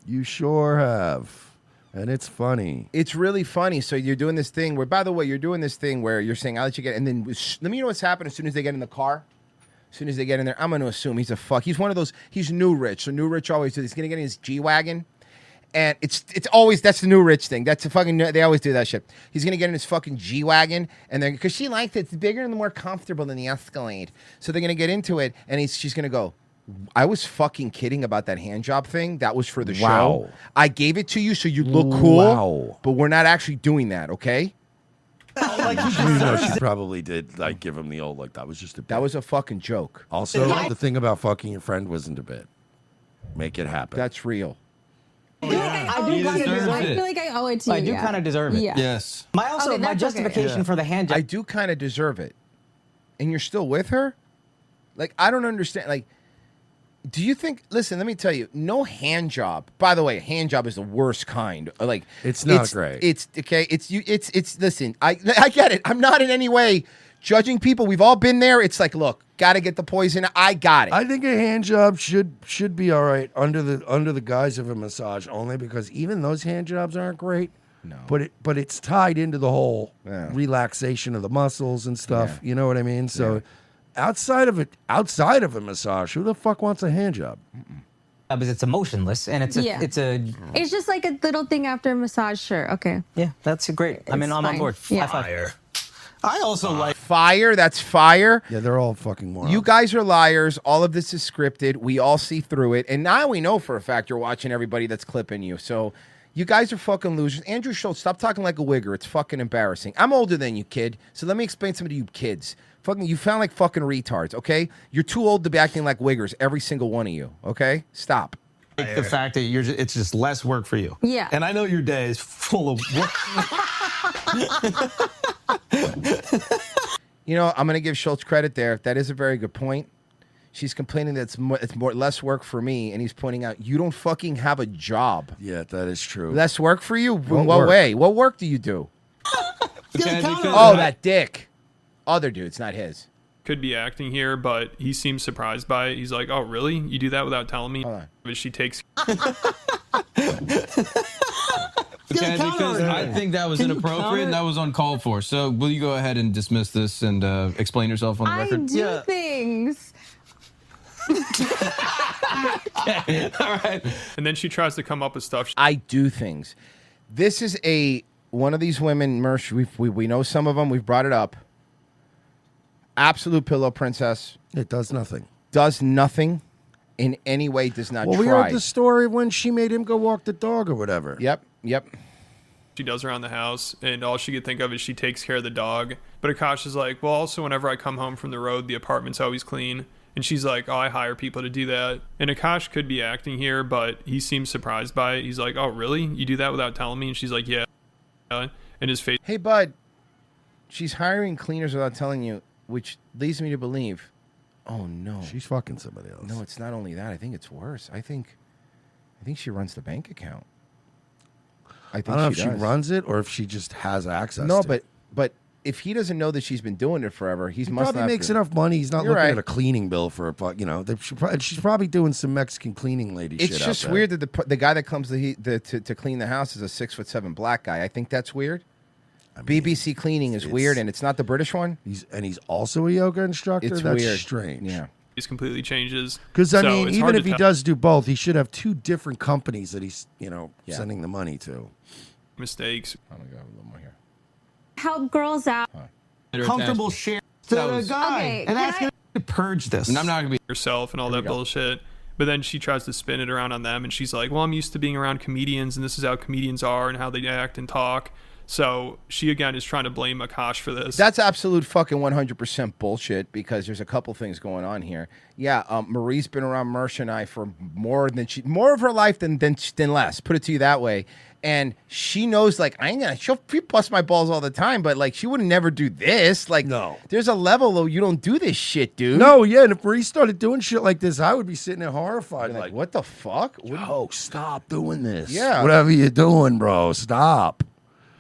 You sure have. And it's funny. It's really funny. So you're doing this thing where, by the way, you're doing this thing where you're saying, I'll let you get, and then let me know what's happening as soon as they get in the car. As soon as they get in there, I'm going to assume he's a fuck. He's one of those, he's new rich. So new rich always do this. He's going to get in his G-Wagon. And it's always, that's the new rich thing. That's a fucking, they always do that shit. He's going to get in his fucking G-Wagon. And then, because she likes it, it's bigger and more comfortable than the Escalade. So they're going to get into it. And she's going to go, I was fucking kidding about that hand job thing. That was for the show. I gave it to you so you look cool, but we're not actually doing that, okay? You know, she probably did like give him the old like that was just a bit. That was a fucking joke. Also, the thing about fucking your friend wasn't a bit. Make it happen. That's real. I feel like I owe it to you. I do kind of deserve it. Yeah. Yes. My Okay, justification for the hand job. I do kind of deserve it. And you're still with her? Like, I don't understand. Like, do you think? Listen, let me tell you. No hand job. By the way, hand job is the worst kind. Like, It's not great. It's okay. It's you. It's. Listen, I get it. I'm not in any way judging people. We've all been there. It's like, look, gotta get the poison. I got it. I think a hand job should be all right under the guise of a massage, only because even those hand jobs aren't great. No. But it's tied into the whole relaxation of the muscles and stuff. You know what I mean? So outside of a massage, who the fuck wants a hand job? Because it's emotionless and it's It's just like a little thing after a massage. Sure, okay. Yeah, that's great. I'm It's on fine. board. Yeah. High five. I also like fire. That's fire. Yeah, they're all fucking morons. You guys are liars. All of this is scripted. We all see through it. And now we know for a fact you're watching everybody that's clipping you. So you guys are fucking losers. Andrew Schultz, stop talking like a wigger. It's fucking embarrassing. I'm older than you, kid. So let me explain something to you kids. Fucking, you sound like fucking retards, okay? You're too old to be acting like wiggers, every single one of you, okay? Stop. Like the fact that it's just less work for you. Yeah. And I know your day is full of work. You know, I'm going to give Schultz credit there. That is a very good point. She's complaining that it's less work for me, and he's pointing out you don't fucking have a job. Yeah, that is true. Less work for you? In What what work? way? What work do you do? Oh, that dick. Other dude's not his. Could be acting here, but he seems surprised by it. He's like, "Oh, really? You do that without telling me?" But she takes. Okay, because I think that was inappropriate and that was uncalled for. So will you go ahead and dismiss this and explain yourself on the I record? do things. Okay. All right. And then she tries to come up with stuff. I do things. This is one of these women, Mersh, we know some of them. We've brought it up. Absolute pillow princess. It does nothing. Does nothing in any way, does not Well, try. we heard the story when she made him go walk the dog or whatever. Yep. She does around the house, and all she could think of is she takes care of the dog. But Akash is like, well, also whenever I come home from the road, the apartment's always clean. And she's like, oh, I hire people to do that. And Akash could be acting here, but he seems surprised by it. He's like, oh, really? You do that without telling me? And she's like, yeah. And his face. Hey, bud, she's hiring cleaners without telling you, which leads me to believe, oh, no. She's fucking somebody else. No, it's not only that. I think it's worse. I think she runs the bank account. I don't know if she runs it or if she just has access No, to it. but if he doesn't know that she's been doing it forever, he must probably not makes enough money. He's not You're looking right. at a cleaning bill for she's probably doing some Mexican cleaning lady shit. It's out just there. weird that the guy that comes to clean the house is a 6'7" black guy. I think that's weird. BBC cleaning is weird, and it's not the British one. He's also a yoga instructor. It's That's weird. strange. Yeah. He's completely changes. Because So mean, it's even hard if to he tell. does do both, he should have two different companies that he's sending the money to. Mistakes. I'm gonna go a little more here. Help girls out. Comfortable share to That the was- guy Okay, and can ask him to purge this. And I'm not gonna be yourself and all that go. bullshit. But then she tries to spin it around on them, and she's like, "Well, I'm used to being around comedians, and this is how comedians are and how they act and talk." So she again is trying to blame Akash for this. That's absolute fucking 100% bullshit because there's a couple things going on here. Yeah, Marie's been around Mersh and I for more of her life than less. Put it to you that way. And she knows, like, she'll bust my balls all the time, but like, she would never do this. Like, no, there's a level though you don't do this shit, dude. No, yeah, and if Marie started doing shit like this, I would be sitting there horrified. Like, what the fuck? Yo, stop doing this. Yeah. Whatever you're doing, bro, stop.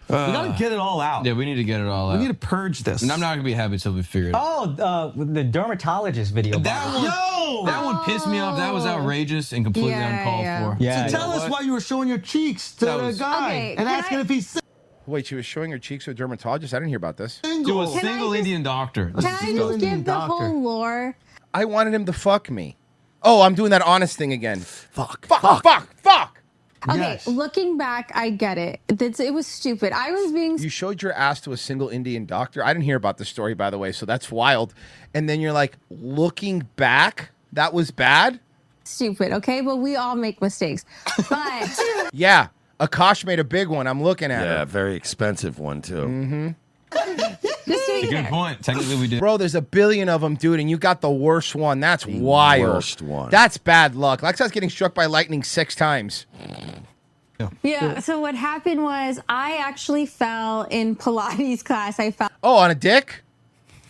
We gotta get it all out. Yeah, we need to get it all out. We need to purge this. And I'm not gonna be happy until we figure it out. Oh, the dermatologist video. That one pissed me off. That was outrageous and completely uncalled for. So tell us why you were showing your cheeks to the guy and asking if he's sick. Wait, she was showing her cheeks to a dermatologist? I didn't hear about this. To a single Indian doctor. Can I just give the whole lore? I wanted him to fuck me. Oh, I'm doing that honest thing again. Fuck. Okay, looking back, I get it. It was stupid. I was being You showed your ass to a single Indian doctor. I didn't hear about the story, by the way, so that's wild. And then you're like, looking back, that was bad? stupid, okay? But we all make mistakes. But Yeah, Akash made a big one. I'm looking at Yeah, her. very expensive one, too. Mm-hmm. Good point. Technically, we did. Bro, there's a billion of them, dude, and you got the worst one. That's wild. worst one. That's bad luck. Like I was getting struck by lightning 6 times. yeah, so what happened was I actually fell in Pilates class. I fell Oh, on a dick?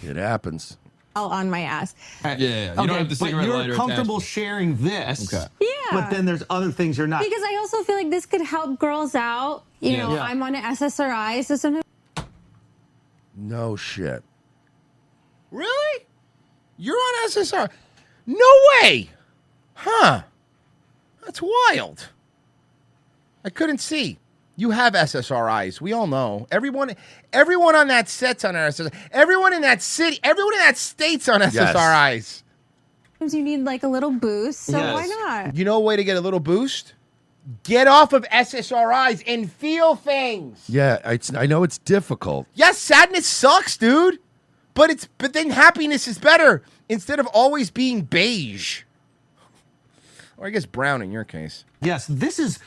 It happens. on my ass. Yeah, you don't have the cigarette but lighter you're comfortable attached. sharing this. Okay. Yeah. But then there's other things you're not. Because I also feel like this could help girls out. You know, Yeah. I'm on an SSRI, so sometimes. No shit. Really? You're on SSR? No way. Huh. That's wild. I couldn't see. You have SSRIs. We all know. Everyone on that set's on SSRIs. Everyone in that city, everyone in that state's on SSRIs. You need like a little boost, so Yes. why not? You know a way to get a little boost? Get off of SSRIs and feel things. Yeah, I know it's difficult. Yes, sadness sucks, dude. But then happiness is better instead of always being beige. Or I guess brown in your case. Yes, this is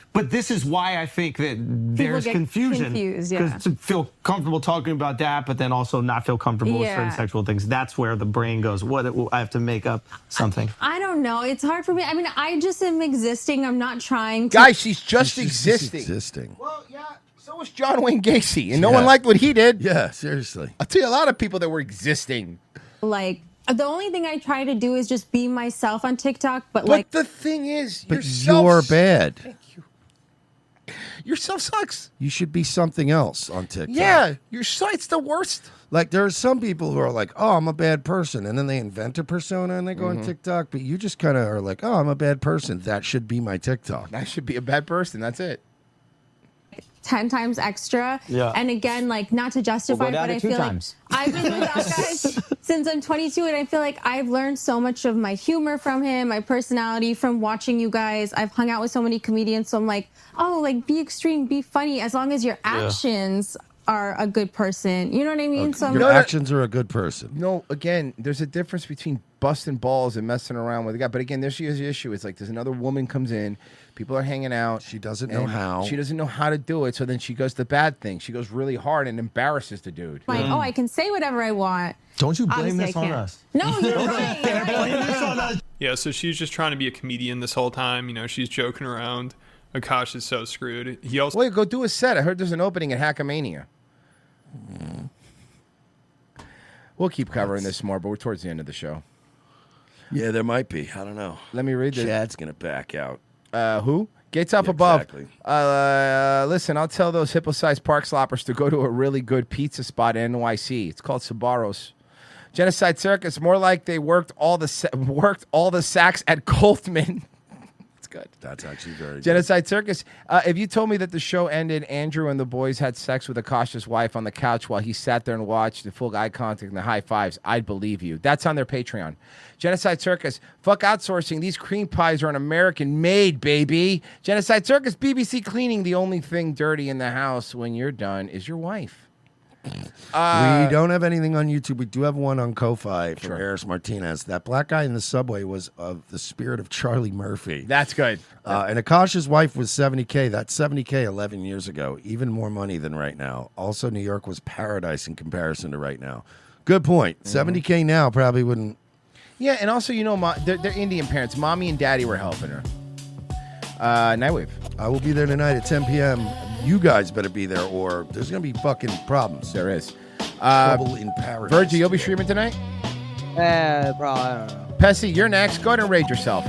why I think that there's get confusion. confused, yeah. To feel comfortable talking about that, but then also not feel comfortable with certain Yeah. sexual things. That's where the brain goes. I have to make up something. I don't know. It's hard for me. I mean, I just am existing. I'm not trying to. Guys, she's just existing. Well, yeah, so was John Wayne Gacy, and no one liked what he did. Yeah, seriously. I'll tell you a lot of people that were existing. Like, the only thing I try to do is just be myself on TikTok, but But like. the thing is, But you're bad. Yourself sucks. You should be something else on TikTok. Yeah, your site's the worst. Like there are some people who are like, "Oh, I'm a bad person," and then they invent a persona and they go on TikTok. But you just kind of are like, "Oh, I'm a bad person. That should be my TikTok. That should be a bad person. That's it." 10 times extra. Yeah. And again, like, not to justify, down but to I 2 feel times. like I've been with that guy since I'm 22, and I feel like I've learned so much of my humor from him, my personality from watching you guys. I've hung out with so many comedians, so I'm like, oh, like, be extreme, be funny, as long as your actions are a good person. You know what I mean? So I'm Your like, actions are a good person. No, again, there's a difference between busting balls and messing around with a guy. But again, there's the issue. It's like there's another woman comes in, people are hanging out. She doesn't know and how. She doesn't know how to do it. So then she goes the bad thing. She goes really hard and embarrasses the dude. like, oh, I can say whatever I want. Don't you blame Obviously, this I on can't. us? No, you're right. Yeah, so she's just trying to be a comedian this whole time. You know, she's joking around. Akash is so screwed. He also Wait, go do a set. I heard there's an opening at Hackamania. We'll keep covering this more, but we're towards the end of the show. Yeah, there might be. I don't know. Let me read this. Chad's gonna back out. Who? Gates up above. Exactly. Listen, I'll tell those hippo-sized park sloppers to go to a really good pizza spot in NYC. It's called Sabaros. Genocide Circus. More like they worked all the sacks at Coltman. That's good. That's actually very good. Genocide Circus. If you told me that the show ended, Andrew and the boys had sex with Akash's wife on the couch while he sat there and watched the full eye contact and the high fives, I'd believe you. That's on their Patreon. Genocide Circus. Fuck outsourcing. These cream pies are an American made, baby. Genocide Circus. BBC cleaning. The only thing dirty in the house when you're done is your wife. We don't have anything on YouTube. We do have one on Ko-Fi from Harris Martinez. That black guy in the subway was of the spirit of Charlie Murphy. That's good. And Akash's wife was $70K. That's $70K 11 years ago. Even more money than right now. Also, New York was paradise in comparison to right now. Good point. $70K now probably wouldn't. Yeah, and also, you know, they're Indian parents. Mommy and daddy were helping her. Nightwave. I will be there tonight at 10 p.m. You guys better be there, or there's going to be fucking problems. There is. Trouble in paradise. Virgil, you'll be streaming tonight? Bro, I don't know. Pessy, you're next. Go ahead and raid yourself.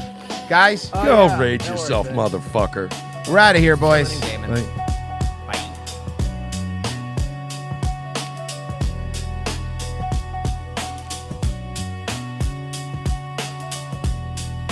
Guys, Go raid yourself, motherfucker. We're out of here, boys. Right.